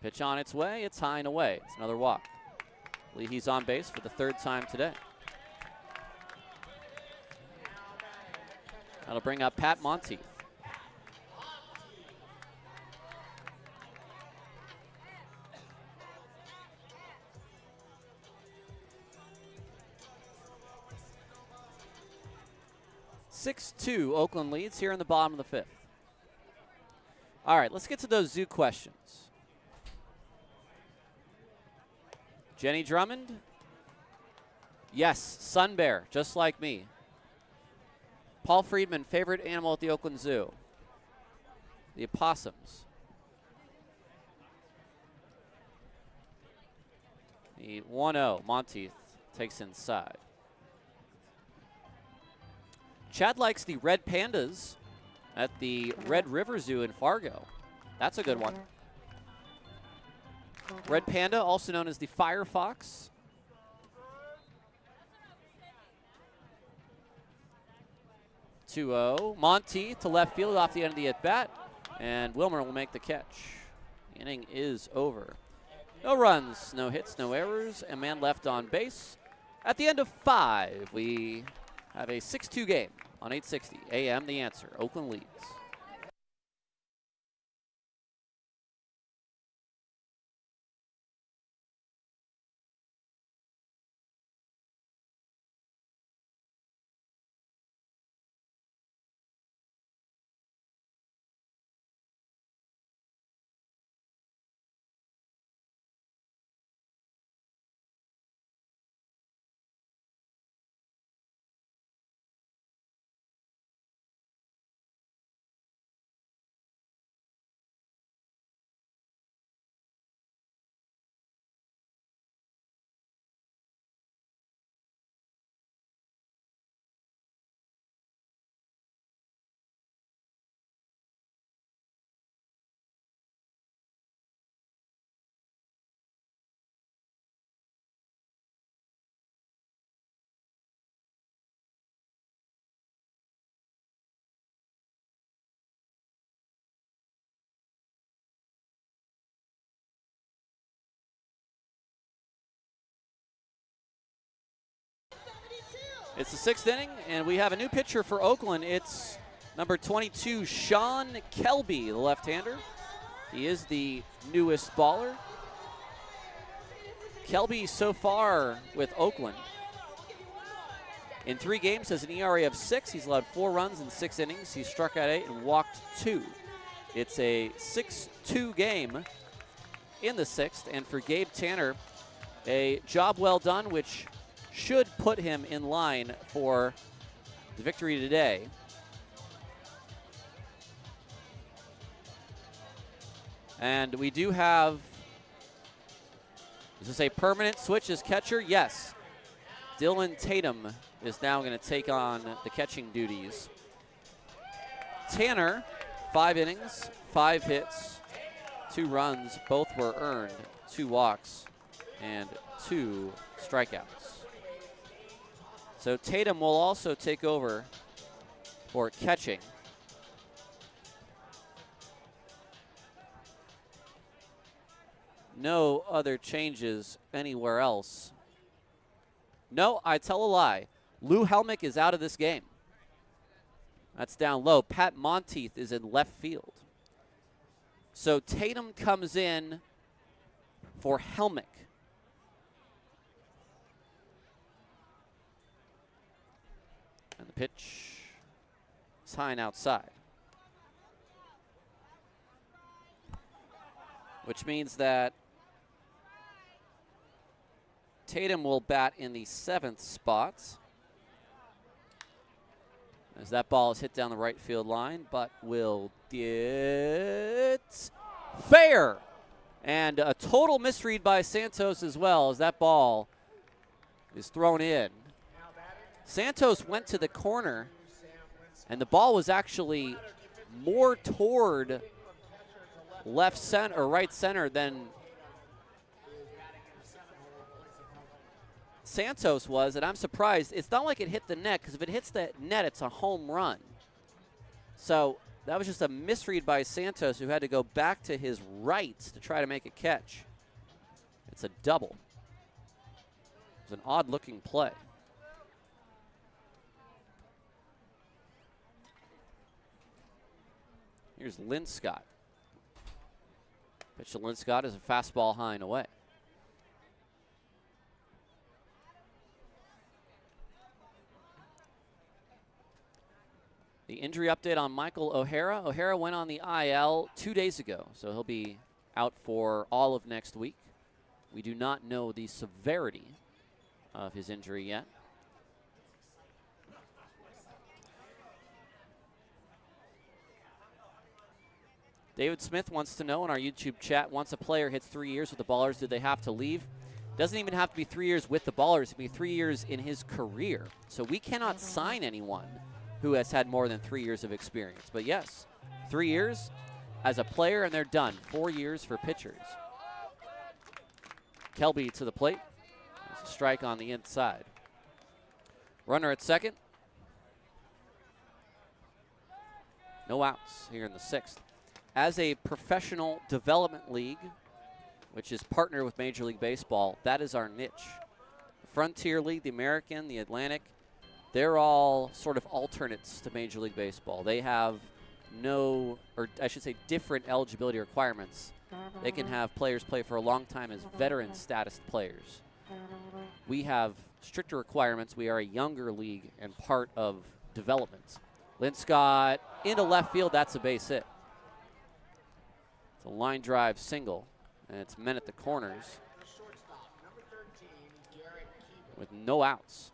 Pitch on its way. It's high and away. It's another walk. Leahy's on base for the 3rd time today. That'll bring up Pat Monteith. (6-2) Oakland leads here in the bottom of the 5th. All right, let's get to those Zoo questions. Jenny Drummond? Yes, sun bear, just like me. Paul Friedman, favorite animal at the Oakland Zoo? The opossums. The 1-0, Monteith takes inside. Chad likes the red pandas at the Red River Zoo in Fargo. That's a good one. Red panda, also known as the fire fox. (2-0). Monteith to left field off the end of the at-bat, and Wilmer will make the catch. The inning is over. No runs, no hits, no errors, a man left on base. At the end of 5, we have a 6-2 game on 860 AM. The Answer. Oakland leads. It's the 6th inning, and we have a new pitcher for Oakland. It's number 22, Sean Kelby, the left-hander. He is the newest baller. Kelby so far with Oakland. In 3 games has an ERA of 6. He's allowed 4 runs in 6 innings. He struck out 8 and walked 2. It's a 6-2 game in the 6th, and for Gabe Tanner, a job well done, which should put him in line for the victory today. And we do have, is this a permanent switch as catcher? Yes. Dylan Tatum is now going to take on the catching duties. Tanner, 5 innings, 5 hits, 2 runs. Both were earned, 2 walks, and 2 strikeouts. So Tatum will also take over for catching. No other changes anywhere else. No, I tell a lie. Lou Helmick is out of this game. That's down low. Pat Monteith is in left field. So Tatum comes in for Helmick. And the pitch is high and outside. Which means that Tatum will bat in the 7th spot. As that ball is hit down the right field line, but will get fair. And a total misread by Santos as well, as that ball is thrown in. Santos went to the corner, and the ball was actually more toward left center or right center than Santos was, and I'm surprised. It's not like it hit the net, because if it hits the net, it's a home run. So That was just a misread by Santos, who had to go back to his right to try to make a catch. It's a double. It was an odd-looking play. Here's Linscott. Pitch to Linscott is a fastball high and away. The injury update on Michael O'Hara. O'Hara went on the IL 2 days ago, so he'll be out for all of next week. We do not know the severity of his injury yet. David Smith wants to know in our YouTube chat, once a player hits 3 years with the Ballers, do they have to leave? Doesn't even have to be 3 years with the Ballers. It can be 3 years in his career. So we cannot sign anyone who has had more than 3 years of experience. But yes, 3 years as a player and they're done. 4 years for pitchers. Kelby to the plate. There's a strike on the inside. Runner at second. No outs here in the sixth. As a professional development league, which is partnered with Major League Baseball, that is our niche. The Frontier League, the American, the Atlantic, they're all sort of alternates to Major League Baseball. They have no, or I should say different eligibility requirements. They can have players play for a long time as veteran status players. We have stricter requirements. We are a younger league and part of development. Linscott into left field, that's a base hit. It's a line drive single, and it's men at the corners with no outs.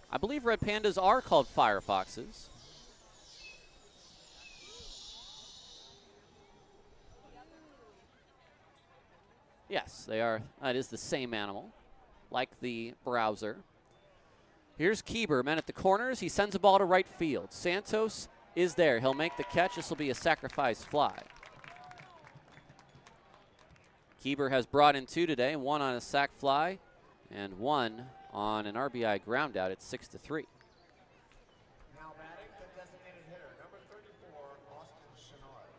I believe red pandas are called firefoxes. Yes, they are. It is the same animal, like the browser. Here's Keeber, men at the corners. He sends a ball to right field. Santos is there. He'll make the catch. This will be a sacrifice fly. Keeber has brought in 2 today, 1 on a sac fly and 1 on an RBI ground out. It's 6-3. Now batting the designated hitter, number 34, Austin Chenard.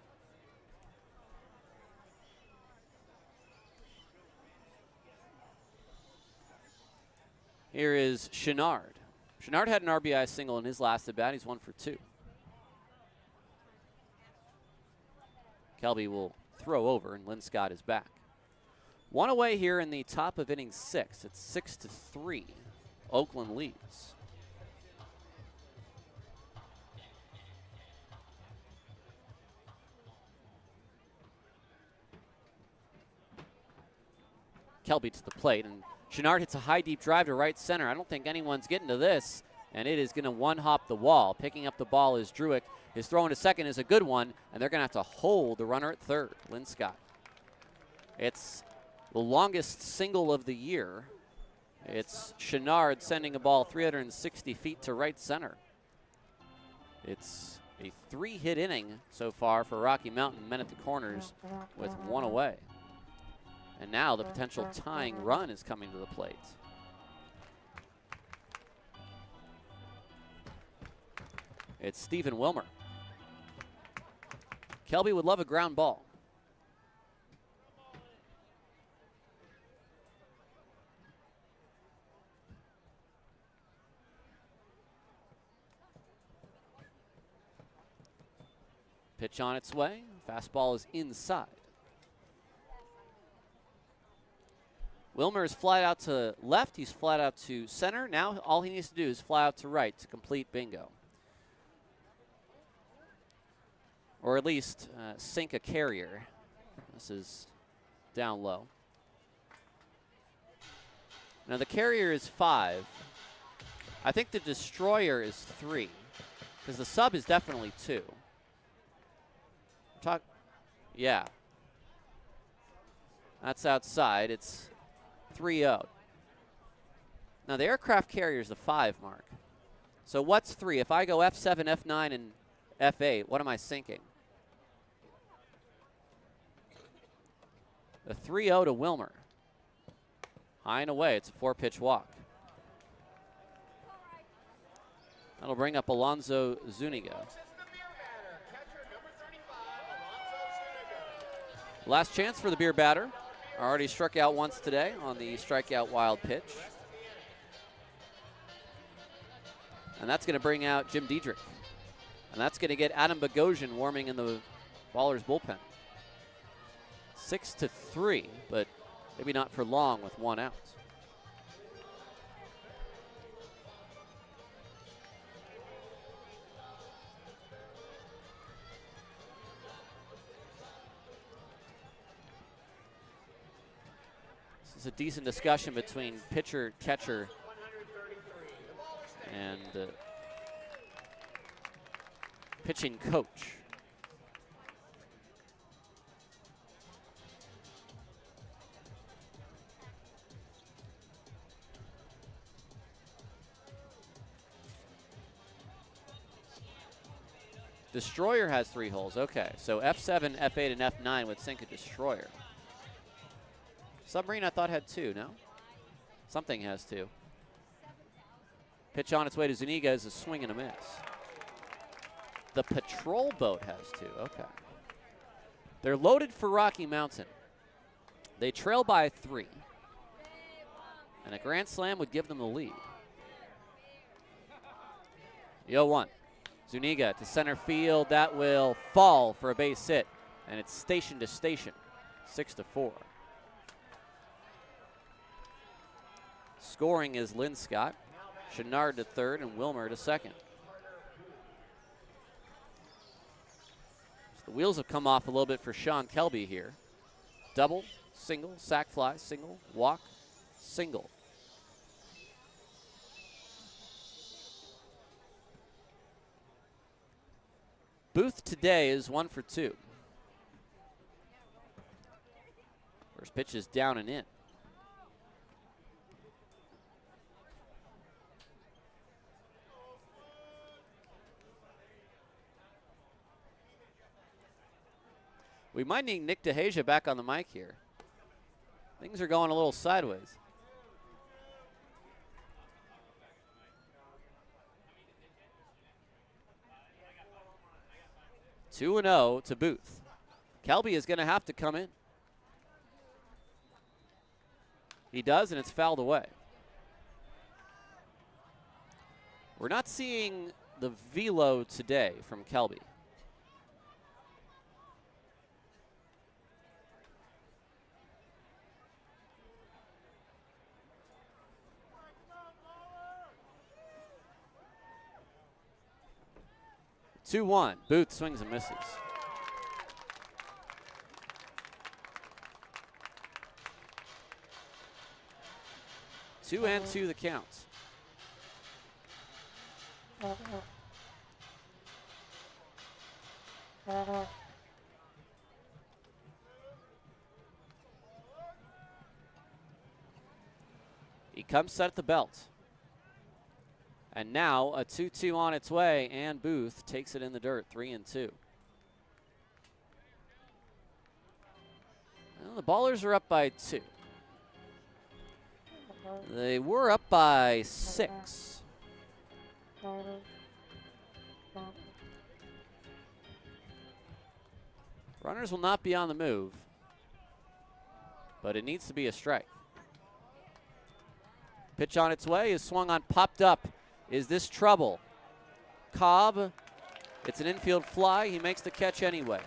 Here is Chenard. Chenard had an RBI single in his last at bat. He's 1 for 2. Kelby will throw over, and Linscott is back. 1 away here in the top of inning 6. It's 6-3. Oakland leads. Kelby to the plate, and Chenard hits a high deep drive to right center. I don't think anyone's getting to this, and it is going to one-hop the wall. Picking up the ball is Druick. His throw into second is a good one, and they're going to have to hold the runner at third, Linscott. It's the longest single of the year. It's Chenard sending a ball 360 feet to right center. It's a 3-hit inning so far for Rocky Mountain, men at the corners with 1 away. And now the potential tying run is coming to the plate. It's Stephen Wilmer. Kelby would love a ground ball. Pitch on its way. Fastball is inside. Wilmer is flat out to left. He's flat out to center. Now all he needs to do is fly out to right to complete bingo. Or at least sink a carrier. This is down low. Now the carrier is 5. I think the destroyer is 3. Because the sub is definitely 2. Yeah. That's outside. It's 3-0. Now the aircraft carrier is the 5 mark. So what's 3? If I go F7, F9, and F8, what am I sinking? The 3-0 to Wilmer. High and away, it's a 4-pitch walk. That'll bring up Alonzo Zuniga. Last chance for the beer batter. Already struck out once today on the strikeout wild pitch. And that's going to bring out Jim Diedrich. And that's going to get Adam Bogosian warming in the Ballers bullpen. 6-3, but maybe not for long with 1 out. This is a decent discussion between pitcher, catcher, and pitching coach. Destroyer has 3 holes. Okay, so F7, F8, and F9 would sink a Destroyer. Submarine I thought had 2, no? Something has 2. Pitch on its way to Zuniga is a swing and a miss. The Patrol Boat has 2, okay. They're loaded for Rocky Mountain. They trail by 3. And a grand slam would give them the lead. The 0-1. Zuniga to center field. That will fall for a base hit. And it's station to station. 6-4. Scoring is Lynn Scott. Chenard to third and Wilmer to second. So the wheels have come off a little bit for Sean Kelby here. Double, single, sac fly, single, walk, single. Booth today is 1 for 2. First pitch is down and in. We might need Nick DeHasia back on the mic here. Things are going a little sideways. Two and 0 to Booth. Kelby is going to have to come in. He does, and it's fouled away. We're not seeing the velo today from Kelby. Two one. Booth swings and misses. Two and 2 the count. He comes set at the belt. And now a 2-2 on its way, and Booth takes it in the dirt, 3 and 2. Well, the Ballers are up by 2. They were up by 6. Runners will not be on the move, but it needs to be a strike. Pitch on its way is swung on, popped up. Is this trouble? Cobb, it's an infield fly. He makes the catch anyway.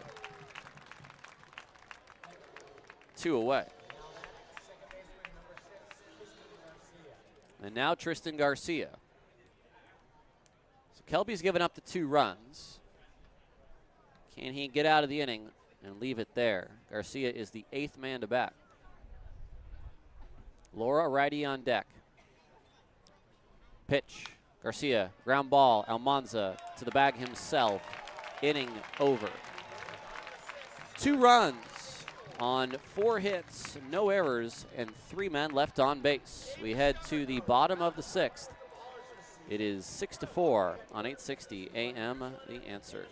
2 away. And now Tristan Garcia. So Kelby's given up the 2 runs. Can he get out of the inning and leave it there? Garcia is the 8th man to bat. Laura, righty on deck. Pitch. Garcia, ground ball. Almanza to the bag himself. Inning over. 2 runs on 4 hits, no errors, and 3 men left on base. We head to the bottom of the 6th. It is 6-4 on 860 AM, The Answer.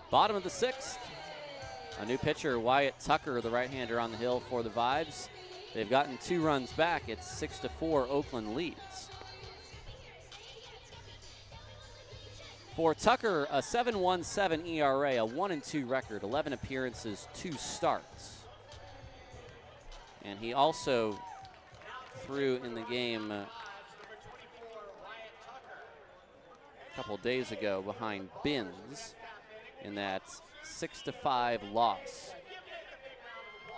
Bottom of the 6th. A new pitcher, Wyatt Tucker, the right-hander on the hill for the Vibes. They've gotten 2 runs back. It's 6-4 Oakland leads. For Tucker, a 7.17 ERA, a 1-2 record, 11 appearances, 2 starts. And he also threw in the game a couple days ago behind Binns in that 6-5 loss.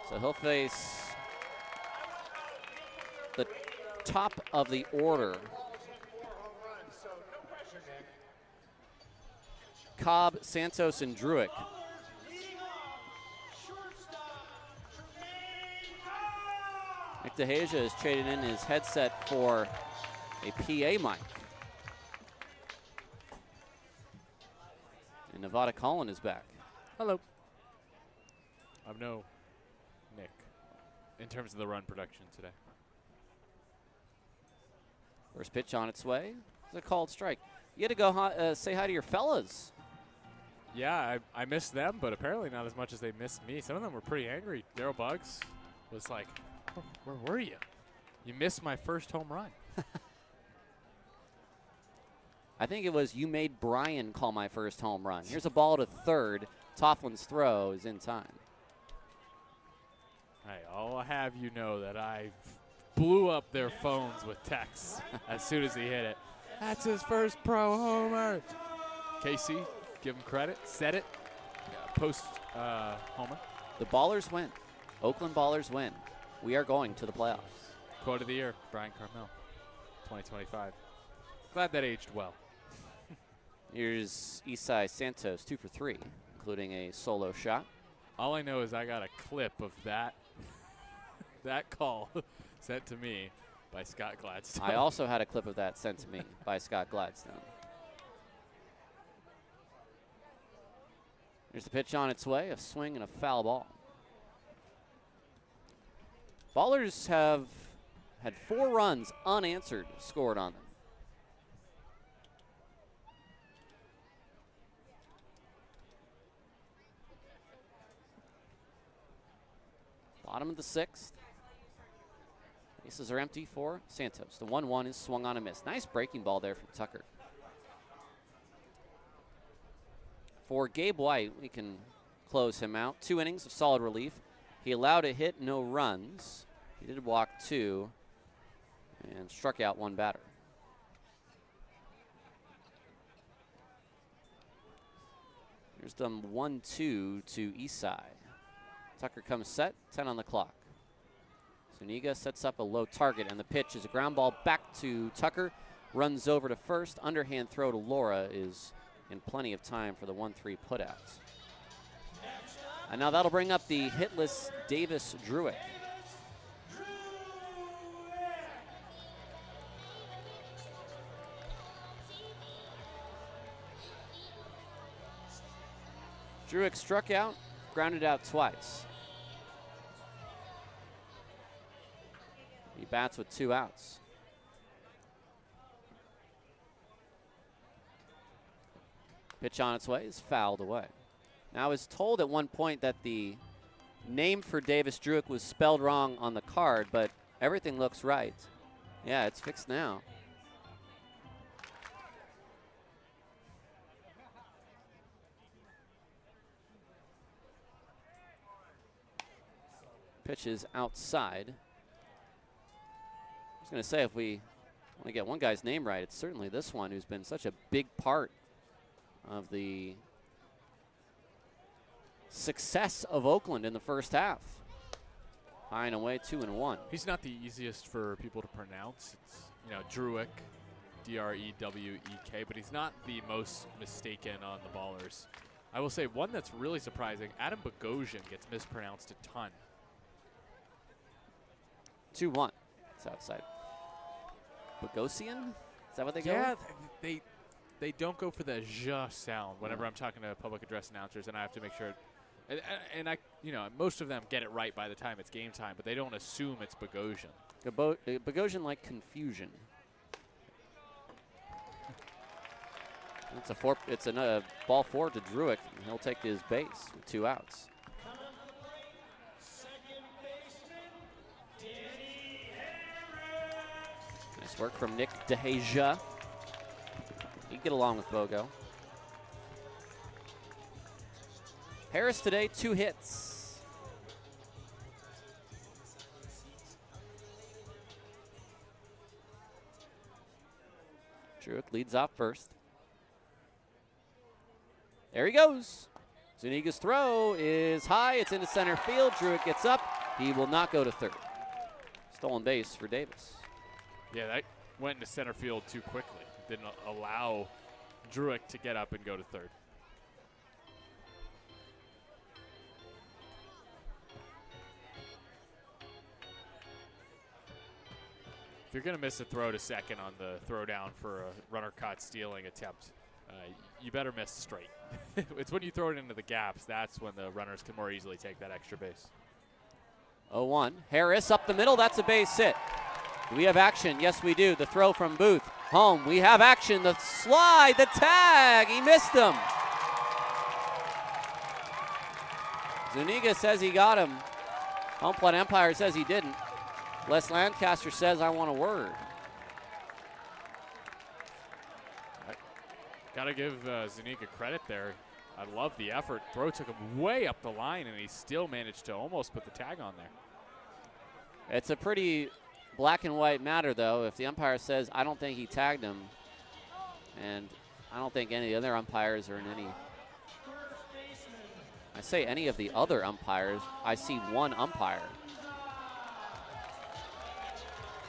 So he'll face the top of the order. Cobb, Santos, and Druick. Nick DeHasia has traded in his headset for a PA mic. And Nevada Collin is back. Hello. I'm no Nick in terms of the run production today. First pitch on its way. It's a called strike. You had to go say hi to your fellas. Yeah, I missed them, but apparently not as much as they missed me. Some of them were pretty angry. Daryl Buggs was like, "Oh, where were you? You missed my first home run." I think it was, you made Brian call my first home run. Here's a ball to third. Tofflin's throw is in time. Hey, I'll have you know that I blew up their phones with texts as soon as he hit it. That's his first pro homer. Casey, give him credit. Said it. Post homer. The Ballers win. Oakland Ballers win. We are going to the playoffs. Quote of the year, Brian Carmel, 2025. Glad that aged well. Here's Isai Santos, 2 for 3, including a solo shot. All I know is I got a clip of that call sent to me by Scott Gladstone. I also had a clip of that sent to me by Scott Gladstone. Here's the pitch on its way, a swing and a foul ball. Ballers have had 4 runs unanswered scored on them. Bottom of the 6th. Bases are empty for Santos. The 1-1 is swung on a miss. Nice breaking ball there from Tucker. For Gabe White, we can close him out. 2 innings of solid relief. He allowed a hit, no runs. He did walk 2 and struck out 1 batter. Here's them 1-2 to Isai. Tucker comes set, 10 on the clock. Zuniga sets up a low target, and the pitch is a ground ball back to Tucker. Runs over to first. Underhand throw to Laura is in plenty of time for the 1-3 putout. And now that'll bring up the hitless Davis Druick. Druick struck out, grounded out twice. He bats with 2 outs. Pitch on its way is fouled away. Now, I was told at one point that the name for Davis Druick was spelled wrong on the card, but everything looks right. Yeah, it's fixed now. Pitch is outside. I was going to say, if we want to get one guy's name right, it's certainly this one who's been such a big part of the success of Oakland in the first half. High and away, 2-1. He's not the easiest for people to pronounce. It's, Druick, D-R-E-W-E-K, but he's not the most mistaken on the Ballers. I will say one that's really surprising, Adam Bogosian gets mispronounced a ton. 2-1. It's outside. Bogosian? Is that what they go Yeah, with? they don't go for the "zh" sound whenever I'm talking to public address announcers, and I have to make sure. And I, most of them get it right by the time it's game time, but they don't assume it's Bogosian. Bogosian like confusion. It's a ball 4 to Druick, and he'll take his base with 2 outs. Nice work from Nick DeHasia. He'd get along with Bogo. Harris today, 2 hits. Druick leads off first. There he goes. Zuniga's throw is high. It's into center field. Druick gets up. He will not go to third. Stolen base for Davis. Yeah, that went into center field too quickly. Didn't allow Druick to get up and go to third. If you're going to miss a throw to second on the throw down for a runner caught stealing attempt, you better miss straight. It's when you throw it into the gaps, that's when the runners can more easily take that extra base. 0-1. Harris up the middle. That's a base hit. Do we have action? Yes, we do. The throw from Booth. Home. We have action. The slide, the tag. He missed him. Zuniga says he got him. Home plate umpire says he didn't. Les Lancaster says, I want a word. Got to give Zuniga credit there. I love the effort. Throw took him way up the line, and he still managed to almost put the tag on there. It's a pretty black and white matter, though. If the umpire says, I don't think he tagged him, and I don't think any of the other umpires are in any. I say any of the other umpires, I see one umpire.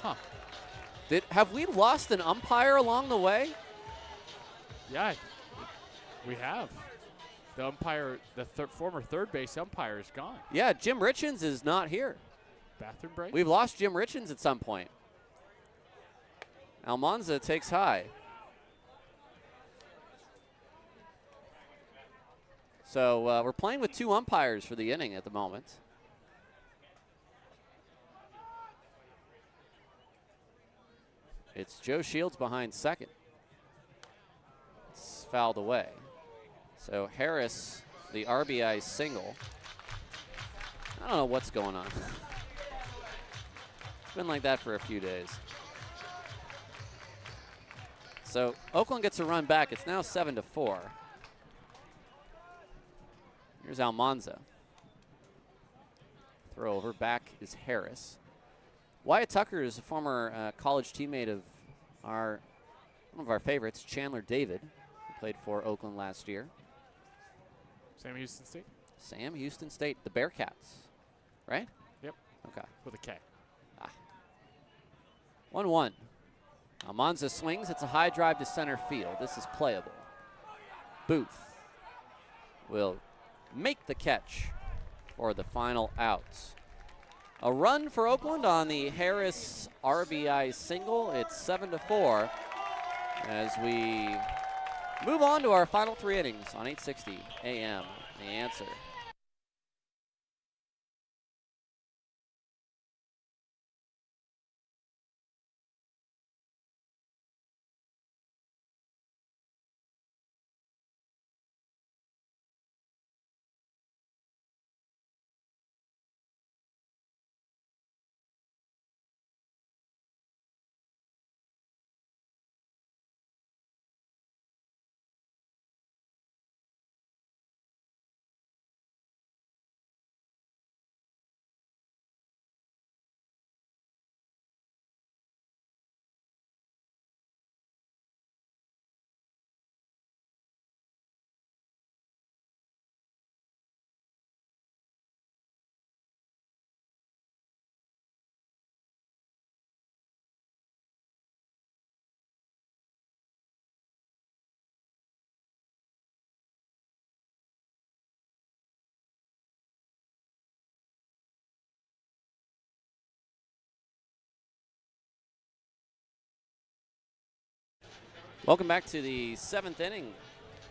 Huh. Have we lost an umpire along the way? Yeah, we have. The umpire, the former third base umpire is gone. Yeah, Jim Richens is not here. Bathroom break? We've lost Jim Richens at some point. Almanza takes high. So we're playing with 2 umpires for the inning at the moment. It's Joe Shields behind second. It's fouled away. So Harris, the RBI single. I don't know what's going on. It's been like that for a few days. So Oakland gets a run back. It's now 7-4. Here's Almanza. Throw over. Back is Harris. Wyatt Tucker is a former college teammate of one of our favorites, Chandler David, who played for Oakland last year. Sam Houston State? Sam Houston State, the Bearcats, right? Yep. Okay. With a K. 1-1. Almanza swings. It's a high drive to center field. This is playable. Booth will make the catch for the final out. A run for Oakland on the Harris RBI single. It's 7-4 as we move on to our final 3 innings on 860 AM. The Answer. Welcome back to the 7th inning.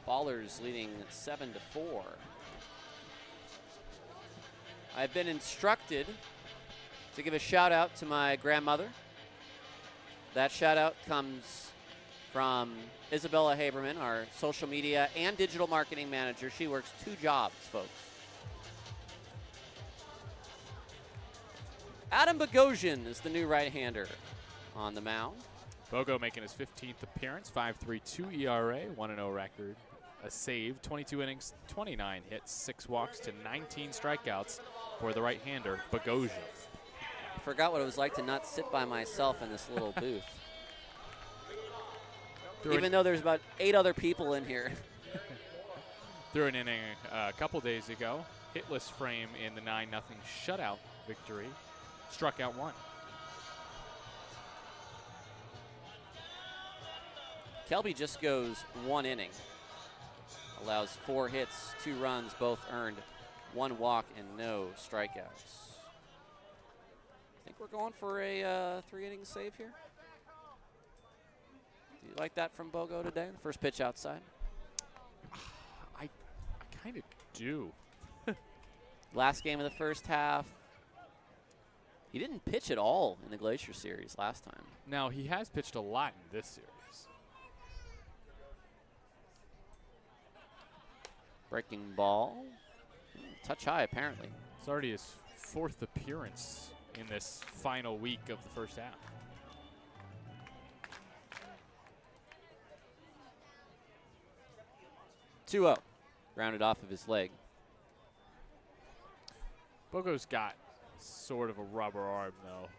Ballers leading 7-4. I've been instructed to give a shout out to my grandmother. That shout out comes from Isabella Haberman, our social media and digital marketing manager. She works 2 jobs, folks. Adam Bogosian is the new right-hander on the mound. Bogo making his 15th appearance, 5.32 ERA, 1-0 record, a save, 22 innings, 29 hits, 6 walks to 19 strikeouts for the right-hander, Bogosian. I forgot what it was like to not sit by myself in this little booth. Even though there's about 8 other people in here. Threw an inning a couple days ago, hitless frame in the 9-0 shutout victory, struck out 1. Kelby just goes 1 inning. Allows 4 hits, 2 runs, both earned, 1 walk, and no strikeouts. I think we're going for a 3-inning save here. Do you like that from Bogo today? The first pitch outside. I kind of do. Last game of the first half. He didn't pitch at all in the Glacier Series last time. Now, he has pitched a lot in this series. Breaking ball. Touch high, apparently. It's already his 4th appearance in this final week of the first half. Two-0. Grounded off of his leg. Bogo's got sort of a rubber arm, though.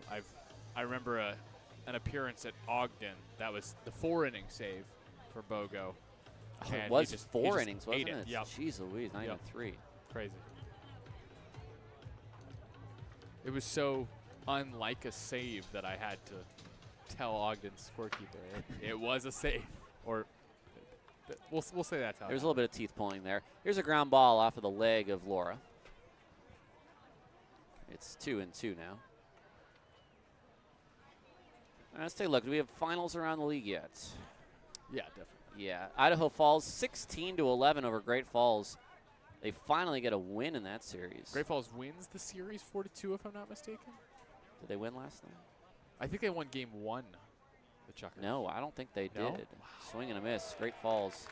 I remember an appearance at Ogden. That was the 4-inning save for Bogo. Oh, it And was he just 4 innings, wasn't ate it? Yep. Jeez Louise, not even 3. Crazy. It was so unlike a save that I had to tell Ogden's scorekeeper it was a save. Or we'll say that's how. There's a little bit of teeth pulling there. Here's a ground ball off of the leg of Laura. It's 2-2 now. Let's take a look. Do we have finals around the league yet? Yeah, definitely. Yeah. Idaho Falls 16-11 over Great Falls. They finally get a win in that series. Great Falls wins the series 4-2, if I'm not mistaken. Did they win last night? I think they won game 1. The Chuckers. No, I don't think they No? did. Swing and a miss. Great Falls.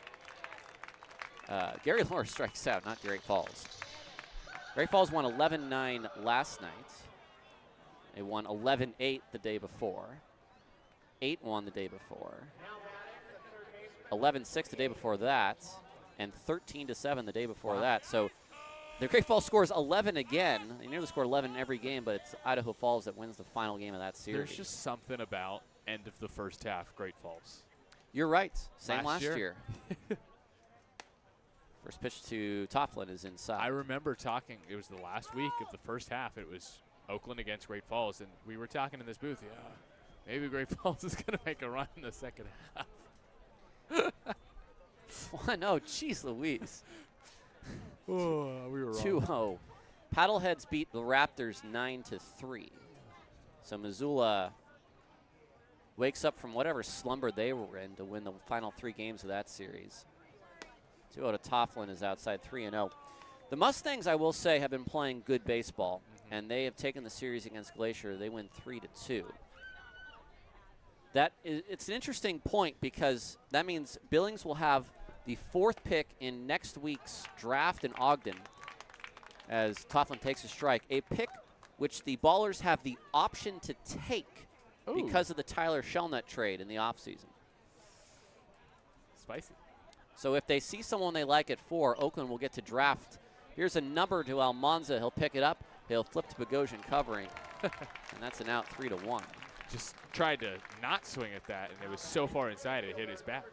Gary Laura strikes out, not Great Falls. Great Falls won 11-9 last night. They won 11-8 the day before. 8-1 the day before. 11-6 the day before that. And 13-7 the day before that. So the Great Falls scores 11 again. They nearly score 11 in every game, but it's Idaho Falls that wins the final game of that series. There's just something about end of the first half, Great Falls. You're right. Same last year. year. First pitch to Tofflin is inside. I remember talking, it was the last week of the first half. It was Oakland against Great Falls, and we were talking in this booth, maybe Great Falls is going to make a run in the second half. No, jeez Louise. Oh, we were wrong. 2-0. Paddleheads beat the Raptors 9-3. So Missoula wakes up from whatever slumber they were in to win the final 3 games of that series. 2-0 to Tofflin is outside 3-0. The Mustangs, I will say, have been playing good baseball, and they have taken the series against Glacier. They win 3-2. It's an interesting point because that means Billings will have the 4th pick in next week's draft in Ogden as Tofflin takes a strike. A pick which the Ballers have the option to take because of the Tyler Shellnut trade in the offseason. Spicy. So if they see someone they like at 4, Oakland will get to draft. Here's a number to Almanza. He'll pick it up. He'll flip to Bogosian covering. And that's an out 3-1. Just tried to not swing at that, and it was so far inside it hit his bat.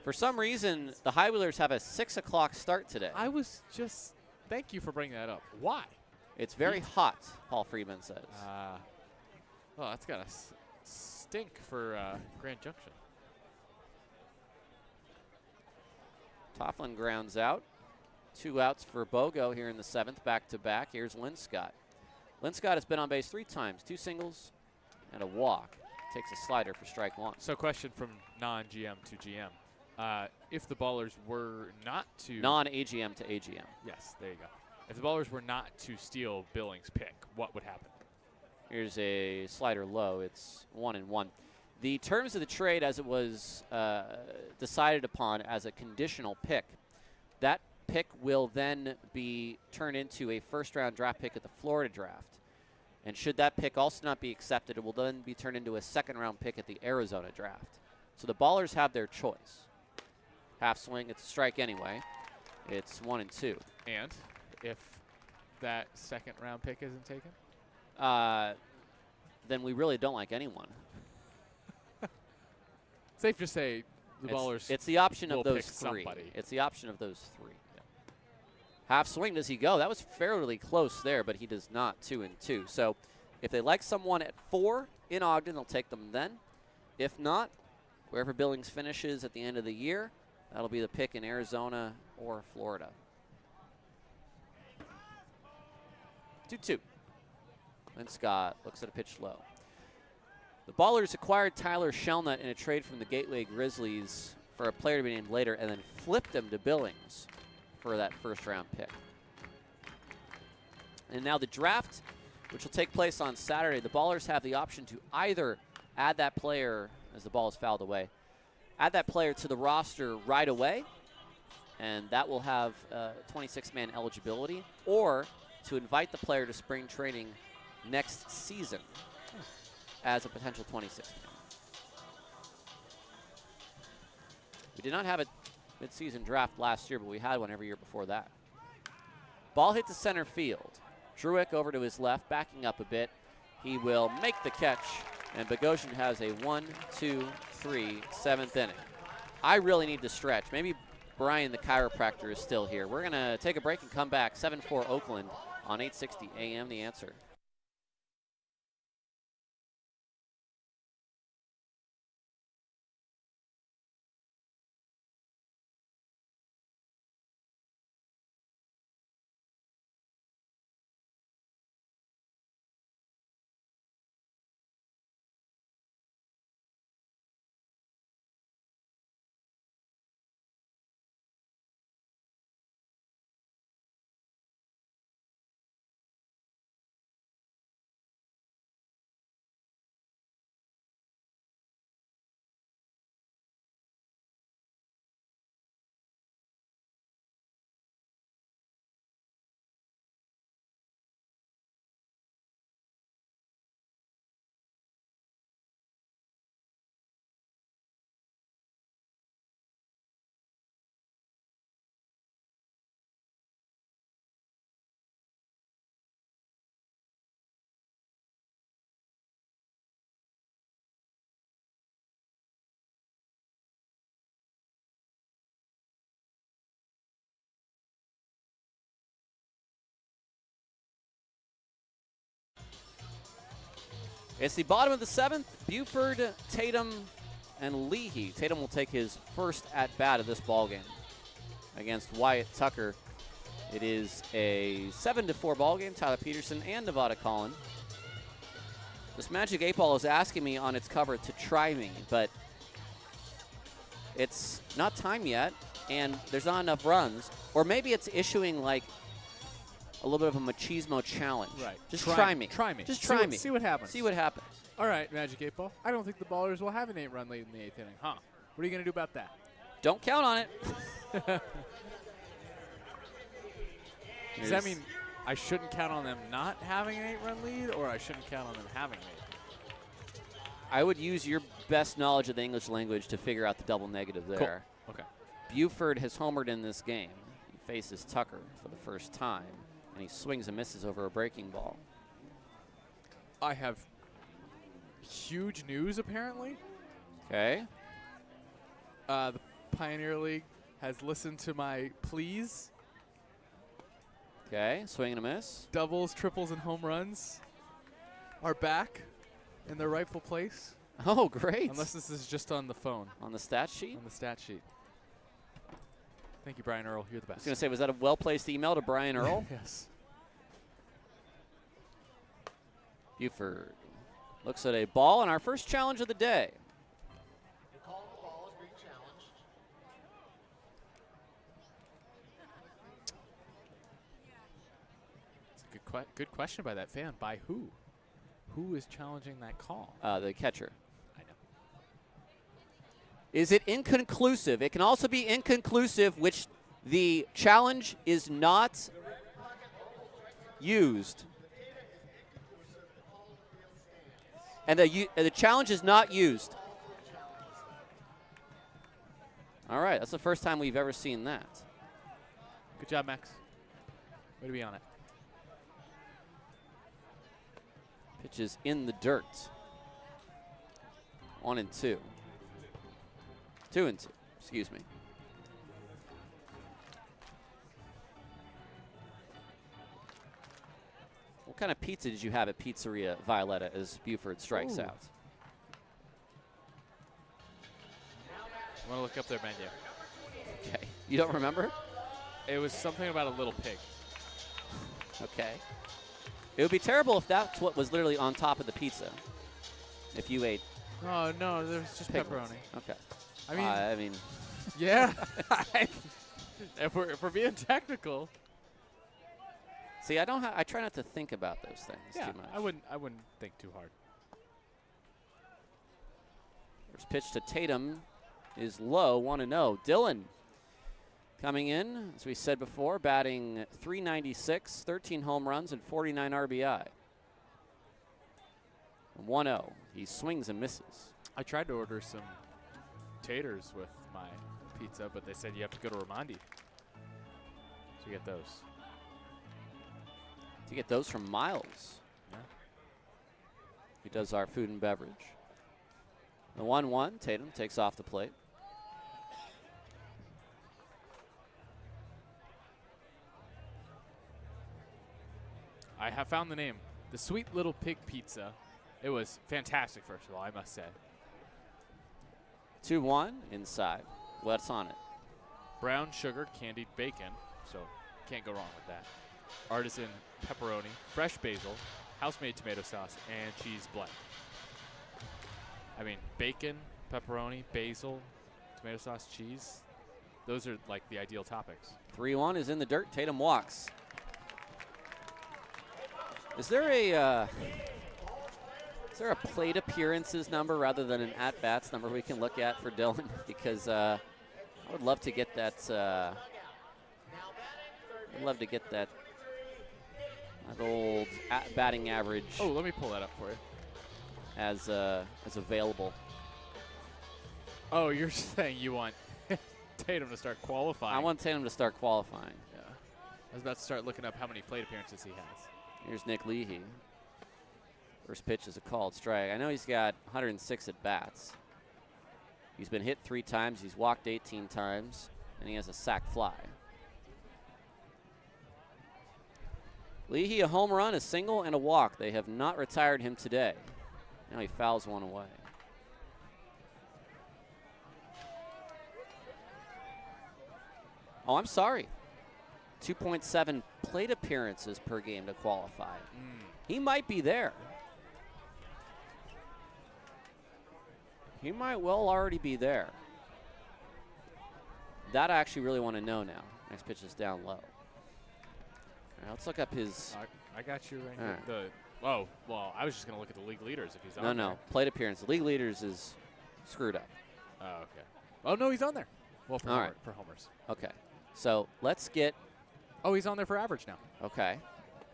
For some reason, the High Wheelers have a 6 o'clock start today. I was just, thank you for bringing that up. Why? It's very hot, Paul Friedman says. Well, that's got to stink for Grand Junction. Tofflin grounds out. 2 outs for Bogo here in the 7th, back-to-back. Here's Linscott. Linscott has been on base 3 times, 2 singles and a walk. Takes a slider for strike 1. So question from non-GM to GM. If the Ballers were not to... Non-AGM to AGM. Yes, there you go. If the Ballers were not to steal Billings' pick, what would happen? Here's a slider low. It's 1-1. The terms of the trade, as it was decided upon as a conditional pick, that pick will then be turned into a first-round draft pick at the Florida draft. And should that pick also not be accepted, it will then be turned into a second-round pick at the Arizona draft. So the Ballers have their choice. Half swing, it's a strike anyway. It's 1-2. And if that second-round pick isn't taken? Then we really don't like anyone. Safe to say the Ballers It's the option of will those pick three. somebody. It's the option of those three. Yeah. Half swing, does he go? That was fairly close there, but he does not. 2-2. So if they like someone at 4 in Ogden, they'll take them then. If not, wherever Billings finishes at the end of the year, that'll be the pick in Arizona or Florida. 2-2. And Scott looks at a pitch low. The Ballers acquired Tyler Shelnut in a trade from the Gateway Grizzlies for a player to be named later and then flipped him to Billings for that first-round pick. And now the draft, which will take place on Saturday, the Ballers have the option to either add that player, as the ball is fouled away, add that player to the roster right away, and that will have 26-man eligibility, or to invite the player to spring training next season as a potential 26 man. We did not have a midseason draft last year, but we had one every year before that. Ball hit to center field. Druick over to his left, backing up a bit. He will make the catch, and Bogosian has a 1-2-3 7th inning. I really need to stretch. Maybe Brian, the chiropractor, is still here. We're going to take a break and come back. 7-4 Oakland on 860 AM, The Answer. It's the bottom of the 7th. Buford, Tatum, and Leahy. Tatum will take his first at-bat of this ballgame against Wyatt Tucker. It is a 7-4 ballgame. Tyler Peterson and Nevada Collin. This Magic 8-ball is asking me on its cover to try me, but it's not time yet, and there's not enough runs. Or maybe it's issuing like a little bit of a machismo challenge. Right. Just try me. Try me. Just try me. See what happens. See what happens. All right, Magic 8-ball. I don't think the Ballers will have an 8-run lead in the 8th inning, huh? What are you going to do about that? Don't count on it. Does that mean I shouldn't count on them not having an 8-run lead, or I shouldn't count on them having an 8? I would use your best knowledge of the English language to figure out the double negative there. Cool. Okay. Buford has homered in this game. He faces Tucker for the first time, and he swings and misses over a breaking ball. I have huge news, apparently. Okay. The Pioneer League has listened to my pleas. Okay, swing and a miss. Doubles, triples, and home runs are back in their rightful place. Oh, great. Unless this is just on the phone. On the stat sheet? On the stat sheet. Thank you, Brian Earl. You're the I best. was going to say, was that a well-placed email to Brian Earl? Yes. Buford looks at a ball, and our first challenge of the day. The call of the ball is being challenged. It's a good question by that fan. By who? Who is challenging that call? The catcher. I know. Is it inconclusive? It can also be inconclusive, which the challenge is not used. And the challenge is not used. All right, that's the first time we've ever seen that. Good job, Max. Way to be on it. Pitch is in the dirt. 1-2. 2-2, excuse me. What kind of pizza did you have at Pizzeria Violetta as Buford strikes out? I'm going to look up their menu. Okay. You don't remember? It was something about a little pig. Okay. It would be terrible if that's what was literally on top of the pizza. If you ate Oh, no, there's just pig pepperoni. ones. Okay. I mean, I mean, yeah. if we're being technical. see, I try not to think about those things Yeah, too much. I wouldn't think too hard. First pitch to Tatum is low, 1-0. Dylan coming in, as we said before, batting .396, 13 home runs, and 49 RBI. 1-0. He swings and misses. I tried to order some taters with my pizza, but they said you have to go to Ramondi to get those. To get those from Miles. Yeah. He does our food and beverage. The 1-1, Tatum takes off the plate. I have found the name. The Sweet Little Pig Pizza. It was fantastic, first of all, I must say. 2-1 inside. What's on it? Brown sugar candied bacon, so can't go wrong with that. Artisan pepperoni, fresh basil, house-made tomato sauce, and cheese blend. I mean, bacon, pepperoni, basil, tomato sauce, cheese. Those are like the ideal topics. 3-1 is in the dirt. Tatum walks. Is there a plate appearances number rather than an at-bats number we can look at for Dylan? Because I would love to get that. I'd love to get that old batting average. Oh, let me pull that up for you. As available. Oh, you're saying you want Tatum to start qualifying. I want Tatum to start qualifying. Yeah. I was about to start looking up how many plate appearances he has. Here's Nick Leahy. First pitch is a called strike. I know he's got 106 at bats. He's been hit 3 times. He's walked 18 times, and he has a sac fly. Leahy, a home run, a single, and a walk. They have not retired him today. Now he fouls one away. Oh, I'm sorry. 2.7 plate appearances per game to qualify. He might be there. He might well already be there. That I actually really want to know now. Next pitch is down low. All right, let's look up his. I got you right All here. right. Oh, well, I was just going to look at the league leaders if he's No, on no. there. Plate appearance. The league leaders is screwed up. Oh, okay. Oh, no, he's on there. Well, for, All right. for homers. Okay. So let's get. Oh, he's on there for average now. Okay.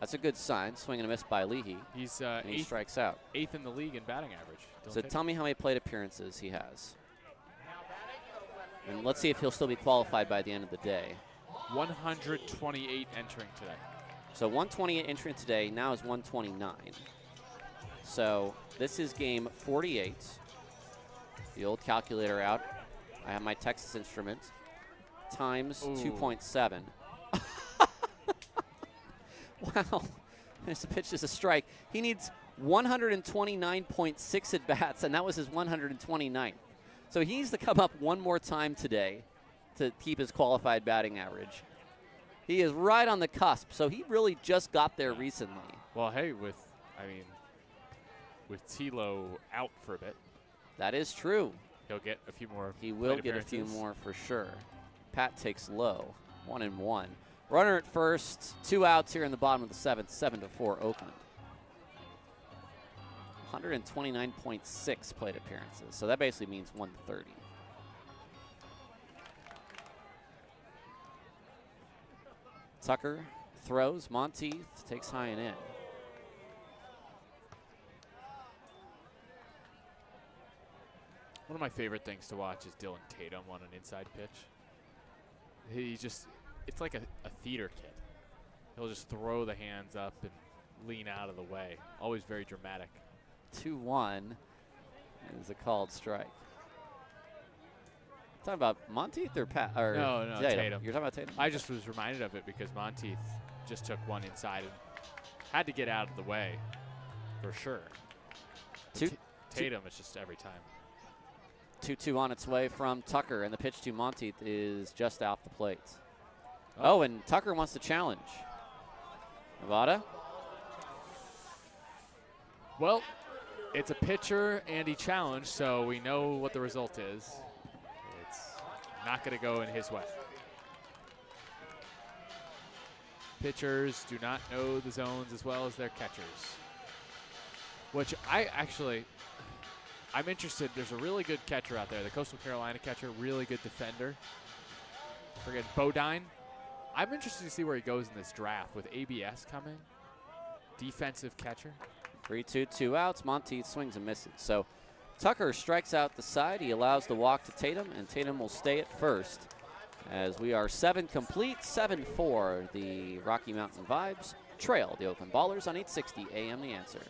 That's a good sign. Swing and a miss by Leahy. He's And he eighth, strikes out. eighth in the league in batting average. So tell me how many plate appearances he has. And let's see if he'll still be qualified by the end of the day. 128 entering today. So 128 entering today, now is 129. So this is game 48. The old calculator out. I have my Texas instrument. Times Ooh. 2.7. Wow. This pitch is a strike. He needs 129.6 at bats, and that was his 129th. So he needs to come up one more time today to keep his qualified batting average. He is right on the cusp, so he really just got there recently. Well, hey, with Tilo out for a bit, That is true. he'll get a few more. He will plate get a few appearances. more for sure. Pat takes low, 1-1. Runner at first, 2 outs here in the bottom of the 7th, 7-4 Oakland. 129.6 plate appearances, so that basically means 130. Tucker throws. Monteith takes high and in. One of my favorite things to watch is Dylan Tatum on an inside pitch. He just, it's like a theater kid. He'll just throw the hands up and lean out of the way. Always very dramatic. 2-1 is a called strike. Talking about Monteith or No, Tatum. You're talking about Tatum? I just was reminded of it because Monteith just took one inside and had to get out of the way for sure. Tatum is just every time. 2-2 on its way from Tucker, and the pitch to Monteith is just off the plate. Oh, and Tucker wants to challenge. Nevada? Well, it's a pitcher and he challenged, so we know what the result is. It's not going to go in his way. Pitchers do not know the zones as well as their catchers. Which I'm interested. There's a really good catcher out there, the Coastal Carolina catcher, really good defender. Forget Bodine. I'm interested to see where he goes in this draft with ABS coming. Defensive catcher. 3-2, 2 outs. Monteith swings and misses. So Tucker strikes out the side. He allows the walk to Tatum, and Tatum will stay at first. As we are 7 complete, 7-4. The Rocky Mountain Vibes trail the Oakland Ballers on 860 AM The Answer.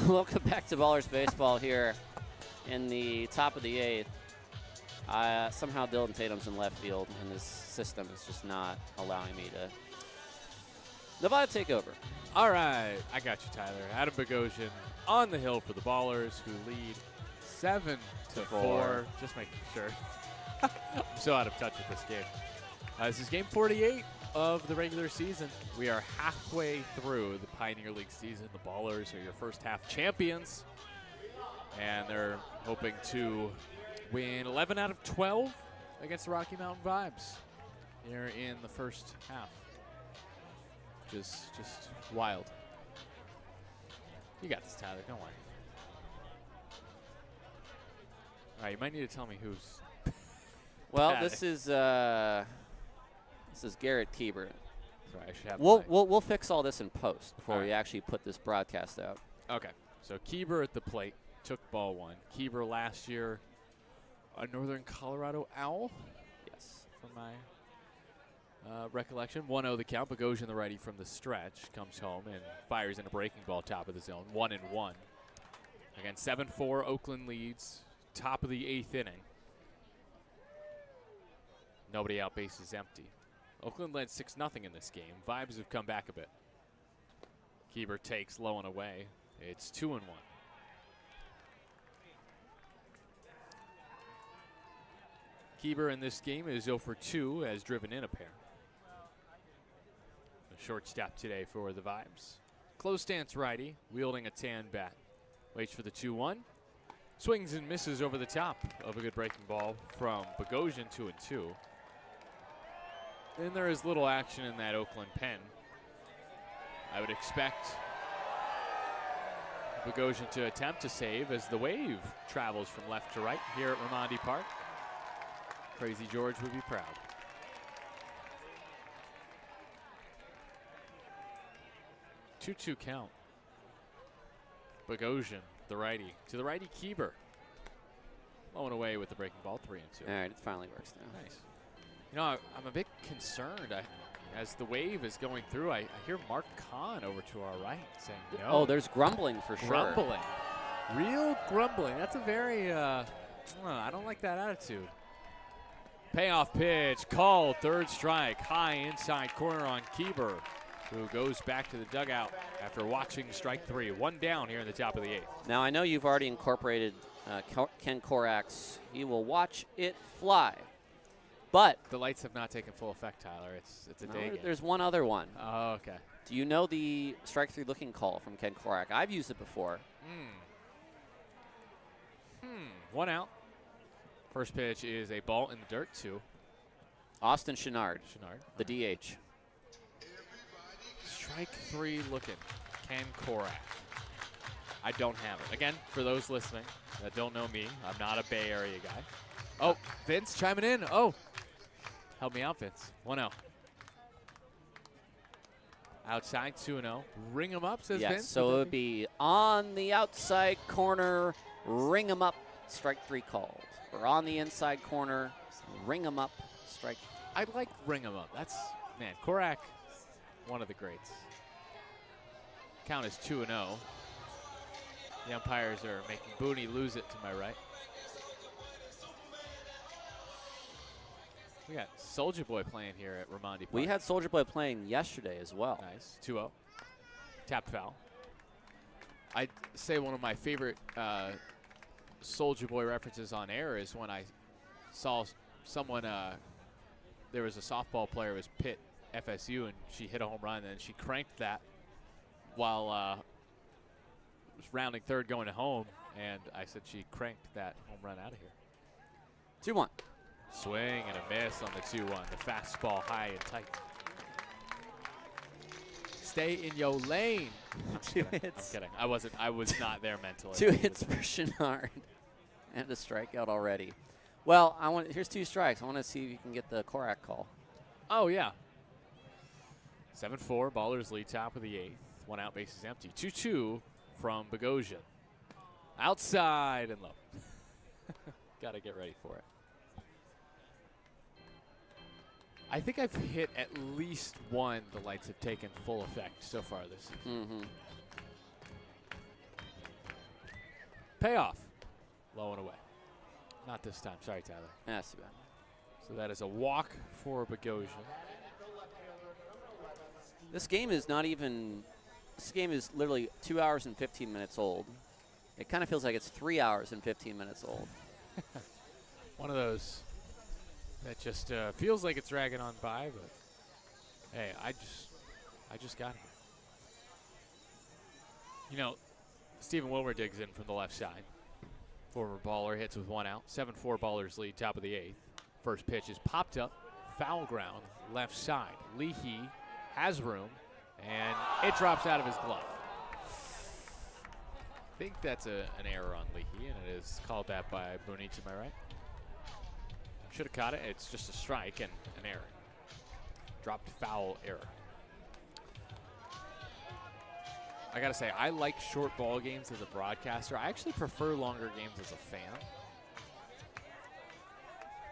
Welcome back to Ballers Baseball here in the top of the 8th. Somehow Dylan Tatum's in left field, and this system is just not allowing me to. Nevada, take over. All right, I got you, Tyler. Adam Bogosian on the hill for the Ballers, who lead 7-4. Just making sure. I'm so out of touch with this game. This is game 48 of the regular season. We are halfway through the Pioneer League season. The Ballers are your first half champions, and they're hoping to win 11 out of 12 against the Rocky Mountain Vibes here in the first half. Just wild. You got this, Tyler. Don't worry. All right, you might need to tell me who's. Well, this is Garrett Keeber. Sorry, I should have. We'll fix all this in post before All we right. actually put this broadcast out. Okay, so Keeber at the plate took ball 1. Keeber last year, a Northern Colorado Owl. Yes. From my recollection. 1-0 the count. Bogosian, the righty from the stretch, comes home and fires in a breaking ball top of the zone. 1-1. Again, 7-4. Oakland leads. Top of the 8th inning. Nobody out, base is empty. Oakland led 6-0 in this game. Vibes have come back a bit. Keeber takes low and away. It's 2-1. Keeber in this game is 0 for 2, has driven in a pair. A short step today for the Vibes. Close stance righty, wielding a tan bat. Waits for the 2-1. Swings and misses over the top of a good breaking ball from Bogosian, 2-2. Then there is little action in that Oakland pen. I would expect Bogosian to attempt to save as the wave travels from left to right here at Raimondi Park. Crazy George would be proud. 2-2 count. Bogosian, the righty. To the righty, Kieber. Blowing away with the breaking ball, 3-2. All right, it finally works now. Nice. You know, I'm a bit concerned. As the wave is going through, I hear Mark Kahn over to our right saying no. Oh, there's grumbling for sure. Grumbling. Real grumbling. That's a very, I don't like that attitude. Payoff pitch, called, third strike. High inside corner on Kieber, who goes back to the dugout after watching strike 3. One down here in the top of the 8th. Now, I know you've already incorporated Ken Korak's "He Will Watch It Fly," but The lights have not taken full effect, Tyler. It's a day game. there's one other one. Oh, okay. Do you know the strike 3 looking call from Ken Korak? I've used it before. One out. First pitch is a ball in the dirt to Austin Chenard, Chenard. the DH. Strike 3 looking. Ken Korak. I don't have it. Again, for those listening that don't know me, I'm not a Bay Area guy. Oh, Vince chiming in. Oh, help me out, Vince. 1-0. Outside, 2-0. Ring him up, says Yes, Vince. so it would be on the outside corner, ring him up, strike 3 called. Or on the inside corner, ring him up, strike. I'd like ring him up. That's, man, Korak, one of the greats. Count is 2-0. The umpires are making Booney lose it to my right. We got Soldier Boy playing here at Ramondi Park. We had Soldier Boy playing yesterday as well. Nice. 2-0. Tapped foul. I'd say one of my favorite Soldier Boy references on air is when I saw someone, there was a softball player, it was Pitt, FSU, and she hit a home run, and she cranked that while rounding third going to home, and I said she cranked that home run out of here. 2-1. Swing and a miss on the 2-1. The fastball high and tight. Stay in your lane. Two hits. I'm kidding. I was not there mentally. 2 hits for Chenard. And a strikeout already. Well, here's 2 strikes. I want to see if you can get the Korak call. Oh, yeah. 7-4. Ballers lead top of the 8th. 1 out, bases empty. 2-2 from Bogosian. Outside and low. Got to get ready for it. I think I've hit at least one the lights have taken full effect so far this season. Payoff. Low and away. Not this time. Sorry, Tyler. That's too bad. So that is a walk for Bogosian. This game is literally 2 hours and 15 minutes old. It kind of feels like it's 3 hours and 15 minutes old. One of those that just feels like it's dragging on by, but hey, I just got here. You know, Stephen Wilmer digs in from the left side. Former baller hits with 1 out. 7-4 Ballers lead, top of the 8th. First pitch is popped up, foul ground, left side. Leahy has room, and it drops out of his glove. I think that's an error on Leahy, and it is called that by Booney to my right. Should have caught it. It's just a strike and an error. Dropped foul error. I got to say, I like short ball games as a broadcaster. I actually prefer longer games as a fan.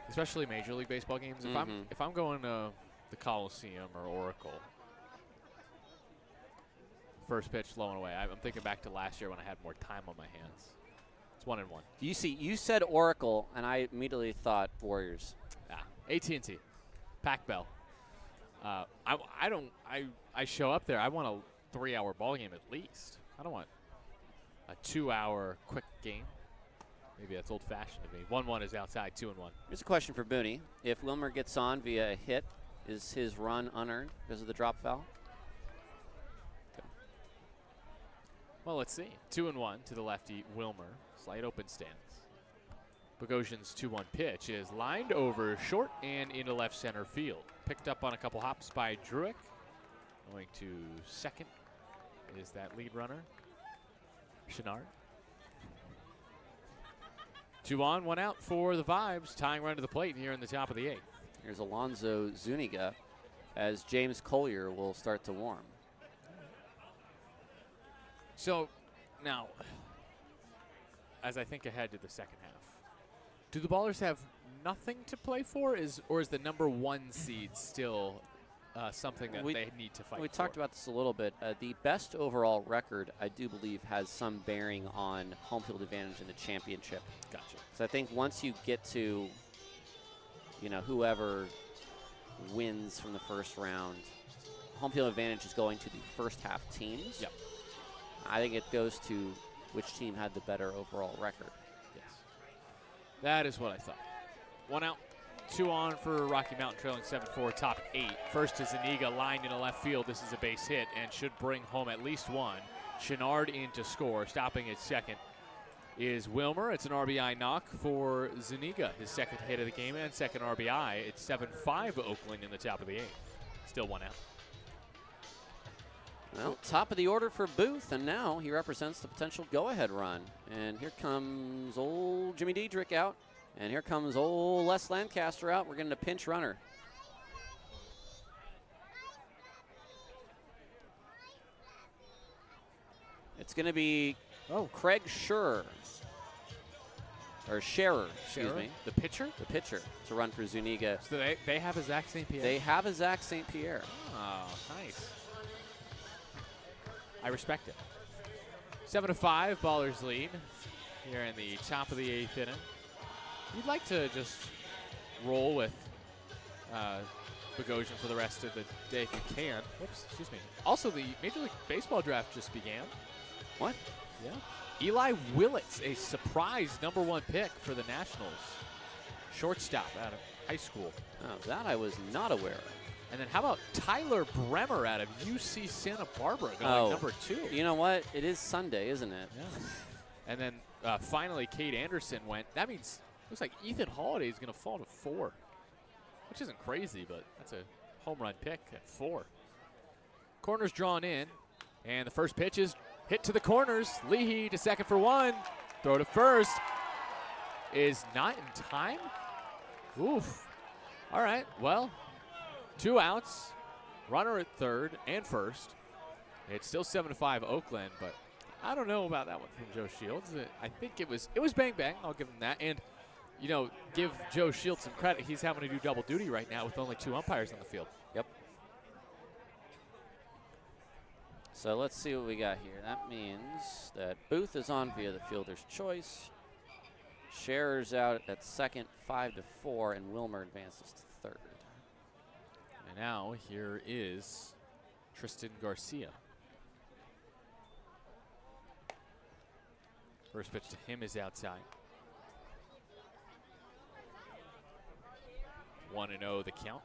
Especially Major League Baseball games. If I'm going to the Coliseum or Oracle, first pitch low and away. I'm thinking back to last year when I had more time on my hands. It's 1-1. You said Oracle, and I immediately thought Warriors. Yeah, AT&T, Pac Bell. I show up there. I want a 3-hour ball game at least. I don't want a 2-hour quick game. Maybe that's old-fashioned to me. 1-1 is outside. 2-1. Here's a question for Booney. If Wilmer gets on via a hit, is his run unearned because of the drop foul? Okay. Well, let's see. 2-1 to the lefty, Wilmer. Slight open stance. Bogosian's 2-1 pitch is lined over short and into left center field. Picked up on a couple hops by Druick. Going to second is that lead runner, Chenard. 2 on, 1 out for the Vibes. Tying run to the plate here in the top of the 8th. Here's Alonzo Zuniga as James Collier will start to warm. So now, as I think ahead to the second half, do the Ballers have nothing to play for, or is the number 1 seed still something that they need to fight for? We talked about this a little bit. The best overall record, I do believe, has some bearing on home field advantage in the championship. Gotcha. So I think once you get to, you know, whoever wins from the first round, home field advantage is going to the first half teams. Yep. I think it goes to which team had the better overall record. Yes. That is what I thought. 1 out, 2 on for Rocky Mountain, trailing 7-4, top 8. First is Zuniga, lined into left field. This is a base hit and should bring home at least 1. Chenard in to score. Stopping at second is Wilmer. It's an RBI knock for Zuniga, his second hit of the game and second RBI. It's 7-5 Oakland in the top of the 8th. Still 1 out. Well, top of the order for Booth, and now he represents the potential go-ahead run. And here comes old Jimmy Diedrich out, and here comes old Les Lancaster out. We're getting a pinch runner. It's going to be Craig Scherer, or Scherer, excuse me. The pitcher? The pitcher to run for Zuniga. So they have a Zach St. Pierre? They have a Zach St. Pierre. Oh, nice. I respect it. 7-5, Ballers lead here in the top of the 8th inning. You'd like to just roll with Bogosian for the rest of the day if you can. Whoops, excuse me. Also, the Major League Baseball draft just began. What? Yeah. Eli Willits, a surprise number 1 pick for the Nationals. Shortstop out of high school. Oh, that I was not aware of. And then how about Tyler Bremer out of UC Santa Barbara going number 2? You know what? It is Sunday, isn't it? Yeah. And then finally, Cade Anderson went. That means looks like Ethan Holiday is going to fall to 4, which isn't crazy, but that's a home run pick at 4. Corners drawn in, and the first pitch is hit to the corners. Leahy to second for 1. Throw to first is not in time. Oof. All right, well, 2 outs, runner at third and first. It's still 7-5 Oakland, but I don't know about that one from Joe Shields. I think it was bang bang. I'll give him that. And you know, give Joe Shields some credit. He's having to do double duty right now with only 2 umpires on the field. Yep. So let's see what we got here. That means that Booth is on via the fielder's choice. Scherer's out at second, 5-4, and Wilmer advances to third. And now here is Tristan Garcia. First pitch to him is outside. 1-0 the count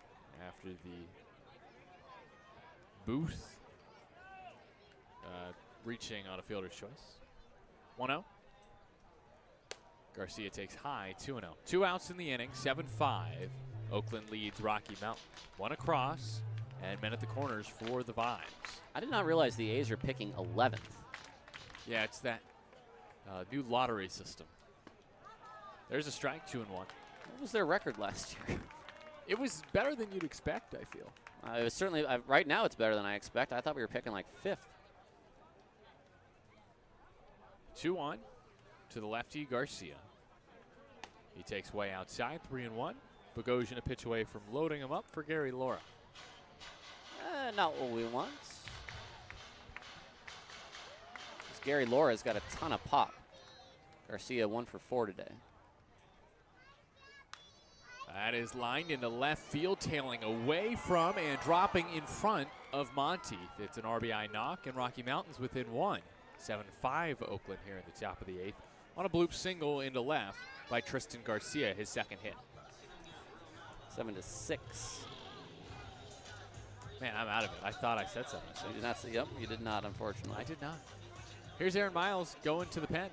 after the Booth reaching on a fielder's choice. 1-0. Garcia takes high, 2-0. 2 outs in the inning, 7-5. Oakland leads Rocky Mountain. 1 across, and men at the corners for the Vibes. I did not realize the A's are picking 11th. Yeah, it's that new lottery system. There's a strike, 2-1. What was their record last year? It was better than you'd expect, I feel. It was certainly, right now it's better than I expect. I thought we were picking like 5th. 2-1 to the lefty, Garcia. He takes way outside, 3-1. Bogosian a pitch away from loading him up for Gary Laura. Not what we want. Gary Laura's got a ton of pop. Garcia 1 for 4 today. That is lined into left field, tailing away from and dropping in front of Monty. It's an RBI knock, and Rocky Mountain's within 1. 7-5 Oakland here in the top of the 8th. On a bloop single into left by Tristan Garcia, his second hit. 7-6. Man, I'm out of it. I thought I said 7-6. You did not say, yep, you did not, unfortunately. I did not. Here's Aaron Miles going to the pen.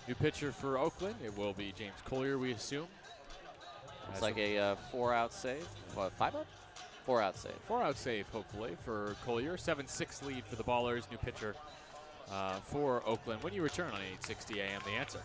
New pitcher for Oakland. It will be James Collier, we assume. It's like a 4-out save. 5-out? 4-out save. 4-out save, hopefully, for Collier. 7-6 lead for the Ballers. New pitcher for Oakland. When you return on 8:60 a.m., The Answer.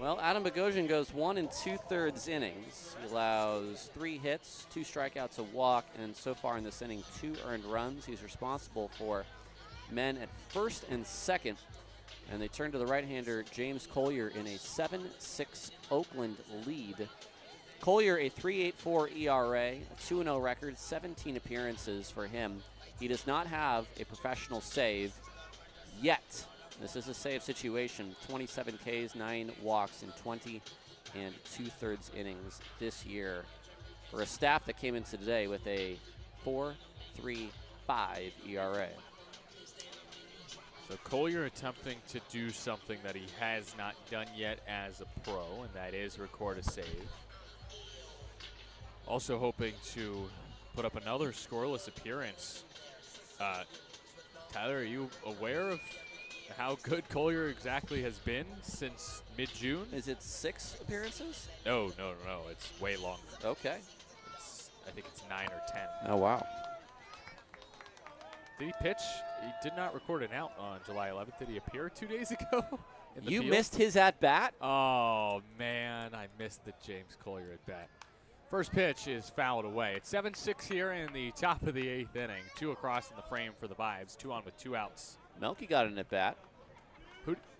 Well, Adam Bogosian goes 1 2/3 innings. He allows 3 hits, 2 strikeouts, a walk, and so far in this inning, 2 earned runs. He's responsible for men at first and second, and they turn to the right-hander James Collier in a 7-6 Oakland lead. Collier, a 3.84 ERA, a 2-0 record, 17 appearances for him. He does not have a professional save yet. This is a save situation. 27 Ks, 9 walks in 20 2/3 innings this year for a staff that came into today with a 4.35 ERA. So Collier attempting to do something that he has not done yet as a pro, and that is record a save. Also hoping to put up another scoreless appearance. Tyler, are you aware of how good Collier exactly has been since mid-June? Is it 6 appearances? No. It's way longer. Okay. I think it's 9 or 10. Oh, wow. Did he pitch? He did not record an out on July 11th. Did he appear 2 days ago? In the You field? missed his at-bat? Oh, man, I missed the James Collier at bat. First pitch is fouled away. It's 7-6 here in the top of the 8th inning. 2 across in the frame for the Vibes. 2 on with 2 outs. Melky got an at-bat.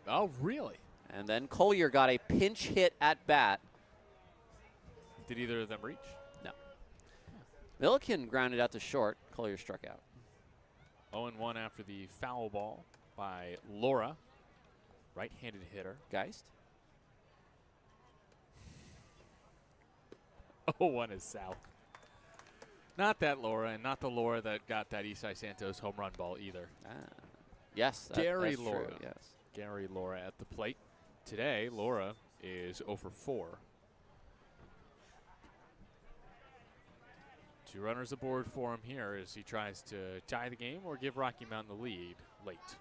Oh, really? And then Collier got a pinch hit at-bat. Did either of them reach? No. Milliken grounded out to short. Collier struck out. 0-1 after the foul ball by Laura, right-handed hitter. Geist. 0-1 is South. Not that Laura, and not the Laura that got that Isai Santos home run ball either. Yes, Gary that's Laura. true, yes. Gary Laura at the plate. Today, Laura is 0 for 4. 2 runners aboard for him here as he tries to tie the game or give Rocky Mountain the lead late.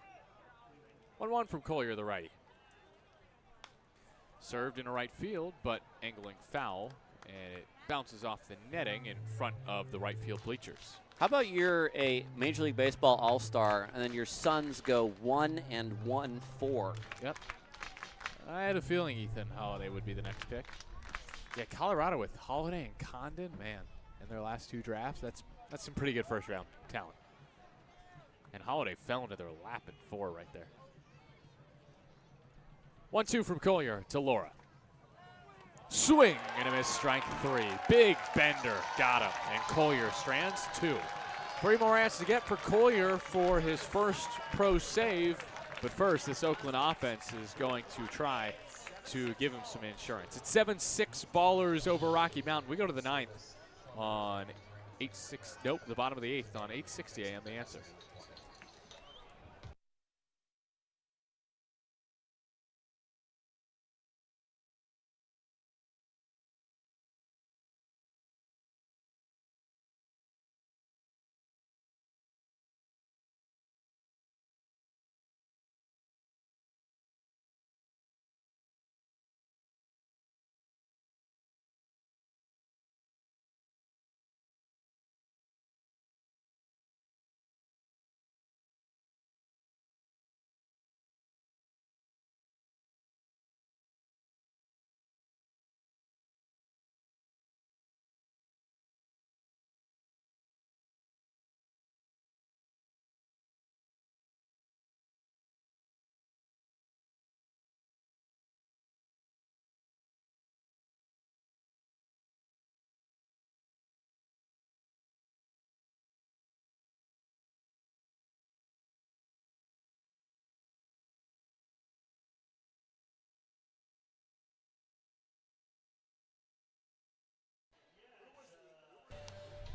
1-1 from Collier, the righty. Served in a right field, but angling foul, and it bounces off the netting in front of the right field bleachers. How about you're a Major League Baseball All-Star, and then your Suns go 1-1-4? Yep. I had a feeling Ethan Holiday would be the next pick. Yeah, Colorado with Holiday and Condon, man, in their last 2 drafts, that's some pretty good first-round talent. And Holiday fell into their lap at 4 right there. 1-2 from Collier to Laura. Swing and a miss, strike 3. Big bender, got him, and Collier strands 2. 3 more outs to get for Collier for his first pro save. But first, this Oakland offense is going to try to give him some insurance. It's 7-6 Ballers over Rocky Mountain. We go to the 9th on 8-6. Nope, the bottom of the 8th on 8:60 a.m. The Answer.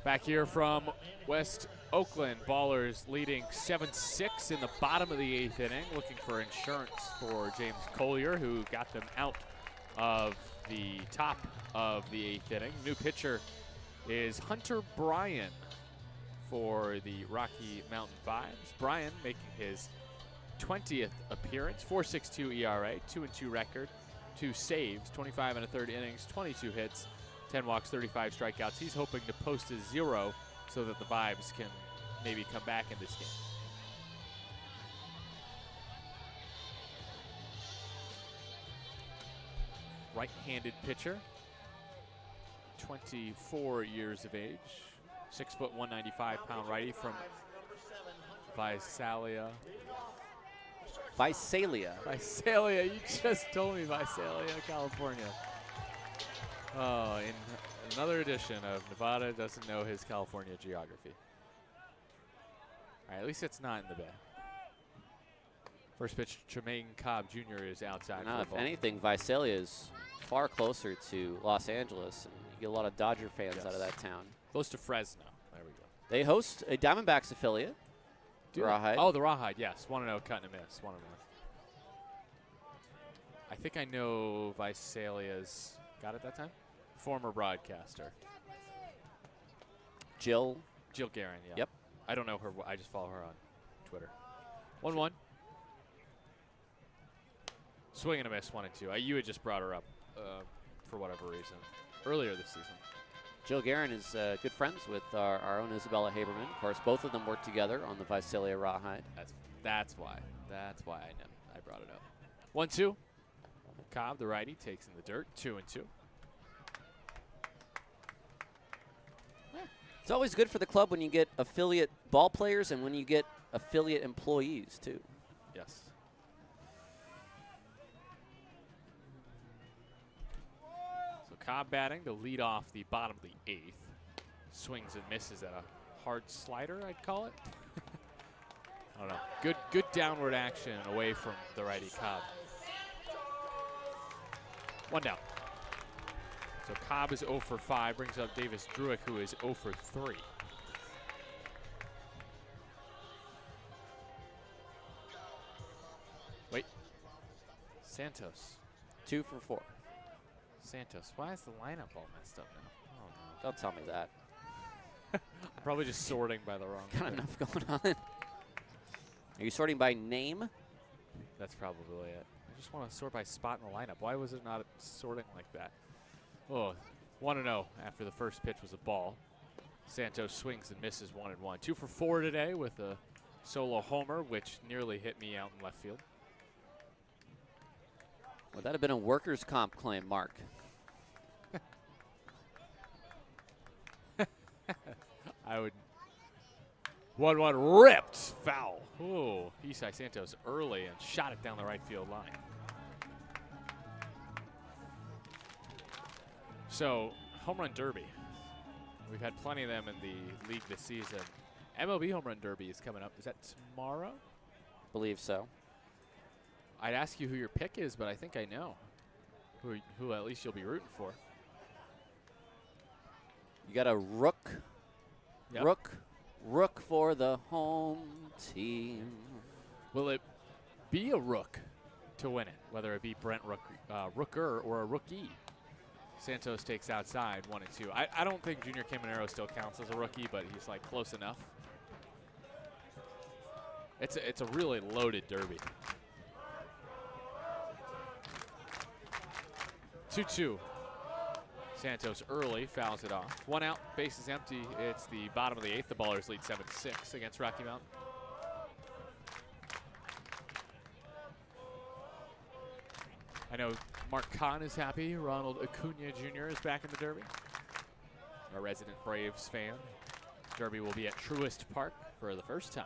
Back here from West Oakland, Ballers leading 7-6 in the bottom of the 8th inning, looking for insurance for James Collier, who got them out of the top of the 8th inning. New pitcher is Hunter Bryan for the Rocky Mountain Vibes. Bryan making his 20th appearance, 4.62 ERA, 2-2 record, 2 saves, 25 1/3 innings, 22 hits, 10 walks, 35 strikeouts. He's hoping to post a 0 so that the Vibes can maybe come back in this game. right-handed pitcher, 24 years of age, 6 foot 195-pound righty from Visalia. Visalia, you just told me Visalia, California. Oh, in another edition of Nevada doesn't know his California geography. All right, at least it's not in the Bay. First pitch, Tremaine Cobb Jr. is outside. Now, if anything, Visalia is far closer to Los Angeles, and you get a lot of Dodger fans out of that town. Close to Fresno. There we go. They host a Diamondbacks affiliate, the Rawhide. Oh, the Rawhide, yes. 1-0, cut and a miss. 1-0. I think I know Visalia's got it that time. Former broadcaster. Jill Guerin, yeah. Yep. I don't know her. I just follow her on Twitter. 1-1. Swing and a miss, 1-2. You had just brought her up for whatever reason earlier this season. Jill Guerin is good friends with our own Isabella Haberman. Of course, both of them work together on the Visalia Rawhide. That's why. That's why I know. I brought it up. 1-2. Cobb, the righty, takes in the dirt. 2-2. It's always good for the club when you get affiliate ball players and when you get affiliate employees, too. Yes. So Cobb batting to lead off the bottom of the 8th. Swings and misses at a hard slider, I'd call it. I don't know. Good downward action away from the righty Cobb. 1 down. So Cobb is 0 for 5, brings up Davis Druick, who is 0 for 3. Wait. Santos. 2 for 4. Santos. Why is the lineup all messed up now? Oh, no. Don't tell me that. I'm probably just sorting by the wrong Got enough going on. Are you sorting by name? That's probably it. I just want to sort by spot in the lineup. Why was it not sorting like that? Oh, 1-0 after the first pitch was a ball. Santos swings and misses 1-1. 2 for 4 today with a solo homer, which nearly hit me out in left field. Would that have been a workers' comp claim, Mark? I would. 1-1 ripped foul. Ooh, Isai Santos early and shot it down the right field line. So, home run derby. We've had plenty of them in the league this season. MLB home run derby is coming up. Is that tomorrow? Believe so. I'd ask you who your pick is, but I think I know who at least you'll be rooting for. You got a rook. Yep. Rook for the home team. Will it be a rook to win it, whether it be Brent Rooker or a rookie? Santos takes outside 1-2. I don't think Junior Caminero still counts as a rookie, but he's like close enough. It's a really loaded derby. 2-2. Santos early fouls it off. 1 out, base is empty. It's the bottom of the 8th. The Ballers lead 7-6 against Rocky Mountain. I know Mark Kahn is happy. Ronald Acuna Jr. is back in the derby. A resident Braves fan. Derby will be at Truist Park for the first time.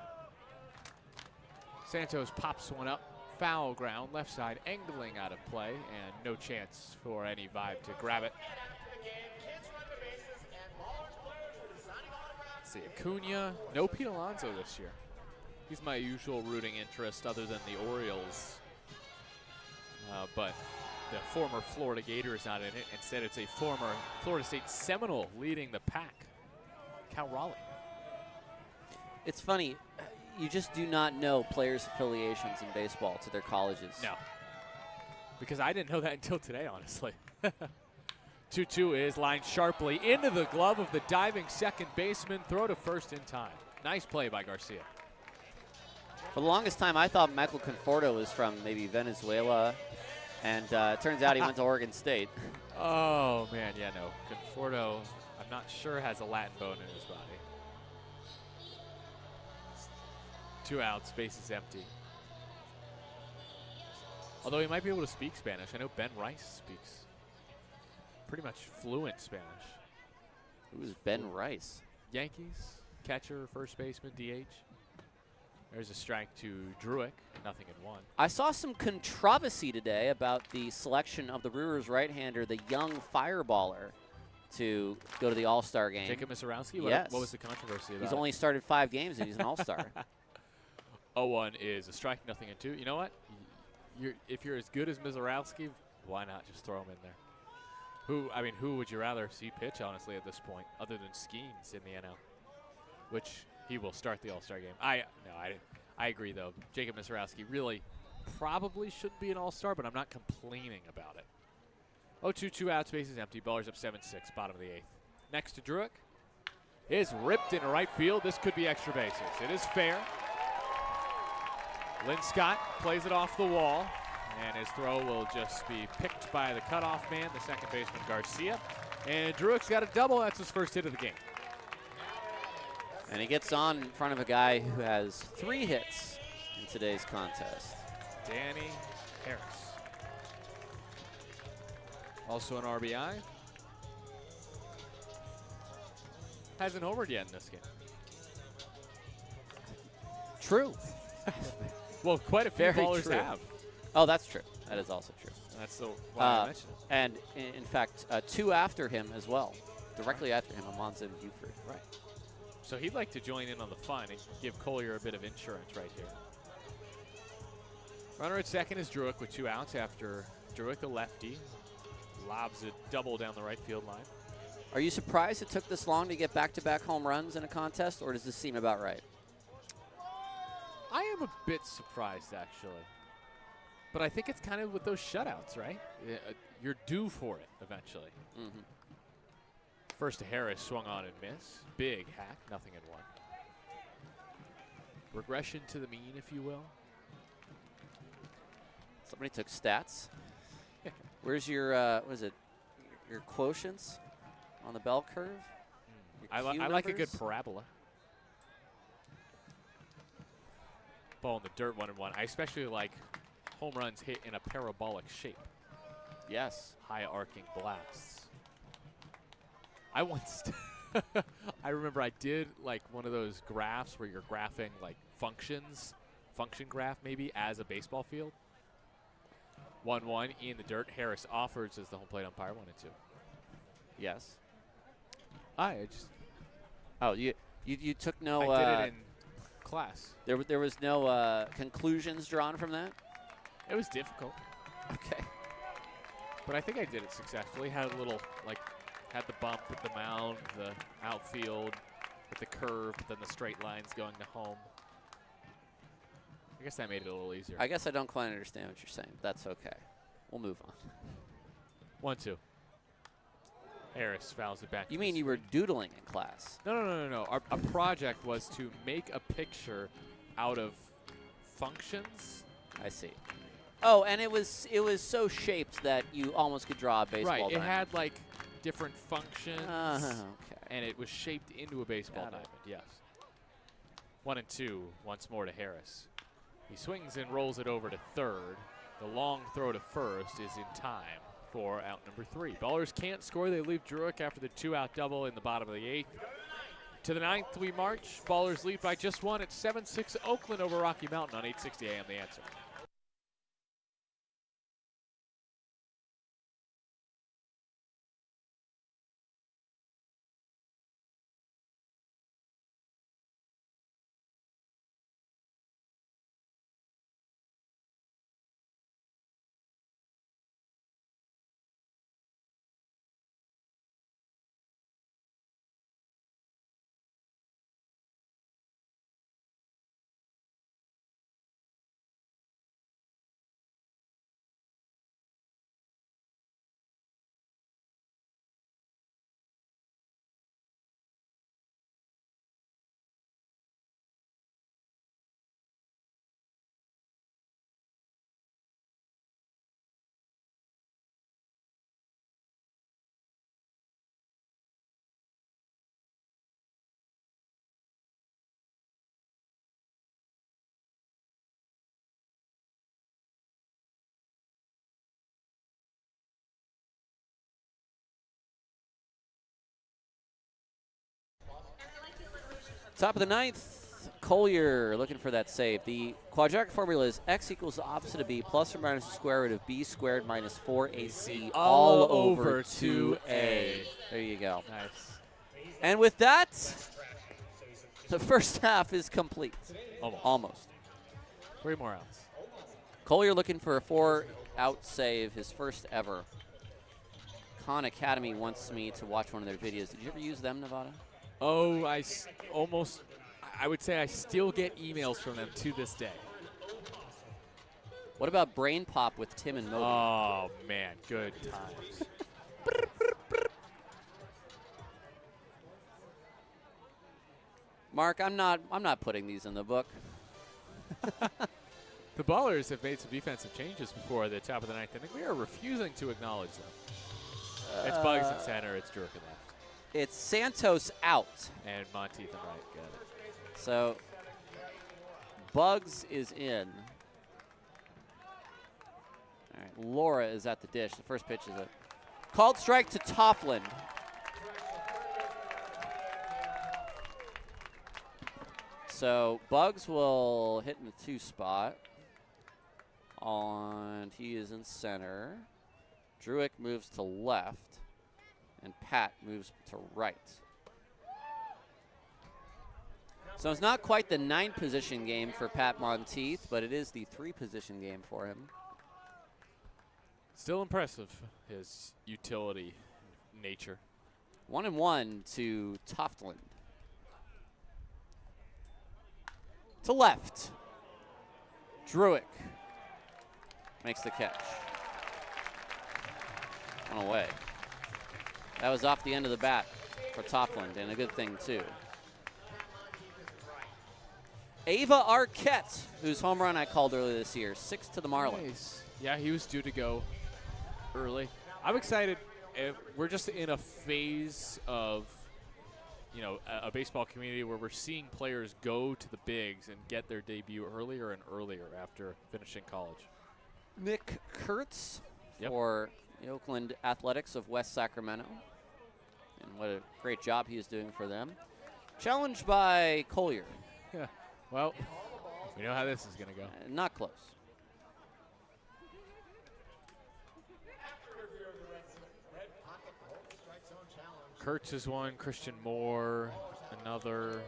Santos pops one up. Foul ground, left side, angling out of play, and no chance for any Vibe to grab it. Let's see, Acuna, no Pete Alonso this year. He's my usual rooting interest other than the Orioles. But the former Florida Gator is not in it. Instead, it's a former Florida State Seminole leading the pack, Cal Raleigh. It's funny. You just do not know players' affiliations in baseball to their colleges. No. Because I didn't know that until today, honestly. 2-2 is lined sharply into the glove of the diving second baseman. Throw to first in time. Nice play by Garcia. For the longest time, I thought Michael Conforto was from maybe Venezuela, and it turns out he went to Oregon State. Oh, man, yeah, no. Conforto, I'm not sure, has a Latin bone in his body. 2 outs, base is empty. Although he might be able to speak Spanish. I know Ben Rice speaks pretty much fluent Spanish. Who's Ben Rice? Yankees, catcher, first baseman, DH. There's a strike to Druick, 0-1. I saw some controversy today about the selection of the Brewers right-hander, the young fireballer, to go to the All-Star game. Jacob Misarowski? Yes. What was the controversy about He's it? only started 5 games and he's an All-Star. 0-1 is a strike, 0-2. You know what? If you're as good as Misarowski, why not just throw him in there? Who would you rather see pitch, honestly, at this point, other than Skeens in the NL? Which he will start the All-Star game. I agree, though. Jacob Misarowski really probably shouldn't be an All-Star, but I'm not complaining about it. 0-2, 2 outs, bases empty. Ballers up 7-6, bottom of the 8th. Next to Druick is ripped into right field. This could be extra bases. It is fair. Lynn Scott plays it off the wall, and his throw will just be picked by the cutoff man, the second baseman Garcia. And Druick's got a double. That's his first hit of the game. And he gets on in front of a guy who has 3 hits in today's contest. Danny Harris. Also an RBI. Hasn't homered yet in this game. True. Well, quite a few Very ballers true. have. Oh, that's true. That is also true. That's why I mentioned it. And in fact, 2 after him as well. Directly after him, Alonzo Buford. Right. So he'd like to join in on the fun and give Collier a bit of insurance right here. Runner at second is Druick with 2 outs after Druick, the lefty, lobs a double down the right field line. Are you surprised it took this long to get back-to-back home runs in a contest, or does this seem about right? I am a bit surprised, actually. But I think it's kind of with those shutouts, right? You're due for it eventually. Mm-hmm. First to Harris, swung on and miss. Big hack, 0-1. Regression to the mean, if you will. Somebody took stats. Where's your, what is it, your quotients on the bell curve? I Q like a good numbers? parabola. Ball in the dirt, 1-1. I especially like home runs hit in a parabolic shape. Yes. High arcing blasts. I once, I remember I did like one of those graphs where you're graphing like function graph maybe as a baseball field. 1-1 in the dirt. Harris offers as the home plate umpire, 1-2. Yes. I just. Oh, you took no. I did it in class. There was no conclusions drawn from that. It was difficult, Okay. but I think I did it successfully. Had a little had the bump with the mound, the outfield with the curve, but then the straight lines going to home. I guess that made it a little easier. I guess I don't quite understand what you're saying, but that's okay. We'll move on. 1-2. Harris fouls it back. You to mean the you were screen. doodling in class? No. Our project was to make a picture out of functions. I see. Oh, and it was so shaped that you almost could draw a baseball Right. It diamond. had like different functions, Okay. and it was shaped into a baseball Got it. diamond. Yes. 1-2. Once more to Harris. He swings and rolls it over to third. The long throw to first is in time for out number 3. Ballers can't score. They leave Druick after the 2-out double in the bottom of the 8th. To the 9th we march. Ballers lead by just 1 at 7-6 Oakland over Rocky Mountain on 860 AM The Answer. Top of the ninth, Collier looking for that save. The quadratic formula is x equals the opposite of b plus or minus the square root of b squared minus 4ac all over 2a. There you go. Nice. And with that, the first half is complete. Almost. 3 more outs. Collier looking for a 4-out save, his first ever. Khan Academy wants me to watch one of their videos. Did you ever use them, Nevada? Oh, I would say I still get emails from them to this day. What about Brain Pop with Tim and Moby? Oh, man, good times. Mark, I'm not putting these in the book. The Ballers have made some defensive changes before the top of the ninth inning. We are refusing to acknowledge them. It's Bugs in center. It's Jurek in left. It's Santos out. And Monteith in right. Got it. So Bugs is in. All right, Laura is at the dish. The first pitch is a called strike to Toffland. So Bugs will hit in the 2 spot. And he is in center. Druick moves to left. And Pat moves to right. So it's not quite the 9-position game for Pat Monteith, but it is the 3-position game for him. Still impressive, his utility nature. 1-1 to Toftland. To left. Druick makes the catch. On away. That was off the end of the bat for Toftland, and a good thing, too. Ava Arquette, whose home run I called earlier this year, 6 to the Marlins. Nice. Yeah, he was due to go early. I'm excited. We're just in a phase of, a baseball community where we're seeing players go to the bigs and get their debut earlier and earlier after finishing college. Nick Kurtz for the Oakland Athletics of West Sacramento. And what a great job he is doing for them. Challenged by Collier. Yeah. Well, we know how this is going to go. Not close. Kurtz is one. Christian Moore, another.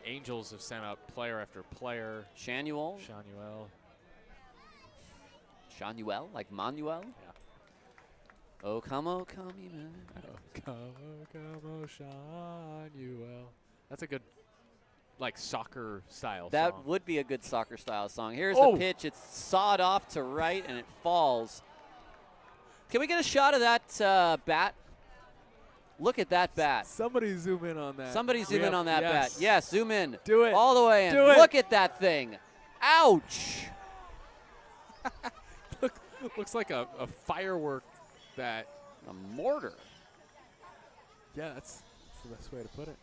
Angels have sent out player after player. Shanuel, like Manuel? Yeah. Oh, come, man. Oh, come, Shanuel. That's a good, soccer style That song. would be a good soccer style song. Here's the pitch. It's sawed off to right, and it falls. Can we get a shot of that bat? Look at that bat. Somebody zoom in on that. Somebody zoom in on that bat. Yes, zoom in. Do it. All the way in. Do it. Look at that thing. Ouch. Looks like a firework that. A mortar. Yeah, that's the best way to put it.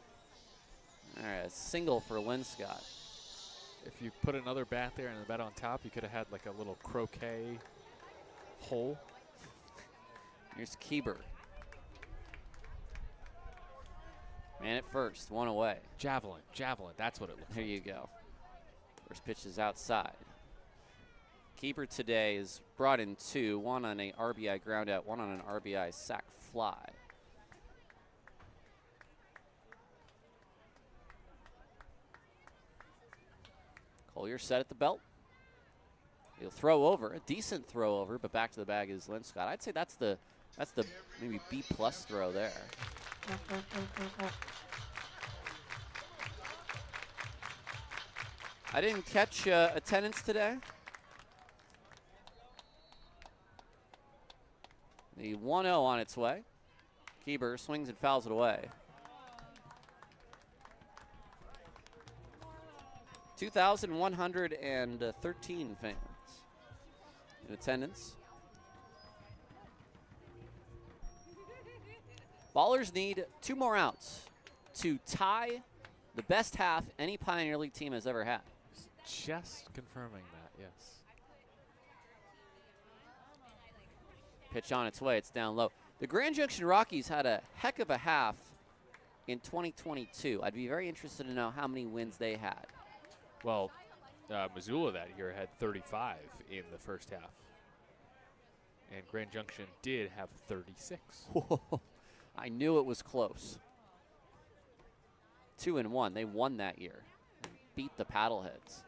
All right, a single for Linscott. If you put another bat there and the bat on top, you could have had a little croquet hole. Here's Kieber. Man at first, 1 away. Javelin, that's what it looks There like. you go. First pitch is outside. Keeper today is brought in 2, 1 on a RBI ground out, 1 on an RBI sac fly. Collier set at the belt. He'll throw over, a decent throw over, but back to the bag is Linscott. I'd say that's the maybe B+ throw there. I didn't catch attendance today. The 1-0 on its way. Kieber swings and fouls it away. 2,113 fans in attendance. Ballers need 2 more outs to tie the best half any Pioneer League team has ever had. Just confirming that, yes. Pitch on its way, it's down low. The Grand Junction Rockies had a heck of a half in 2022. I'd be very interested to know how many wins they had. Well, Missoula that year had 35 in the first half. And Grand Junction did have 36. I knew it was close. 2-1. They won that year. Beat the Paddleheads.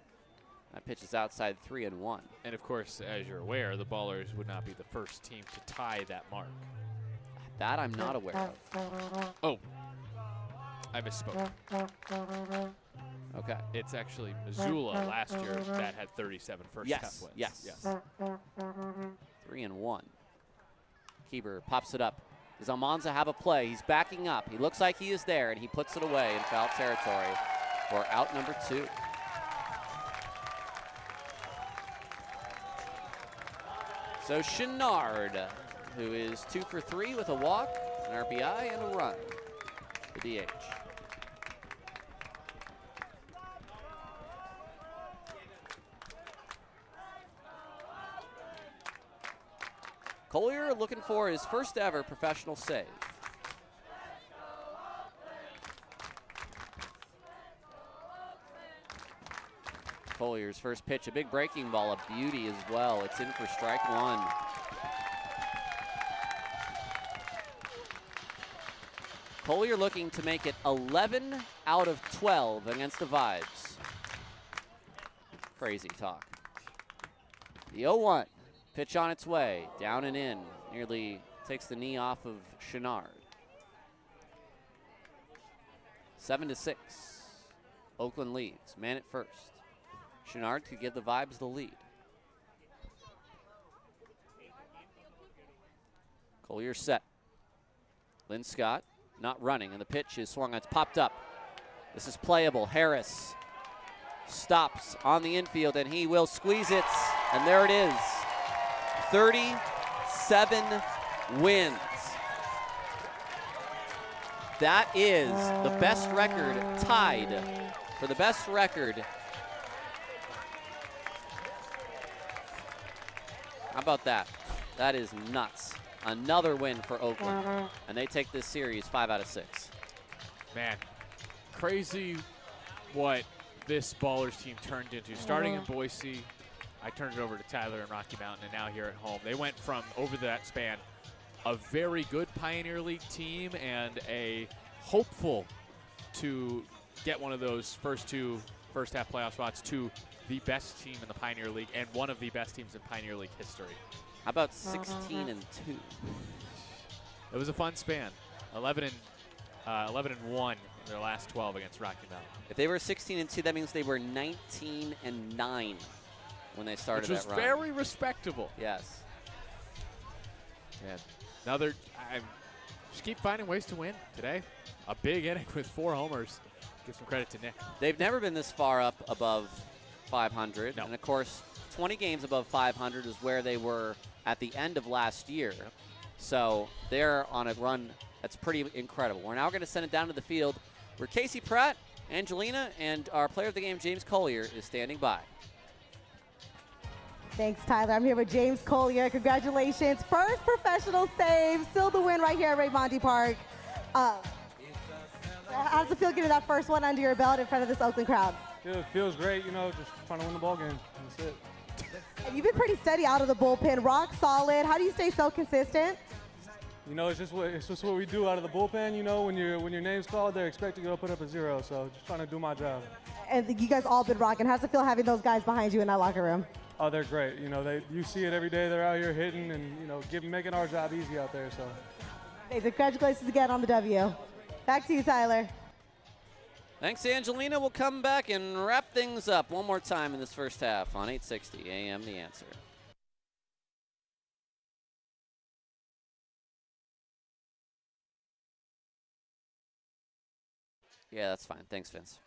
That pitch is outside 3-1. And of course, as you're aware, the Ballers would not be the first team to tie that mark. That I'm not aware of. Oh, I misspoke. Okay. It's actually Missoula last year that had 37 first half wins. Yes. 3-1. Keeper pops it up. Does Almanza have a play? He's backing up. He looks like he is there, and he puts it away in foul territory for out number 2. So Chenard, who is 2 for 3 with a walk, an RBI, and a run. The DH. Collier looking for his first ever professional save. Collier's first pitch, a big breaking ball, a beauty as well. It's in for strike 1. Collier looking to make it 11 out of 12 against the Vibes. Crazy talk. The 0-1. Pitch on its way, down and in. Nearly takes the knee off of Chenard. 7-6. Oakland leads. Man at first. Chenard could give the Vibes the lead. Collier set. Lynn Scott not running, and the pitch is swung. It's popped up. This is playable. Harris stops on the infield, and he will squeeze it. And there it is. 37 wins. That is the best record, tied for the best record. How about that? That is nuts. Another win for Oakland, and they take this series 5 out of 6. Man, crazy what this Ballers team turned into. Starting in Boise, I turned it over to Tyler in Rocky Mountain, and now here at home. They went from, over that span, a very good Pioneer League team and a hopeful to get one of those first half playoff spots to the best team in the Pioneer League and one of the best teams in Pioneer League history. How about 16-2? It was a fun span. 11-1 in their last 12 against Rocky Mountain. If they were 16-2, that means they were 19-9 when they started Which was that run. very respectable. Yes. Yeah. Just keep finding ways to win today. A big inning with 4 homers. Give some credit to Nick. They've never been this far up above 500. No. And, of course, 20 games above 500 is where they were at the end of last year. Yep. So they're on a run that's pretty incredible. We're now going to send it down to the field where Casey Pratt, Angelina, and our player of the game, James Collier, is standing by. Thanks, Tyler. I'm here with James Collier. Congratulations. First professional save. Still the win right here at Raimondi Park. How does it feel getting that first one under your belt in front of this Oakland crowd? It feels great, just trying to win the ball game. That's it. And you've been pretty steady out of the bullpen, rock solid. How do you stay so consistent? It's just what we do out of the bullpen. When your name's called, they're expecting you to put up a 0. So just trying to do my job. And you guys all been rocking. How's it feel having those guys behind you in that locker room? Oh, they're great. You see it every day. They're out here hitting and making our job easy out there. So. Hey, congratulations again on the W. Back to you, Tyler. Thanks, Angelina. We'll come back and wrap things up one more time in this first half on 860 AM The Answer. Yeah, that's fine. Thanks, Vince.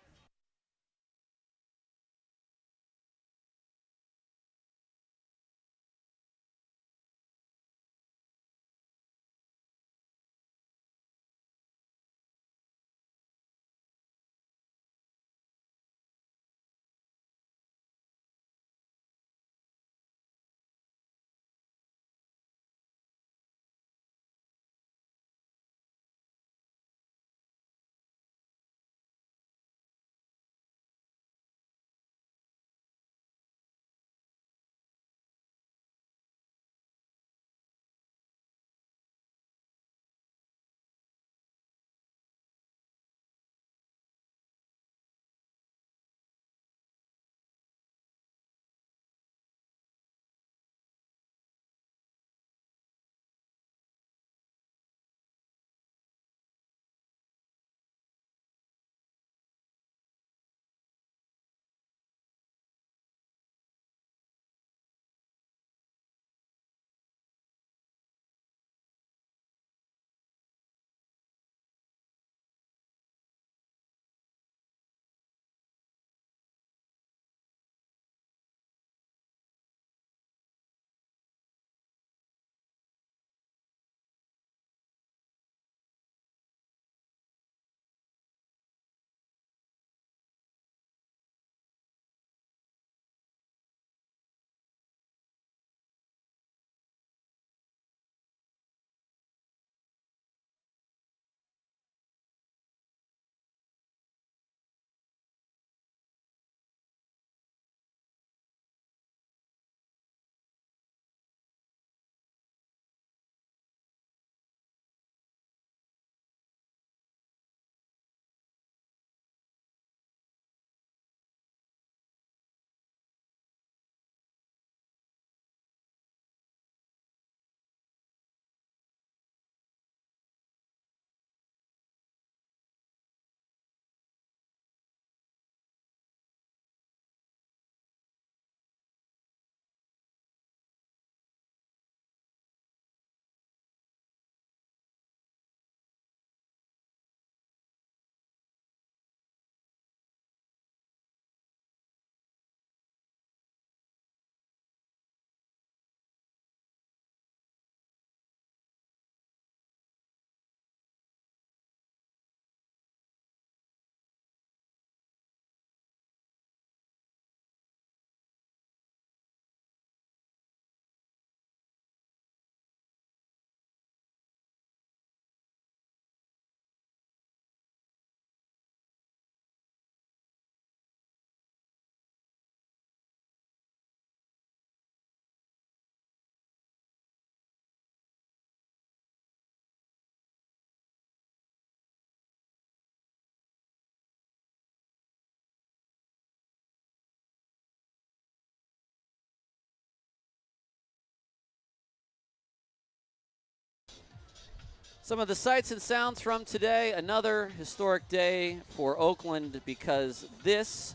Some of the sights and sounds from today. Another historic day for Oakland because this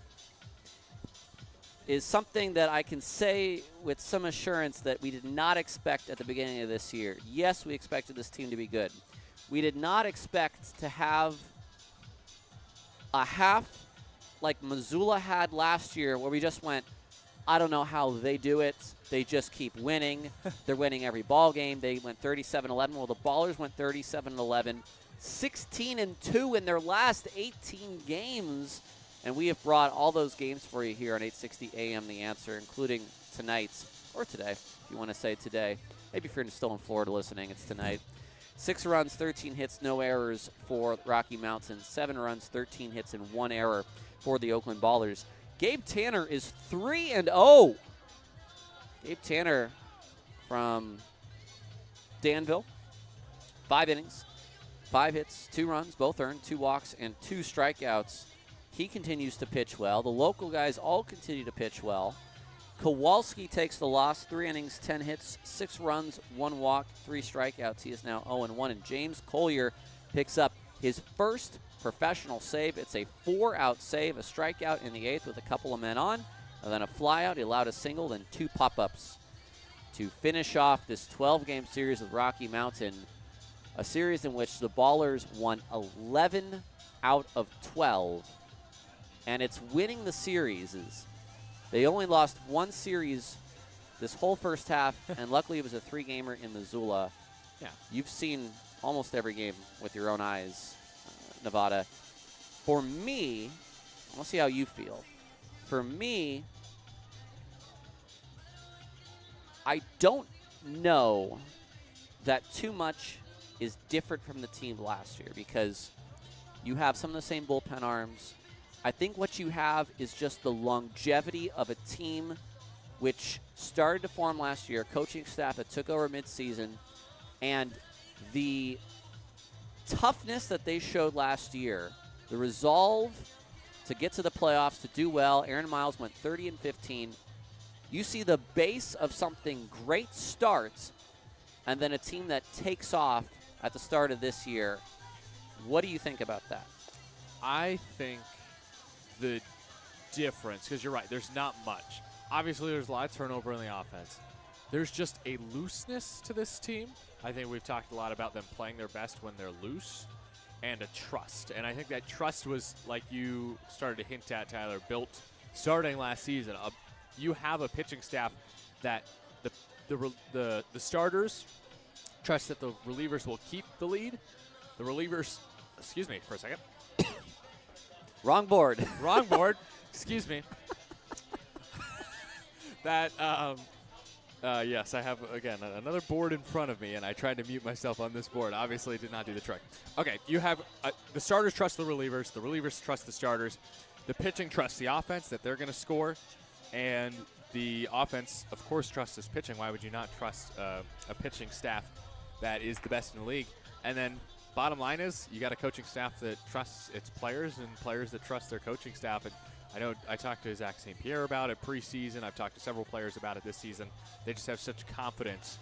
is something that I can say with some assurance that we did not expect at the beginning of this year. Yes, we expected this team to be good. We did not expect to have a half like Missoula had last year where we just went, I don't know how they do it. They just keep winning. They're winning every ball game. They went 37-11. Well, the Ballers went 37-11, 16-2 in their last 18 games. And we have brought all those games for you here on 860 AM The Answer, including tonight's, or today, if you want to say today. Maybe if you're still in Florida listening, it's tonight. 6 runs, 13 hits, no errors for Rocky Mountain. 7 runs, 13 hits, and 1 error for the Oakland Ballers. Gabe Tanner is 3-0. Gabe Tanner from Danville. 5 innings, 5 hits, 2 runs, both earned, 2 walks, and 2 strikeouts. He continues to pitch well. The local guys all continue to pitch well. Kowalski takes the loss, 3 innings, 10 hits, 6 runs, 1 walk, 3 strikeouts. He is now 0-1. And James Collier picks up his first professional save. It's a 4-out save, a strikeout in the 8th with a couple of men on, and then a flyout. He allowed a single, then 2 pop-ups to finish off this 12-game series with Rocky Mountain, a series in which the Ballers won 11 out of 12. And it's winning the series. They only lost 1 series this whole first half, and luckily it was a 3-gamer in Missoula. Yeah. You've seen almost every game with your own eyes, Nevada. For me, I want to see how you feel. For me, I don't know that too much is different from the team last year because you have some of the same bullpen arms. I think what you have is just the longevity of a team which started to form last year, coaching staff that took over midseason, and the toughness that they showed last year, the resolve to get to the playoffs, to do well. Aaron Miles went 30-15. You see the base of something great starts, and then a team that takes off at the start of this year. What do you think about that? I think the difference, because you're right, there's not much. Obviously, there's a lot of turnover in the offense. There's just a looseness to this team. I think we've talked a lot about them playing their best when they're loose, and a trust. And I think that trust was, like you started to hint at, Tyler, built starting last season. You have a pitching staff that the starters trust that the relievers will keep the lead. The relievers, excuse me for a second. Wrong board. Wrong board. Excuse me. That, yes, I have, again, another board in front of me, and I tried to mute myself on this board. Obviously, did not do the trick. Okay, you have the starters trust the relievers trust the starters, the pitching trusts the offense that they're going to score, and the offense, of course, trusts this pitching. Why would you not trust a pitching staff that is the best in the league? And then bottom line is you got a coaching staff that trusts its players and players that trust their coaching staff. And I know I talked to Zach St. Pierre about it preseason. I've talked to several players about it this season. They just have such confidence,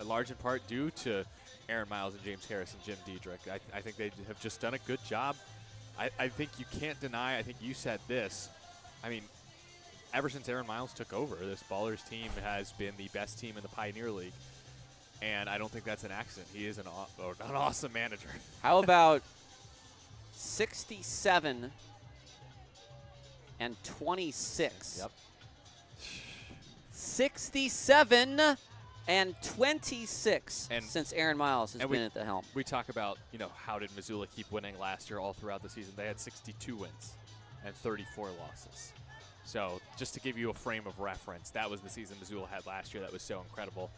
large in part due to Aaron Miles and James Harris and Jim Diedrich. I think they have just done a good job. I think you can't deny, I think you said this, I mean, ever since Aaron Miles took over, this Ballers team has been the best team in the Pioneer League. And I don't think that's an accident. He is an awesome manager. How about 67 and 26? Yep. 67 and 26 And- since Aaron Miles has and been at the helm. We talk about, how did Missoula keep winning last year all throughout the season? They had 62 wins and 34 losses. So just to give you a frame of reference, that was the season Missoula had last year that was so incredible.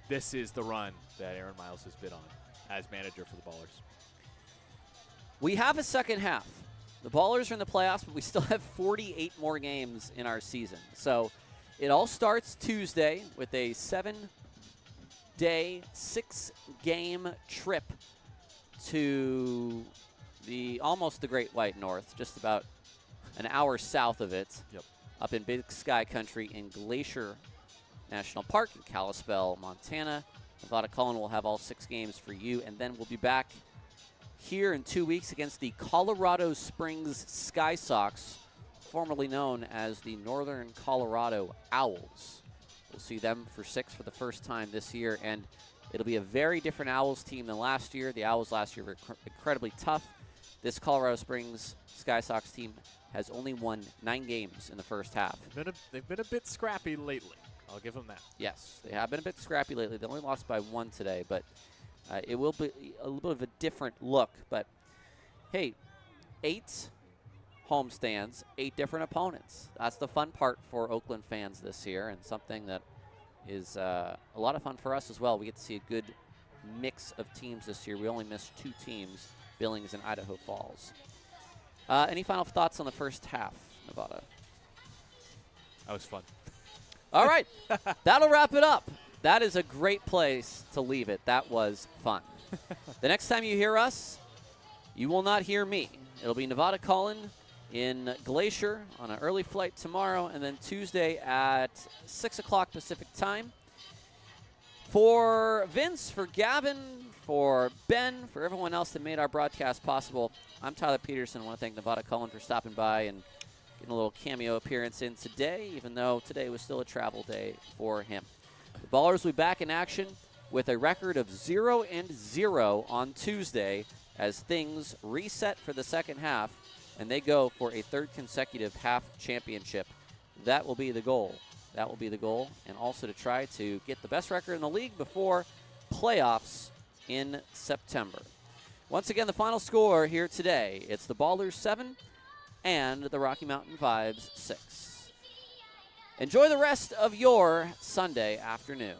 This is the run that Aaron Miles has been on as manager for the Ballers. We have a second half. The Ballers are in the playoffs, but we still have 48 more games in our season. So it all starts Tuesday with a 7-day, 6-game trip to almost the Great White North, just about an hour south of it. Yep. Up in Big Sky Country in Glacier National Park in Kalispell, Montana. Nevada Cullen will have all 6 games for you, and then we'll be back here in 2 weeks against the Colorado Springs Sky Sox, formerly known as the Northern Colorado Owls. We'll see them for 6 for the first time this year, and it'll be a very different Owls team than last year. The Owls last year were incredibly tough. This Colorado Springs Sky Sox team has only won 9 games in the first half. They've been a bit scrappy lately. I'll give them that. Yes, they have been a bit scrappy lately. They only lost by 1 today, but it will be a little bit of a different look. But, hey, 8 homestands, 8 different opponents. That's the fun part for Oakland fans this year, and something that is a lot of fun for us as well. We get to see a good mix of teams this year. We only missed 2 teams, Billings and Idaho Falls. Any final thoughts on the first half, Nevada? That was fun. All right, that'll wrap it up. That is a great place to leave it. That was fun. The next time you hear us, you will not hear me. It'll be Nevada Cullen in Glacier on an early flight tomorrow, and then Tuesday at 6 o'clock Pacific time. For Vince, for Gavin, for Ben, for everyone else that made our broadcast possible, I'm Tyler Peterson. I want to thank Nevada Cullen for stopping by and getting a little cameo appearance in today, even though today was still a travel day for him. The Ballers will be back in action with a record of 0-0 on Tuesday as things reset for the second half, and they go for a 3rd consecutive half championship. That will be the goal. That will be the goal, and also to try to get the best record in the league before playoffs in September. Once again, the final score here today, it's the Ballers 7 and the Rocky Mountain Vibes 6. Enjoy the rest of your Sunday afternoon.